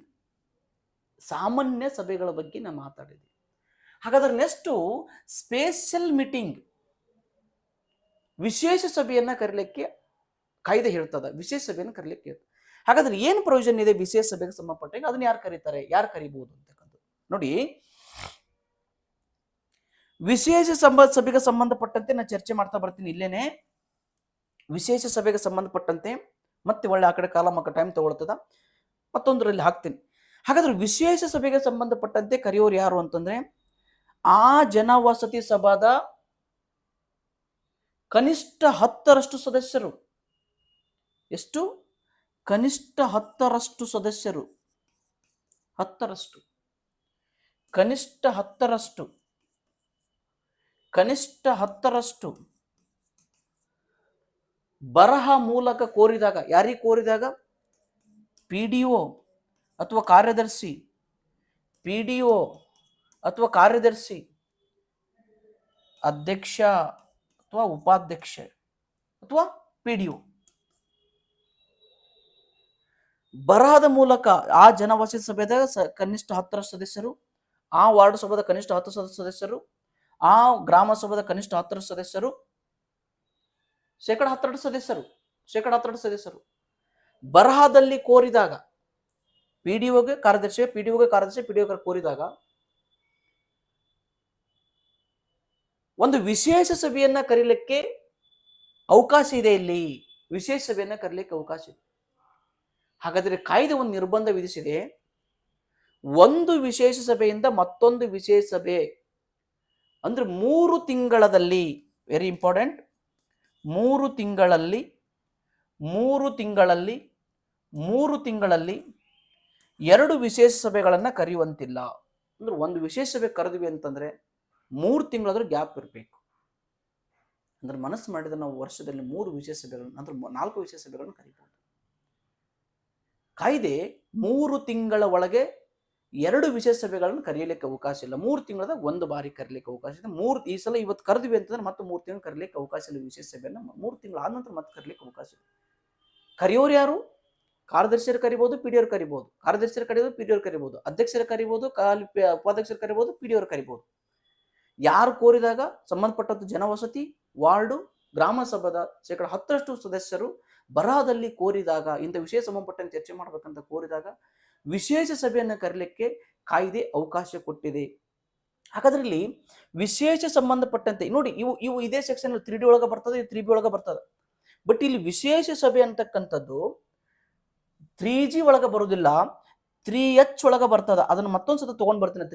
ಸಾಮಾನ್ಯ ಸಭೆಗಳ ಬಗ್ಗೆ ನಾನು ಮಾತಾಡಿದೆ. ಹಾಗಾದ್ರೆ ನೆಕ್ಸ್ಟ್ ಸ್ಪೆಷಲ್ ಮೀಟಿಂಗ್, ವಿಶೇಷ ಸಭೆಯನ್ನ ಕರೀಲಿಕ್ಕೆ ಕಾಯ್ದೆ ಹೇಳ್ತದ, ವಿಶೇಷ ಸಭೆಯನ್ನು ಕರೀಲಿಕ್ಕೆ. ಹಾಗಾದ್ರೆ ಏನು ಪ್ರಯೋಜನ ಇದೆ ವಿಶೇಷ ಸಭೆಗೆ ಸಂಬಂಧಪಟ್ಟಾಗ? ಅದನ್ನ ಯಾರು ಕರೀತಾರೆ, ಯಾರು ಕರೀಬಹುದು ಅಂತಕ್ಕಂಥದ್ದು ನೋಡಿ. ವಿಶೇಷ ಸಭೆಗೆ ಸಂಬಂಧಪಟ್ಟಂತೆ ನಾನು ಚರ್ಚೆ ಮಾಡ್ತಾ ಬರ್ತೀನಿ ಇಲ್ಲೇನೆ. ವಿಶೇಷ ಸಭೆಗೆ ಸಂಬಂಧಪಟ್ಟಂತೆ ಮತ್ತೆ ಒಳ್ಳೆ ಆ ಕಡೆ ಕಾಲ ಟೈಮ್ ತಗೊಳ್ತದ, ಮತ್ತೊಂದರಲ್ಲಿ ಹಾಕ್ತೀನಿ. ಹಾಗಾದ್ರೆ ವಿಶೇಷ ಸಭೆಗೆ ಸಂಬಂಧಪಟ್ಟಂತೆ ಕರೆಯೋರು ಯಾರು ಅಂತಂದ್ರೆ, ಆ ಜನವಸತಿ ಸಭಾದ ಕನಿಷ್ಠ 10ರಷ್ಟು ಸದಸ್ಯರು. ಎಷ್ಟು? ಕನಿಷ್ಠ 10ರಷ್ಟು ಸದಸ್ಯರು. 10ರಷ್ಟು, ಕನಿಷ್ಠ 10ರಷ್ಟು, ಕನಿಷ್ಠ 10ರಷ್ಟು ಬರಹ ಮೂಲಕ ಕೋರಿದಾಗ, ಯಾರಿಗೆ ಕೋರಿದಾಗ? PDO ಅಥವಾ ಕಾರ್ಯದರ್ಶಿ, PDO ಅಥವಾ ಕಾರ್ಯದರ್ಶಿ, ಅಧ್ಯಕ್ಷ ಅಥವಾ ಉಪಾಧ್ಯಕ್ಷ ಅಥವಾ PDO. ಬರಹದ ಮೂಲಕ ಆ ಜನವಸತಿ ಸಭೆದ ಕನಿಷ್ಠ 10ರಷ್ಟು ಸದಸ್ಯರು, ಆ ವಾರ್ಡ್ ಸಭಾದ ಕನಿಷ್ಠ 10 ಸದಸ್ಯರು, ಆ ಗ್ರಾಮ ಸಭಾದ ಕನಿಷ್ಠ 10ರಷ್ಟು ಸದಸ್ಯರು, ಶೇಕಡ 12 ಸದಸ್ಯರು ಬರಹದಲ್ಲಿ ಕೋರಿದಾಗ, PDOಗೆ ಕಾರ್ಯದರ್ಶಿ, PDOಗೆ ಕೋರಿದಾಗ ಒಂದು ವಿಶೇಷ ಸಭೆಯನ್ನ ಕರೀಲಿಕ್ಕೆ ಅವಕಾಶ ಇದೆ. ಇಲ್ಲಿ ವಿಶೇಷ ಸಭೆಯನ್ನ ಕರೀಲಿಕ್ಕೆ ಅವಕಾಶ ಇದೆ. ಹಾಗಾದ್ರೆ ಕಾಯ್ದೆ ಒಂದು ನಿರ್ಬಂಧ ವಿಧಿಸಿದೆ. ಒಂದು ವಿಶೇಷ ಸಭೆಯಿಂದ ಮತ್ತೊಂದು ವಿಶೇಷ ಸಭೆ ಅಂದ್ರೆ 3 ತಿಂಗಳಲ್ಲಿ, ವೆರಿ ಇಂಪಾರ್ಟೆಂಟ್, 3 ತಿಂಗಳಲ್ಲಿ 3 ತಿಂಗಳಲ್ಲಿ 3 ತಿಂಗಳಲ್ಲಿ 2 ವಿಶೇಷ ಸಭೆಗಳನ್ನು ಕರೆಯುವಂತಿಲ್ಲ. ಅಂದ್ರೆ ಒಂದು ವಿಶೇಷ ಸಭೆ ಕರೆದ್ವಿ ಅಂತಂದ್ರೆ 3 ತಿಂಗಳಾದ್ರೂ ಗ್ಯಾಪ್ ಇರಬೇಕು. ಅಂದ್ರೆ ಮನಸ್ಸು ಮಾಡಿದ್ರೆ ನಾವು ವರ್ಷದಲ್ಲಿ 3 ವಿಶೇಷ ಸಭೆಗಳನ್ನು ಅಂದ್ರೆ 4 ವಿಶೇಷ ಸಭೆಗಳನ್ನು ಕರಿಬಹುದು. ಕಾಯ್ದೆ 3 ತಿಂಗಳ ಒಳಗೆ 2 ವಿಶೇಷ ಸಭೆಗಳನ್ನು ಕರೆಯಲಿಕ್ಕೆ ಅವಕಾಶ ಇಲ್ಲ. 3 ತಿಂಗಳದಾಗ 1 ಬಾರಿ ಕರೀಲಿಕ್ಕೆ ಅವಕಾಶ ಇದೆ. ಈ ಸಲ ಇವತ್ತು ಕರೆದ್ವಿ ಅಂತಂದ್ರೆ ಮತ್ತೆ 3 ತಿಂಗಳು ಕರೀಲಿಕ್ಕೆ ಅವಕಾಶ ಇಲ್ಲ. ವಿಶೇಷ ಸಭೆಯನ್ನು 3 ತಿಂಗಳು ಆದ ನಂತರ ಮತ್ತೆ ಕರೀಲಿಕ್ಕೆ ಅವಕಾಶ ಇಲ್ಲ. ಕರೆಯೋರು ಯಾರು? ಕಾರ್ಯದರ್ಶಿಯರು ಕರಿಬಹುದು, ಪಿಡಿಯವರು ಕರಿಬಹುದು. ಕಾರ್ಯದರ್ಶಿಯರು ಕರೆಯೋದು, ಪಿಡಿಯವರು ಕರಿಬಹುದು. ಅಧ್ಯಕ್ಷರು ಕರಿಬಹುದು, ಉಪಾಧ್ಯಕ್ಷರು ಕರಿಬಹುದು, ಪಿಡಿಯವರು ಕರಿಬಹುದು. ಯಾರು ಕೋರಿದಾಗ ಸಂಬಂಧಪಟ್ಟಂತ ಜನವಸತಿ, ವಾರ್ಡು, ಗ್ರಾಮ ಸಭಾದ 10% ಸದಸ್ಯರು ಬರಹದಲ್ಲಿ ಕೋರಿದಾಗ, ಇಂಥ ವಿಷಯ ಸಂಬಂಧಪಟ್ಟಂತೆ ಚರ್ಚೆ ಮಾಡ್ಬೇಕಂತ ಕೋರಿದಾಗ ವಿಶೇಷ ಸಭೆಯನ್ನು ಕರೀಲಿಕ್ಕೆ ಕಾಯ್ದೆ ಅವಕಾಶ ಕೊಟ್ಟಿದೆ. ಹಾಗಾದ್ರೆ ಇಲ್ಲಿ ವಿಶೇಷ ಸಂಬಂಧಪಟ್ಟಂತೆ ನೋಡಿ, ಇವು ಇದೇ ಸೆಕ್ಷನ್ 3D ಒಳಗೆ ಬರ್ತದೆ, 3B ಒಳಗೆ ಬರ್ತದೆ. ಬಟ್ ಇಲ್ಲಿ ವಿಶೇಷ ಸಭೆ ಅಂತಕ್ಕಂಥದ್ದು 3G ಒಳಗೆ ಬರುವುದಿಲ್ಲ, 3H ಒಳಗೆ ಬರ್ತದ. ಅದನ್ನು ಮತ್ತೊಂದ್ಸತ ತಗೊಂಡ್ ಬರ್ತೀನಿ.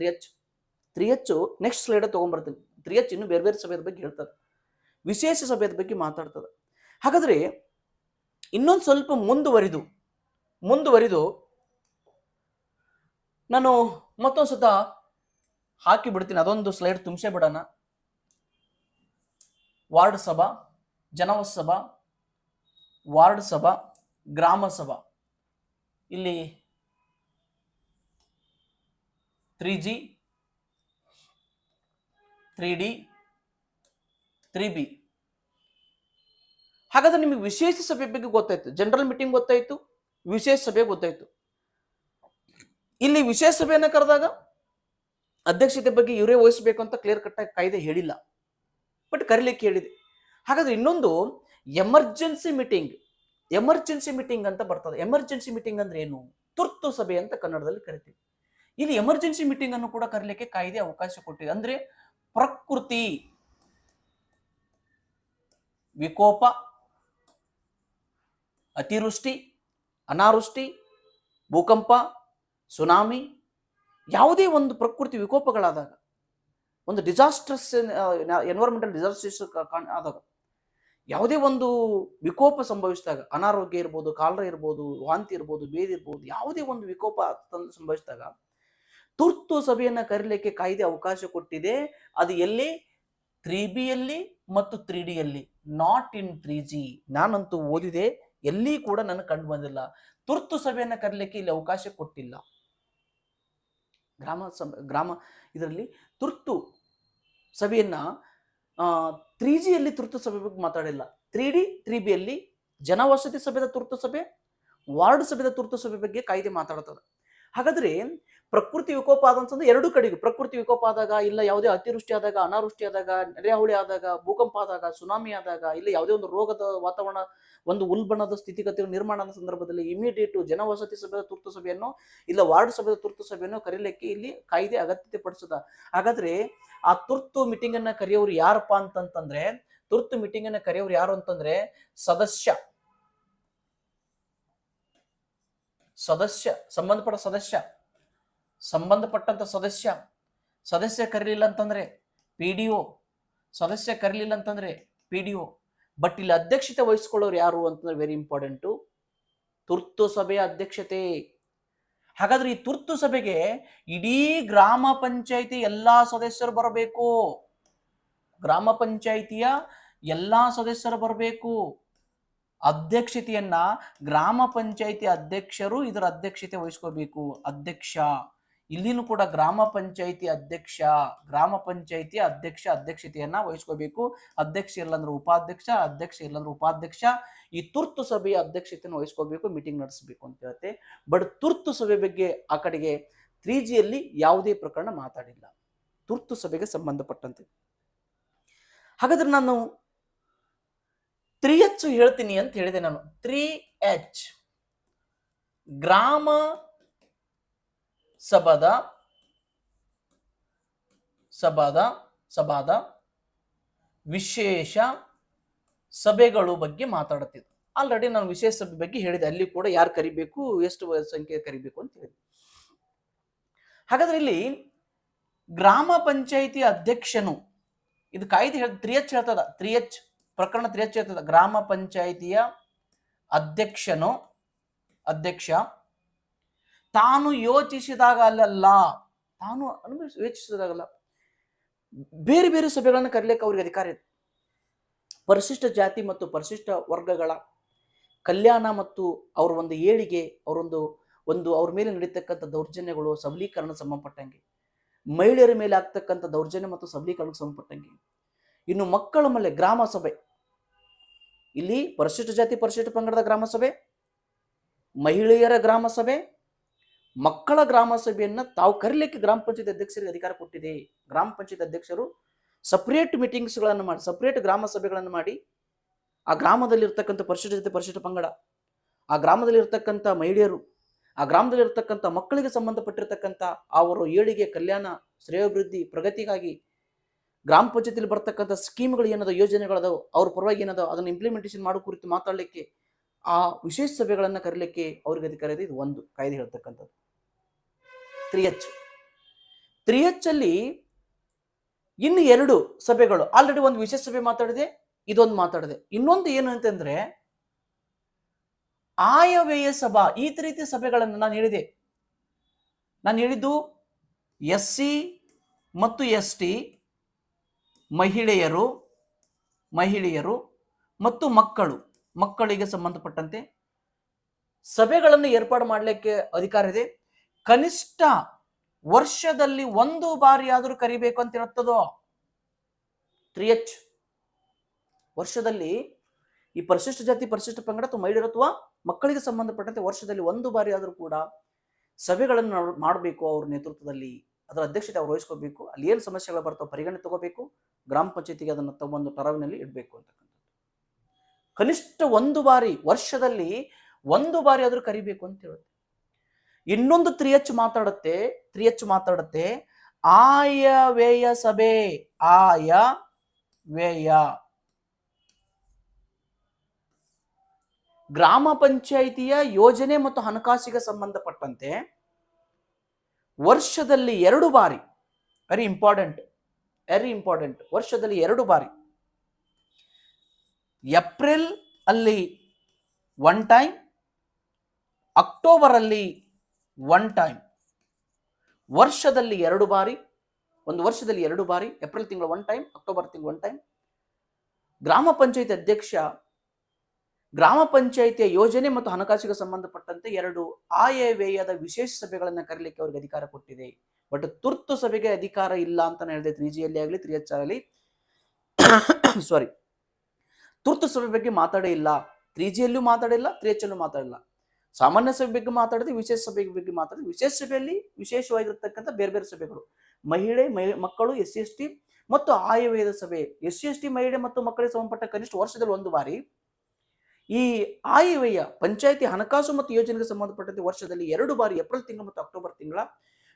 3H next slide ತಗೊಂಡ್ಬರ್ತೀನಿ. 3H ಇನ್ನು ಬೇರೆ ಬೇರೆ ಸಭೆಯ ಬಗ್ಗೆ ಹೇಳ್ತದೆ, ವಿಶೇಷ ಸಭೆಯ ಬಗ್ಗೆ ಮಾತಾಡ್ತದೆ. ಹಾಗಾದ್ರೆ ಇನ್ನೊಂದು ಸ್ವಲ್ಪ ಮುಂದುವರಿದು ನಾನು ಮತ್ತೊಂದ್ಸತ ಹಾಕಿ ಬಿಡ್ತೀನಿ. ಅದೊಂದು ಸ್ಲೈಡ್ ತುಂಬಿಸೇ ಬಿಡೋಣ. ವಾರ್ಡ್ ಸಭಾ, ಜನವಸ ಸಭಾ, ವಾರ್ಡ್ ಸಭಾ, ಗ್ರಾಮ ಸಭಾ. ಇಲ್ಲಿ 3G, 3D, 3B. ಹಾಗಾದ್ರೆ ನಿಮಗೆ ವಿಶೇಷ ಸಭೆ ಬಗ್ಗೆ ಗೊತ್ತಾಯ್ತು, ಜನರಲ್ ಮೀಟಿಂಗ್ ಗೊತ್ತಾಯ್ತು, ವಿಶೇಷ ಸಭೆ ಗೊತ್ತಾಯ್ತು. ಇಲ್ಲಿ ವಿಶೇಷ ಸಭೆಯನ್ನು ಕರೆದಾಗ ಅಧ್ಯಕ್ಷತೆ ಬಗ್ಗೆ ಇವರೇ ವಹಿಸಬೇಕು ಅಂತ ಕ್ಲಿಯರ್ ಕಟ್ ಆಗಿ ಕಾಯ್ದೆ ಹೇಳಿಲ್ಲ, ಬಟ್ ಕರೀಲಿಕ್ಕೆ ಹೇಳಿದೆ. ಹಾಗಾದ್ರೆ ಇನ್ನೊಂದು ಎಮರ್ಜೆನ್ಸಿ ಮೀಟಿಂಗ್ ಅಂತ ಬರ್ತದೆ. ಎಮರ್ಜೆನ್ಸಿ ಮೀಟಿಂಗ್ ಅಂದ್ರೆ ಏನು? ತುರ್ತು ಸಭೆ ಅಂತ ಕನ್ನಡದಲ್ಲಿ ಕರಿತೀವಿ. ಇಲ್ಲಿ ಎಮರ್ಜೆನ್ಸಿ ಮೀಟಿಂಗ್ ಅನ್ನು ಕೂಡ ಕರೀಲಿಕ್ಕೆ ಕಾಯ್ದೆ ಅವಕಾಶ ಕೊಟ್ಟಿದೆ. ಅಂದ್ರೆ ಪ್ರಕೃತಿ ವಿಕೋಪ, ಅತಿವೃಷ್ಟಿ, ಅನಾವೃಷ್ಟಿ, ಭೂಕಂಪ, ಸುನಾಮಿ, ಯಾವುದೇ ಒಂದು ಪ್ರಕೃತಿ ವಿಕೋಪಗಳಾದಾಗ, ಒಂದು ಡಿಸಾಸ್ಟರ್ಸ್ ಎನ್ವೈರನ್ಮೆಂಟಲ್ ಡಿಸಾಸ್ಟರ್ಸ್ ಆದಾಗ, ಯಾವುದೇ ಒಂದು ವಿಕೋಪ ಸಂಭವಿಸಿದಾಗ, ಅನಾರೋಗ್ಯ ಇರ್ಬೋದು, ಕಾಲರ ಇರ್ಬೋದು, ವಾಂತಿ ಇರ್ಬೋದು, ಬೇದಿ ಇರ್ಬೋದು, ಯಾವುದೇ ಒಂದು ವಿಕೋಪ ಸಂಭವಿಸಿದಾಗ ತುರ್ತು ಸಭೆಯನ್ನ ಕರೀಲಿಕ್ಕೆ ಕಾಯ್ದೆ ಅವಕಾಶ ಕೊಟ್ಟಿದೆ. ಅದು ಎಲ್ಲಿ? 3B ಮತ್ತು 3D, ನಾಟ್ ಇನ್ 3G. ನಾನಂತೂ ಓದಿದೆ, ಎಲ್ಲಿ ಕೂಡ ನನಗೆ ಕಂಡು ಬಂದಿಲ್ಲ. ತುರ್ತು ಸಭೆಯನ್ನ ಕರೀಲಿಕ್ಕೆ ಇಲ್ಲಿ ಅವಕಾಶ ಕೊಟ್ಟಿಲ್ಲ. ಗ್ರಾಮ ಇದರಲ್ಲಿ ತುರ್ತು ಸಭೆಯನ್ನ 3G ತುರ್ತು ಸಭೆ ಬಗ್ಗೆ ಮಾತಾಡಿಲ್ಲ. 3D 3B ಜನವಸತಿ ಸಭೆದ ತುರ್ತು ಸಭೆ, ವಾರ್ಡ್ ಸಭೆದ ತುರ್ತು ಸಭೆ ಬಗ್ಗೆ ಕಾಯ್ದೆ ಮಾತಾಡ್ತದೆ. ಹಾಗಾದ್ರೆ ಪ್ರಕೃತಿ ವಿಕೋಪ ಆದಂತಂದ್ರೆ ಎರಡು ಕಡೆಗೂ, ಪ್ರಕೃತಿ ವಿಕೋಪ ಆದಾಗ, ಇಲ್ಲ ಯಾವುದೇ ಅತಿವೃಷ್ಟಿ ಆದಾಗ, ಅನಾವೃಷ್ಟಿ ಆದಾಗ, ನೆರೆಹಾವಳಿ ಆದಾಗ, ಭೂಕಂಪ ಆದಾಗ, ಸುನಾಮಿ ಆದಾಗ, ಇಲ್ಲ ಯಾವುದೇ ಒಂದು ರೋಗದ ವಾತಾವರಣ, ಒಂದು ಉಲ್ಬಣದ ಸ್ಥಿತಿಗತಿಗಳು ನಿರ್ಮಾಣದ ಸಂದರ್ಭದಲ್ಲಿ ಇಮಿಡಿಯೇಟ್ ಜನವಸತಿ ಸಭೆಯ ತುರ್ತು ಸಭೆಯನ್ನು, ಇಲ್ಲ ವಾರ್ಡ್ ಸಭೆಯ ತುರ್ತು ಸಭೆಯನ್ನು ಕರೀಲಿಕ್ಕೆ ಇಲ್ಲಿ ಕಾಯ್ದೆ ಅಗತ್ಯತೆ ಪಡಿಸದ. ಹಾಗಾದ್ರೆ ಆ ತುರ್ತು ಮೀಟಿಂಗ್ ಅನ್ನ ಕರೆಯೋರು ಯಾರಪ್ಪ ಅಂತಂತಂದ್ರೆ, ತುರ್ತು ಮೀಟಿಂಗ್ ಅನ್ನ ಕರೆಯೋರು ಯಾರು ಅಂತಂದ್ರೆ ಸಂಬಂಧಪಟ್ಟಂತ ಸದಸ್ಯ ಕರೀಲಿಲ್ಲ ಅಂತಂದ್ರೆ PDO, ಸದಸ್ಯ ಕರೀಲಿಲ್ಲ ಅಂತಂದ್ರೆ PDO. ಬಟ್ ಇಲ್ಲಿ ಅಧ್ಯಕ್ಷತೆ ವಹಿಸಿಕೊಳ್ಳೋರು ಯಾರು ಅಂತಂದ್ರೆ ವೆರಿ ಇಂಪಾರ್ಟೆಂಟು, ತುರ್ತು ಸಭೆಯ ಅಧ್ಯಕ್ಷತೆ. ಹಾಗಾದ್ರೆ ಈ ತುರ್ತು ಸಭೆಗೆ ಇಡೀ ಗ್ರಾಮ ಪಂಚಾಯಿತಿ ಎಲ್ಲಾ ಸದಸ್ಯರು ಬರಬೇಕು. ಗ್ರಾಮ ಪಂಚಾಯಿತಿಯ ಎಲ್ಲಾ ಸದಸ್ಯರು ಬರಬೇಕು. ಅಧ್ಯಕ್ಷತೆಯನ್ನ ಗ್ರಾಮ ಪಂಚಾಯಿತಿ ಅಧ್ಯಕ್ಷರು ಇದರ ಅಧ್ಯಕ್ಷತೆ ವಹಿಸ್ಕೋಬೇಕು. ಇಲ್ಲಿನೂ ಕೂಡ ಗ್ರಾಮ ಪಂಚಾಯಿತಿ ಅಧ್ಯಕ್ಷತೆಯನ್ನ ವಹಿಸ್ಕೋಬೇಕು. ಅಧ್ಯಕ್ಷ ಇಲ್ಲಂದ್ರೆ ಉಪಾಧ್ಯಕ್ಷ, ಈ ತುರ್ತು ಸಭೆಯ ಅಧ್ಯಕ್ಷತೆಯನ್ನು ವಹಿಸ್ಕೋಬೇಕು, ಮೀಟಿಂಗ್ ನಡೆಸಬೇಕು ಅಂತ ಹೇಳುತ್ತೆ. ಬಟ್ ತುರ್ತು ಸಭೆ ಬಗ್ಗೆ ಆ ಕಡೆಗೆ 3G ಯಾವುದೇ ಪ್ರಕರಣ ಮಾತಾಡಿಲ್ಲ ತುರ್ತು ಸಭೆಗೆ ಸಂಬಂಧಪಟ್ಟಂತೆ. ಹಾಗಾದ್ರೆ ನಾನು 3H ಹೇಳ್ತೀನಿ ಅಂತ ಹೇಳಿದೆ. ನಾನು 3H ಗ್ರಾಮ ಸಭಾದ ವಿಶೇಷ ಸಭೆಗಳು ಬಗ್ಗೆ ಮಾತಾಡುತ್ತಿದ್ದೆ. ಆಲ್ರೆಡಿ ನಾನು ವಿಶೇಷ ಸಭೆ ಬಗ್ಗೆ ಹೇಳಿದೆ, ಅಲ್ಲಿ ಕೂಡ ಯಾರು ಕರಿಬೇಕು, ಎಷ್ಟು ಸಂಖ್ಯೆ ಕರಿಬೇಕು ಅಂತ ಹೇಳಿದೆ. ಹಾಗಾದ್ರೆ ಇಲ್ಲಿ ಗ್ರಾಮ ಪಂಚಾಯಿತಿ ಅಧ್ಯಕ್ಷನು ಇದು ಕಾಯ್ದೆ 3H ಹೇಳ್ತದ. 3H ಪ್ರಕರಣ 3H ಹೇಳ್ತದ. ಗ್ರಾಮ ಪಂಚಾಯಿತಿಯ ಅಧ್ಯಕ್ಷ ತಾನು ಯೋಚಿಸಿದಾಗ ಅಲ್ಲ, ತಾನು ಯೋಚಿಸಿದಾಗಲ್ಲ, ಬೇರೆ ಬೇರೆ ಸಭೆಗಳನ್ನು ಕರೀಲಿಕ್ಕೆ ಅವ್ರಿಗೆ ಅಧಿಕಾರ ಇದೆ. ಪರಿಶಿಷ್ಟ ಜಾತಿ ಮತ್ತು ಪರಿಶಿಷ್ಟ ವರ್ಗಗಳ ಕಲ್ಯಾಣ ಮತ್ತು ಅವರ ಒಂದು ಏಳಿಗೆ, ಅವ್ರ ಮೇಲೆ ನಡೀತಕ್ಕಂಥ ದೌರ್ಜನ್ಯಗಳು, ಸಬಲೀಕರಣ ಸಂಬಂಧಪಟ್ಟಂಗೆ, ಮಹಿಳೆಯರ ಮೇಲೆ ಆಗ್ತಕ್ಕಂಥ ದೌರ್ಜನ್ಯ ಮತ್ತು ಸಬಲೀಕರಣಕ್ಕೆ ಸಂಬಂಧಪಟ್ಟಂಗೆ, ಇನ್ನು ಮಕ್ಕಳ ಮೇಲೆ ಗ್ರಾಮ ಸಭೆ, ಇಲ್ಲಿ ಪರಿಶಿಷ್ಟ ಜಾತಿ ಪರಿಶಿಷ್ಟ ಪಂಗಡದ ಗ್ರಾಮ ಸಭೆ, ಮಹಿಳೆಯರ ಗ್ರಾಮ ಸಭೆ, ಮಕ್ಕಳ ಗ್ರಾಮ ಸಭೆಯನ್ನ ತಾವು ಕರೀಲಿಕ್ಕೆ ಗ್ರಾಮ ಪಂಚಾಯತ್ ಅಧ್ಯಕ್ಷರಿಗೆ ಅಧಿಕಾರ ಕೊಟ್ಟಿದೆ. ಗ್ರಾಮ ಪಂಚಾಯತ್ ಅಧ್ಯಕ್ಷರು ಸಪರೇಟ್ ಮೀಟಿಂಗ್ಸ್ಗಳನ್ನು ಮಾಡಿ, ಸಪರೇಟ್ ಗ್ರಾಮ ಸಭೆಗಳನ್ನು ಮಾಡಿ, ಆ ಗ್ರಾಮದಲ್ಲಿ ಇರ್ತಕ್ಕಂಥ ಪರಿಶಿಷ್ಟ ಜಾತಿ ಪರಿಶಿಷ್ಟ ಪಂಗಡ, ಆ ಗ್ರಾಮದಲ್ಲಿ ಇರ್ತಕ್ಕಂಥ ಮಹಿಳೆಯರು, ಆ ಗ್ರಾಮದಲ್ಲಿ ಇರ್ತಕ್ಕಂಥ ಮಕ್ಕಳಿಗೆ ಸಂಬಂಧಪಟ್ಟಿರ್ತಕ್ಕಂಥ ಅವರ ಏಳಿಗೆ, ಕಲ್ಯಾಣ, ಶ್ರೇಯೋಭಿವೃದ್ಧಿ, ಪ್ರಗತಿಗಾಗಿ ಗ್ರಾಮ ಪಂಚಾಯತಿಯಲ್ಲಿ ಬರ್ತಕ್ಕಂಥ ಸ್ಕೀಮ್ಗಳು ಏನದ, ಯೋಜನೆಗಳದಾವ, ಅವ್ರ ಪರವಾಗಿ ಏನದ ಅದನ್ನು ಇಂಪ್ಲಿಮೆಂಟೇಷನ್ ಮಾಡೋ ಕುರಿತು ಮಾತಾಡಲಿಕ್ಕೆ ಆ ವಿಶೇಷ ಸಭೆಗಳನ್ನು ಕರೀಲಿಕ್ಕೆ ಅವ್ರಿಗೆ ಅಧಿಕಾರ ಇದೆ. ಇದು ಒಂದು ಕಾಯ್ದೆ ಹೇಳ್ತಕ್ಕಂಥದ್ದು. 3H ಅಲ್ಲಿ ಇನ್ನು 2 ಸಭೆಗಳು, ಆಲ್ರೆಡಿ ಒಂದು ವಿಶೇಷ ಸಭೆ ಮಾತಾಡಿದೆ, ಇದೊಂದು ಮಾತಾಡಿದೆ. ಇನ್ನೊಂದು ಏನು ಅಂತಂದ್ರೆ ಆಯವ್ಯಯ ಸಭಾ. ಈ ರೀತಿಯ ಸಭೆಗಳನ್ನು ನಾನು ಹೇಳಿದ್ದು SC ಮತ್ತು ST ಮಹಿಳೆಯರು ಮತ್ತು ಮಕ್ಕಳಿಗೆ ಸಂಬಂಧಪಟ್ಟಂತೆ ಸಭೆಗಳನ್ನು ಏರ್ಪಾಡು ಮಾಡಲಿಕ್ಕೆ ಅಧಿಕಾರ ಇದೆ. ಕನಿಷ್ಠ ವರ್ಷದಲ್ಲಿ 1 ಬಾರಿ ಆದರೂ ಕರಿಬೇಕು ಅಂತ ಹೇಳ್ತದೋ 3H. ವರ್ಷದಲ್ಲಿ ಈ ಪರಿಶಿಷ್ಟ ಜಾತಿ ಪರಿಶಿಷ್ಟ ಪಂಗಡ ಅಥವಾ ಮಹಿಳೆಯರು ಅಥವಾ ಮಕ್ಕಳಿಗೆ ಸಂಬಂಧಪಟ್ಟಂತೆ ವರ್ಷದಲ್ಲಿ 1 ಬಾರಿ ಆದರೂ ಕೂಡ ಸಭೆಗಳನ್ನು ಮಾಡಬೇಕು. ಅವ್ರ ನೇತೃತ್ವದಲ್ಲಿ ಅದರ ಅಧ್ಯಕ್ಷತೆ ಅವ್ರು ವಹಿಸ್ಕೋಬೇಕು. ಅಲ್ಲಿ ಏನು ಸಮಸ್ಯೆಗಳು ಬರ್ತಾವೆ ಪರಿಗಣನೆ ತಗೋಬೇಕು, ಗ್ರಾಮ ಪಂಚಾಯತಿಗೆ ಅದನ್ನು ತಗೊಂಡು ಟರವಿನಲ್ಲಿ ಇಡಬೇಕು ಅಂತಕ್ಕಂಥದ್ದು. ಕನಿಷ್ಠ 1 ಬಾರಿ, ವರ್ಷದಲ್ಲಿ 1 ಬಾರಿ ಆದರೂ ಕರಿಬೇಕು ಅಂತ ಹೇಳುತ್ತೆ. ಇನ್ನೊಂದು 3H ಮಾತಾಡುತ್ತೆ ಆಯವ್ಯಯ ಸಭೆ. ಆಯವ್ಯಯ ಗ್ರಾಮ ಪಂಚಾಯಿತಿಯ ಯೋಜನೆ ಮತ್ತು ಹಣಕಾಸಿಗೆ ಸಂಬಂಧಪಟ್ಟಂತೆ ವರ್ಷದಲ್ಲಿ 2 ಬಾರಿ, ವೆರಿ ಇಂಪಾರ್ಟೆಂಟ್, ವರ್ಷದಲ್ಲಿ 2 ಬಾರಿ, ಏಪ್ರಿಲ್ ಅಲ್ಲಿ 1 ಟೈಮ್, ಅಕ್ಟೋಬರ್ ಅಲ್ಲಿ 1 ಟೈಮ್, ವರ್ಷದಲ್ಲಿ 2 ಬಾರಿ, ಒಂದು ವರ್ಷದಲ್ಲಿ 2 ಬಾರಿ, ಏಪ್ರಿಲ್ ತಿಂಗಳು 1 ಟೈಮ್, ಅಕ್ಟೋಬರ್ ತಿಂಗಳು 1 ಟೈಮ್, ಗ್ರಾಮ ಪಂಚಾಯತಿ ಅಧ್ಯಕ್ಷ ಗ್ರಾಮ ಪಂಚಾಯಿತಿಯ ಯೋಜನೆ ಮತ್ತು ಹಣಕಾಸಿಗೆ ಸಂಬಂಧಪಟ್ಟಂತೆ 2 ಆಯವ್ಯಯದ ವಿಶೇಷ ಸಭೆಗಳನ್ನು ಕರೀಲಿಕ್ಕೆ ಅವ್ರಿಗೆ ಅಧಿಕಾರ ಕೊಟ್ಟಿದೆ. ಬಟ್ ತುರ್ತು ಸಭೆಗೆ ಅಧಿಕಾರ ಇಲ್ಲ ಅಂತ ಹೇಳಿದೆ. 3G ಅಲ್ಲಿ ಆಗಲಿ 3H ಆಗಲಿ ಸಾರಿ, ತುರ್ತು ಸಭೆ ಬಗ್ಗೆ ಮಾತಾಡೇ ಇಲ್ಲ. 3G ಯಲ್ಲೂ ಮಾತಾಡಿಲ್ಲ, 3H ಅಲ್ಲೂ ಮಾತಾಡಿಲ್ಲ. ಸಾಮಾನ್ಯ ಸಭೆ ಬಗ್ಗೆ ಮಾತಾಡಿದೆ, ವಿಶೇಷ ಸಭೆ ಬಗ್ಗೆ ಮಾತಾಡಿದೆ. ವಿಶೇಷ ಸಭೆಯಲ್ಲಿ ವಿಶೇಷವಾಗಿರ್ತಕ್ಕಂಥ ಬೇರೆ ಬೇರೆ ಸಭೆಗಳು, ಮಕ್ಕಳು, SC ST ಮತ್ತು ಆಯವ್ಯಯದ ಸಭೆ. SC ST ಮಹಿಳೆ ಮತ್ತು ಮಕ್ಕಳಿಗೆ ಸಂಬಂಧಪಟ್ಟ ಕನಿಷ್ಠ ವರ್ಷದಲ್ಲಿ 1 ಬಾರಿ, ಈ ಆಯವ್ಯಯ ಪಂಚಾಯಿತಿ ಹಣಕಾಸು ಮತ್ತು ಯೋಜನೆಗೆ ಸಂಬಂಧಪಟ್ಟಂತೆ ವರ್ಷದಲ್ಲಿ 2 ಬಾರಿ, ಏಪ್ರಿಲ್ ತಿಂಗಳು ಮತ್ತು ಅಕ್ಟೋಬರ್ ತಿಂಗಳ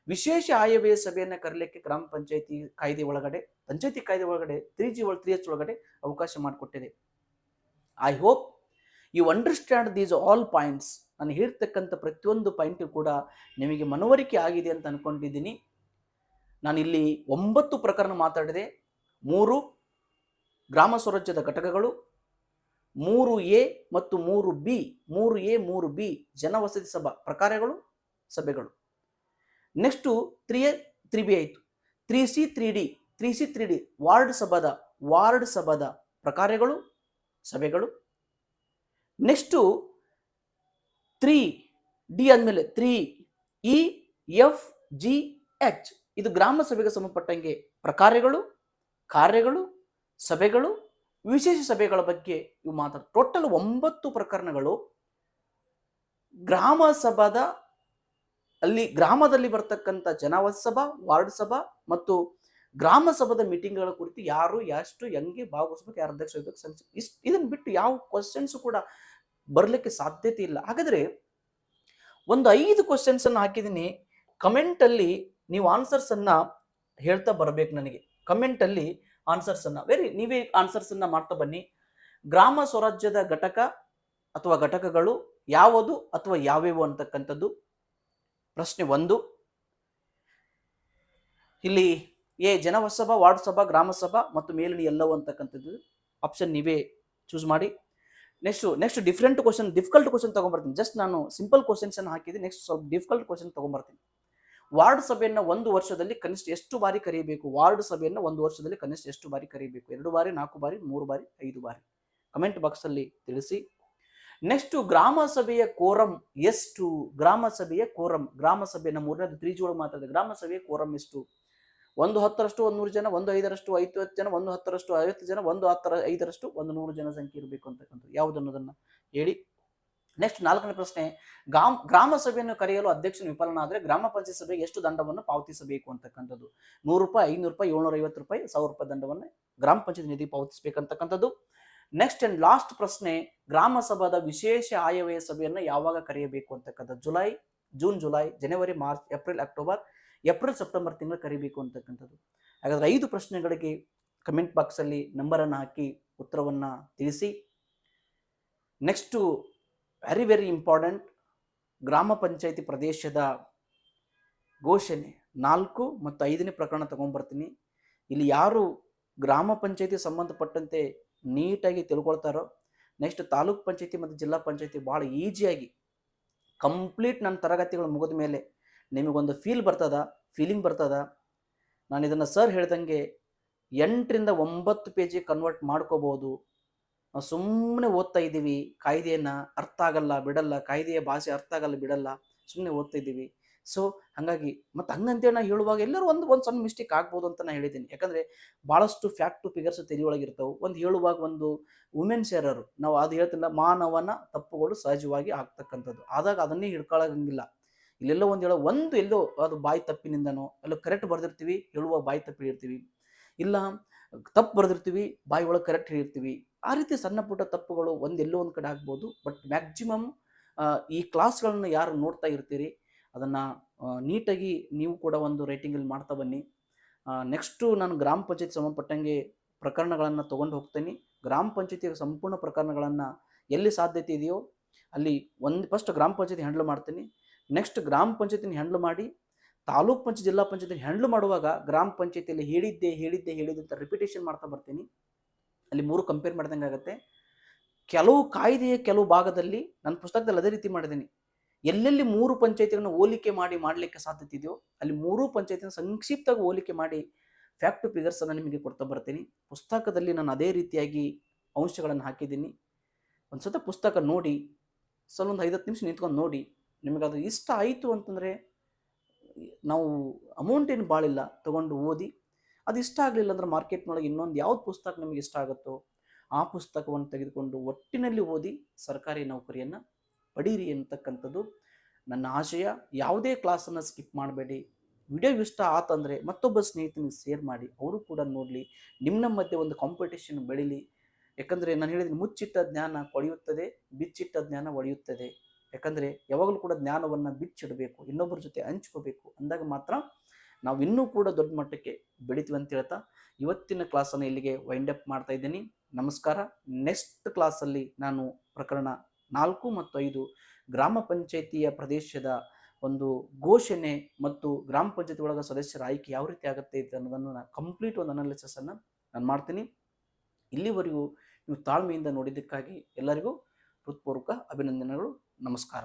ವಿಶೇಷ ಆಯವ್ಯಯ ಸಭೆಯನ್ನು ಕರೀಲಿಕ್ಕೆ ಗ್ರಾಮ ಪಂಚಾಯಿತಿ ಕಾಯ್ದೆ ಒಳಗಡೆ 3H ಒಳಗಡೆ ಅವಕಾಶ ಮಾಡಿಕೊಟ್ಟಿದೆ. I hope you understand these all points. ನಾನು ಹೇಳ್ತಕ್ಕಂಥ ಪ್ರತಿಯೊಂದು ಪಾಯಿಂಟ್ ಕೂಡ ನಿಮಗೆ ಮನವರಿಕೆ ಆಗಿದೆ ಅಂತ ಅನ್ಕೊಂಡಿದ್ದೀನಿ. ನಾನಿಲ್ಲಿ 9 ಪ್ರಕರಣ ಮಾತಾಡಿದೆ. 3 ಗ್ರಾಮ ಸ್ವರಾಜ್ಯದ ಘಟಕಗಳು, 3A ಮತ್ತು 3B, 3A 3B ಜನವಸತಿ ಸಭಾ ಪ್ರಕಾರಗಳು, ಸಭೆಗಳು. ನೆಕ್ಸ್ಟು 3A 3B ಆಯಿತು. 3C 3D ವಾರ್ಡ್ ಸಭಾದ ಪ್ರಕಾರಗಳು, ಸಭೆಗಳು. ನೆಕ್ಸ್ಟು 3D ಆದಮೇಲೆ 3EFGH ಇದು ಗ್ರಾಮ ಸಭೆಗೆ ಸಂಬಂಧಪಟ್ಟಂಗೆ ಪ್ರಕಾರಗಳು, ಕಾರ್ಯಗಳು, ಸಭೆಗಳು, ವಿಶೇಷ ಸಭೆಗಳ ಬಗ್ಗೆ ಇವು ಮಾತಾಡ. ಟೋಟಲ್ 9 ಪ್ರಕರಣಗಳು ಗ್ರಾಮ ಸಭಾದ ಅಲ್ಲಿ ಗ್ರಾಮದಲ್ಲಿ ಬರ್ತಕ್ಕಂಥ ಜನವಸತಿ ಸಭಾ, ವಾರ್ಡ್ ಸಭಾ ಮತ್ತು ಗ್ರಾಮ ಸಭಾದ ಮೀಟಿಂಗ್ಗಳ ಕುರಿತು ಯಾರು ಎಷ್ಟು ಹೆಂಗೆ ಭಾಗವಹಿಸ್ಬೇಕು, ಯಾರು ಅಧ್ಯಕ್ಷ ಇದನ್ನು ಬಿಟ್ಟು ಯಾವ ಕ್ವಶನ್ಸ್ ಕೂಡ ಬರಲಿಕ್ಕೆ ಸಾಧ್ಯತೆ ಇಲ್ಲ. ಹಾಗಾದ್ರೆ ಒಂದು 5 ಕ್ವಶನ್ಸ್ ಅನ್ನು ಹಾಕಿದ್ದೀನಿ. ಕಮೆಂಟ್ ಅಲ್ಲಿ ನೀವು ಆನ್ಸರ್ಸ್ ಅನ್ನ ಹೇಳ್ತಾ ಬರಬೇಕು. ನನಗೆ ಕಮೆಂಟ್ ಅಲ್ಲಿ ಆನ್ಸರ್ಸ್ ಅನ್ನ ನೀವೇ ಆನ್ಸರ್ಸ್ ಅನ್ನ ಮಾಡ್ತಾ ಬನ್ನಿ. ಗ್ರಾಮ ಸ್ವರಾಜ್ಯದ ಘಟಕ ಅಥವಾ ಘಟಕಗಳು ಯಾವುದು ಅಥವಾ ಯಾವ್ಯಾವು ಅಂತಕ್ಕಂಥದ್ದು ಪ್ರಶ್ನೆ 1. ಇಲ್ಲಿ ಎ ಜನಸಭಾ, ವಾರ್ಡ್ ಸಭಾ, ಗ್ರಾಮ ಸಭಾ ಮತ್ತು ಮೇಲಿನ ಎಲ್ಲವೂ ಅಂತಕ್ಕಂಥದ್ದು ಆಪ್ಷನ್ ನೀವೇ ಚೂಸ್ ಮಾಡಿ. Next different question, difficult question ತಗೊಂಡ್ಬರ್ತೀನಿ. ಜಸ್ಟ್ ನಾನು ಸಿಂಪಲ್ ಕ್ವಶನ್ಸ್ ಅನ್ನು ಹಾಕಿದ್ದೀನಿ. ನೆಕ್ಸ್ಟ್ ಸ್ವಲ್ಪ ಡಿಫಿಕಲ್ಟ್ ಕ್ವಶನ್ ತಗೊಂಡ್ಬರ್ತೀನಿ. ವಾರ್ಡ್ ಸಭೆಯನ್ನು ಒಂದು ವರ್ಷದಲ್ಲಿ ಕನಿಷ್ಠ ಎಷ್ಟು ಬಾರಿ ಕರೆಯಬೇಕು? ವಾರ್ಡ್ ಸಭೆಯನ್ನು ಒಂದು ವರ್ಷದಲ್ಲಿ ಕನಿಷ್ಠ ಎಷ್ಟು ಬಾರಿ ಕರೆಯಬೇಕು? 2 ಬಾರಿ, 4 ಬಾರಿ, 3 ಬಾರಿ, 5 ಬಾರಿ? ಕಮೆಂಟ್ ಬಾಕ್ಸ್ ಅಲ್ಲಿ ತಿಳಿಸಿ. ನೆಕ್ಸ್ಟ್ ಗ್ರಾಮ ಸಭೆಯ ಕೋರಂ ಎಷ್ಟು? ಗ್ರಾಮ ಸಭೆಯ ಕೋರಂ, ಗ್ರಾಮ ಸಭೆಯ ಮೂರನೇದು 3G ಒಳಗೆ ಮಾತಾಡಿದೆ. ಗ್ರಾಮ ಸಭೆಯ ಕೋರಂ ಎಷ್ಟು? 1/10ರಷ್ಟು 100 ಜನ, 1/5ರಷ್ಟು 50 ಜನ, 1/10ರಷ್ಟು 50 ಜನ, 1/5ರಷ್ಟು 100 ಜನ ಸಂಖ್ಯೆ ಇರಬೇಕು ಅಂತಕ್ಕಂಥದ್ದು ಯಾವುದನ್ನೋದನ್ನ ಹೇಳಿ. ನೆಕ್ಸ್ಟ್ 4ನೇ ಪ್ರಶ್ನೆ, ಗ್ರಾಮ ಸಭೆಯನ್ನು ಕರೆಯಲು ಅಧ್ಯಕ್ಷನ ವಿಫಲನಾದರೆ ಗ್ರಾಮ ಪಂಚಾಯತ್ ಸಭೆಗೆ ಎಷ್ಟು ದಂಡವನ್ನು ಪಾವತಿಸಬೇಕು ಅಂತಕ್ಕಂಥದ್ದು? 100 ರೂಪಾಯಿ, 500 ರೂಪಾಯಿ, 750 ರೂಪಾಯಿ, 1000 ರೂಪಾಯಿ ದಂಡವನ್ನು ಗ್ರಾಮ ಪಂಚಾಯತ್ ನಿಧಿ ಪಾವತಿಸಬೇಕಂತಕ್ಕಂಥದ್ದು. ನೆಕ್ಸ್ಟ್ ಅಂಡ್ ಲಾಸ್ಟ್ ಪ್ರಶ್ನೆ, ಗ್ರಾಮ ಸಭಾದ ವಿಶೇಷ ಆಯವ್ಯಯ ಸಭೆಯನ್ನು ಯಾವಾಗ ಕರೆಯಬೇಕು ಅಂತಕ್ಕಂಥದ್ದು? ಜೂನ್, ಜುಲೈ, ಜನವರಿ, March, April, October, April, September ತಿಂಗಳು ಕರಿಬೇಕು ಅಂತಕ್ಕಂಥದ್ದು. ಹಾಗಾದ್ರೆ 5 ಪ್ರಶ್ನೆಗಳಿಗೆ ಕಮೆಂಟ್ ಬಾಕ್ಸ್ ಅಲ್ಲಿ ನಂಬರ್ ಅನ್ನು ಹಾಕಿ ಉತ್ತರವನ್ನ ತಿಳಿಸಿ. ನೆಕ್ಸ್ಟ್ ವೆರಿ ಇಂಪಾರ್ಟೆಂಟ್, ಗ್ರಾಮ ಪಂಚಾಯತಿ ಪ್ರದೇಶದ ಘೋಷಣೆ 4 ಮತ್ತು 5ನೇ ಪ್ರಕರಣ ತಗೊಂಡ್ಬರ್ತೀನಿ. ಇಲ್ಲಿ ಯಾರು ಗ್ರಾಮ ಪಂಚಾಯತಿ ಸಂಬಂಧಪಟ್ಟಂತೆ ನೀಟಾಗಿ ತಿಳ್ಕೊಳ್ತಾರೋ, ನೆಕ್ಸ್ಟ್ ತಾಲೂಕ್ ಪಂಚಾಯತಿ ಮತ್ತು ಜಿಲ್ಲಾ ಪಂಚಾಯತಿ ಭಾಳ ಈಸಿಯಾಗಿ ಕಂಪ್ಲೀಟ್ ನನ್ನ ತರಗತಿಗಳು ಮುಗಿದ ಮೇಲೆ ನಿಮಗೊಂದು ಫೀಲಿಂಗ್ ಬರ್ತದ. ನಾನು ಇದನ್ನು ಸರ್ ಹೇಳ್ದಂಗೆ 8ರಿಂದ 9 ಪೇಜಿಗೆ ಕನ್ವರ್ಟ್ ಮಾಡ್ಕೋಬಹುದು. ನಾವು ಸುಮ್ಮನೆ ಓದ್ತಾ ಇದ್ದೀವಿ, ಕಾಯ್ದೆಯನ್ನು ಅರ್ಥ ಆಗಲ್ಲ ಬಿಡಲ್ಲ, ಕಾಯ್ದೆಯ ಭಾಷೆ ಅರ್ಥ ಆಗಲ್ಲ ಬಿಡಲ್ಲ, ಸುಮ್ಮನೆ ಓದ್ತಾ ಇದ್ದೀವಿ. ಸೊ ಹಾಗಾಗಿ ಮತ್ತು ಹಂಗಂತೇಳಿ ನಾನು ಹೇಳುವಾಗ ಎಲ್ಲರೂ ಒಂದು ಸಣ್ಣ ಮಿಸ್ಟೇಕ್ ಆಗ್ಬೋದು ಅಂತ ನಾನು ಹೇಳಿದ್ದೀನಿ. ಯಾಕಂದರೆ ಭಾಳಷ್ಟು ಫ್ಯಾಕ್ಟು ಫಿಗರ್ಸ್ ತೆರೆಯೊಳಗಿರ್ತಾವೆ. ಒಂದು ಹೇಳುವಾಗ ಒಂದು ವುಮೆನ್ಸ್ ಎರರ್, ನಾವು ಅದು ಹೇಳ್ತಿಲ್ಲ, ಮಾನವನ ತಪ್ಪುಗಳು ಸಹಜವಾಗಿ ಆಗ್ತಕ್ಕಂಥದ್ದು. ಆದಾಗ ಅದನ್ನೇ ಹಿಡ್ಕೊಳ್ಳೋಂಗಿಲ್ಲ. ಇಲ್ಲೆಲ್ಲೋ ಎಲ್ಲೋ ಅದು ಬಾಯಿ ತಪ್ಪಿನಿಂದನೋ ಎಲ್ಲೋ ಕರೆಕ್ಟ್ ಬರೆದಿರ್ತೀವಿ, ಹೇಳುವ ಬಾಯಿ ತಪ್ಪಿ ಇರ್ತೀವಿ, ಇಲ್ಲ ತಪ್ಪು ಬರೆದಿರ್ತೀವಿ, ಬಾಯಿ ಒಳಗೆ ಕರೆಕ್ಟ್ ಹೇಳಿರ್ತೀವಿ. ಆ ರೀತಿ ಸಣ್ಣ ಪುಟ್ಟ ತಪ್ಪುಗಳು ಎಲ್ಲೋ ಒಂದು ಕಡೆ ಆಗ್ಬೋದು. ಬಟ್ ಮ್ಯಾಕ್ಸಿಮಮ್ ಈ ಕ್ಲಾಸ್ಗಳನ್ನ ಯಾರು ನೋಡ್ತಾ ಇರ್ತೀರಿ ಅದನ್ನು ನೀಟಾಗಿ ನೀವು ಕೂಡ ಒಂದು ರೈಟಿಂಗಲ್ಲಿ ಮಾಡ್ತಾ ಬನ್ನಿ. ನೆಕ್ಸ್ಟು ನಾನು ಗ್ರಾಮ ಪಂಚಾಯತ್ ಸಂಬಂಧಪಟ್ಟಂಗೆ ಪ್ರಕರಣಗಳನ್ನು ತೊಗೊಂಡು ಹೋಗ್ತೀನಿ. ಗ್ರಾಮ ಪಂಚಾಯತಿಯ ಸಂಪೂರ್ಣ ಪ್ರಕರಣಗಳನ್ನು ಎಲ್ಲಿ ಸಾಧ್ಯತೆ ಇದೆಯೋ ಅಲ್ಲಿ ಫಸ್ಟ್ ಗ್ರಾಮ ಪಂಚಾಯತಿ ಹ್ಯಾಂಡಲ್ ಮಾಡ್ತೀನಿ. ನೆಕ್ಸ್ಟ್ ಗ್ರಾಮ ಪಂಚಾಯತಿನ ಹ್ಯಾಂಡಲ್ ಮಾಡಿ ತಾಲೂಕ್ ಪಂಚಾಯತ್, ಜಿಲ್ಲಾ ಪಂಚಾಯತಿನ ಹ್ಯಾಂಡಲ್ ಮಾಡುವಾಗ ಗ್ರಾಮ ಪಂಚಾಯತಿಯಲ್ಲಿ ಹೇಳಿದ್ದೆ ಅಂತ ರಿಪಿಟೇಷನ್ ಮಾಡ್ತಾ ಬರ್ತೀನಿ. ಅಲ್ಲಿ 3 ಕಂಪೇರ್ ಮಾಡ್ದಂಗೆ ಆಗುತ್ತೆ. ಕೆಲವು ಕಾಯ್ದೆಯ ಕೆಲವು ಭಾಗದಲ್ಲಿ ನನ್ನ ಪುಸ್ತಕದಲ್ಲಿ ಅದೇ ರೀತಿ ಮಾಡಿದ್ದೀನಿ. ಎಲ್ಲೆಲ್ಲಿ 3 ಪಂಚಾಯತಿಗಳನ್ನು ಹೋಲಿಕೆ ಮಾಡಲಿಕ್ಕೆ ಸಾಧ್ಯತೆ ಇದೆಯೋ ಅಲ್ಲಿ 3 ಪಂಚಾಯತಿನ ಸಂಕ್ಷಿಪ್ತವಾಗಿ ಹೋಲಿಕೆ ಮಾಡಿ ಫ್ಯಾಕ್ಟ್ ಫಿಗರ್ಸ್ ಅನ್ನು ನಿಮಗೆ ಕೊಡ್ತಾ ಬರ್ತೀನಿ. ಪುಸ್ತಕದಲ್ಲಿ ನಾನು ಅದೇ ರೀತಿಯಾಗಿ ಅಂಶಗಳನ್ನು ಹಾಕಿದ್ದೀನಿ. ಒಂದ್ಸತ ಪುಸ್ತಕ ನೋಡಿ, ಒಂದು 5-10 ನಿಮಿಷ ನಿಂತ್ಕೊಂಡು ನೋಡಿ. ನಿಮಗೆ ಅದು ಇಷ್ಟ ಆಯಿತು ಅಂತಂದರೆ, ನಾವು ಅಮೌಂಟ್ ಏನು ಭಾಳಿಲ್ಲ, ತೊಗೊಂಡು ಓದಿ. ಅದು ಇಷ್ಟ ಆಗಲಿಲ್ಲ ಅಂದ್ರೆ ಮಾರ್ಕೆಟ್ನೊಳಗೆ ಇನ್ನೊಂದು ಯಾವ್ದು ಪುಸ್ತಕ ನಿಮಗೆ ಇಷ್ಟ ಆಗುತ್ತೋ ಆ ಪುಸ್ತಕವನ್ನು ತೆಗೆದುಕೊಂಡು ಒಟ್ಟಿನಲ್ಲಿ ಓದಿ ಸರ್ಕಾರಿ ನೌಕರಿಯನ್ನು ಪಡೀರಿ ಅಂತಕ್ಕಂಥದ್ದು ನನ್ನ ಆಶಯ. ಯಾವುದೇ ಕ್ಲಾಸನ್ನು ಸ್ಕಿಪ್ ಮಾಡಬೇಡಿ. ವಿಡಿಯೋ ಇಷ್ಟ ಆತಂದರೆ ಮತ್ತೊಬ್ಬ ಸ್ನೇಹಿತನಿಗೆ ಶೇರ್ ಮಾಡಿ, ಅವರು ಕೂಡ ನೋಡಲಿ. ನಿಮ್ಮ ಮಧ್ಯೆ ಒಂದು ಕಾಂಪಿಟೇಷನ್ ಬೆಳೀಲಿ. ಯಾಕಂದರೆ ನಾನು ಹೇಳಿದ್ದೀನಿ, ಮುಚ್ಚಿಟ್ಟ ಜ್ಞಾನ ಕೊಳೆಯುತ್ತದೆ, ಬಿಚ್ಚಿಟ್ಟ ಜ್ಞಾನ ಒಡೆಯುತ್ತದೆ. ಯಾಕಂದರೆ ಯಾವಾಗಲೂ ಕೂಡ ಜ್ಞಾನವನ್ನು ಬಿಚ್ಚಿಡಬೇಕು, ಇನ್ನೊಬ್ಬರ ಜೊತೆ ಹಂಚ್ಕೋಬೇಕು. ಅಂದಾಗ ಮಾತ್ರ ನಾವು ಇನ್ನೂ ಕೂಡ ದೊಡ್ಡ ಮಟ್ಟಕ್ಕೆ ಬೆಳಿತೀವಿ ಅಂತ ಹೇಳ್ತಾ ಇವತ್ತಿನ ಕ್ಲಾಸನ್ನು ಇಲ್ಲಿಗೆ ವೈಂಡ್ ಅಪ್ ಮಾಡ್ತಾ ಇದ್ದೀನಿ. ನಮಸ್ಕಾರ. ನೆಕ್ಸ್ಟ್ ಕ್ಲಾಸಲ್ಲಿ ನಾನು ಪ್ರಕರಣ 4 ಮತ್ತು 5 ಗ್ರಾಮ ಪಂಚಾಯಿತಿಯ ಪ್ರದೇಶದ ಒಂದು ಘೋಷಣೆ ಮತ್ತು ಗ್ರಾಮ ಪಂಚಾಯತಿ ಒಳಗ ಸದಸ್ಯರ ಆಯ್ಕೆ ಯಾವ ರೀತಿ ಆಗುತ್ತೆ ಅನ್ನೋದನ್ನು ನಾನು ಕಂಪ್ಲೀಟ್ ಒಂದು ಅನಾಲಿಸಿಸನ್ನು ನಾನು ಮಾಡ್ತೀನಿ. ಇಲ್ಲಿವರೆಗೂ ನೀವು ತಾಳ್ಮೆಯಿಂದ ನೋಡಿದ್ದಕ್ಕಾಗಿ ಎಲ್ಲರಿಗೂ ಹೃತ್ಪೂರ್ವಕ ಅಭಿನಂದನೆಗಳು. ನಮಸ್ಕಾರ.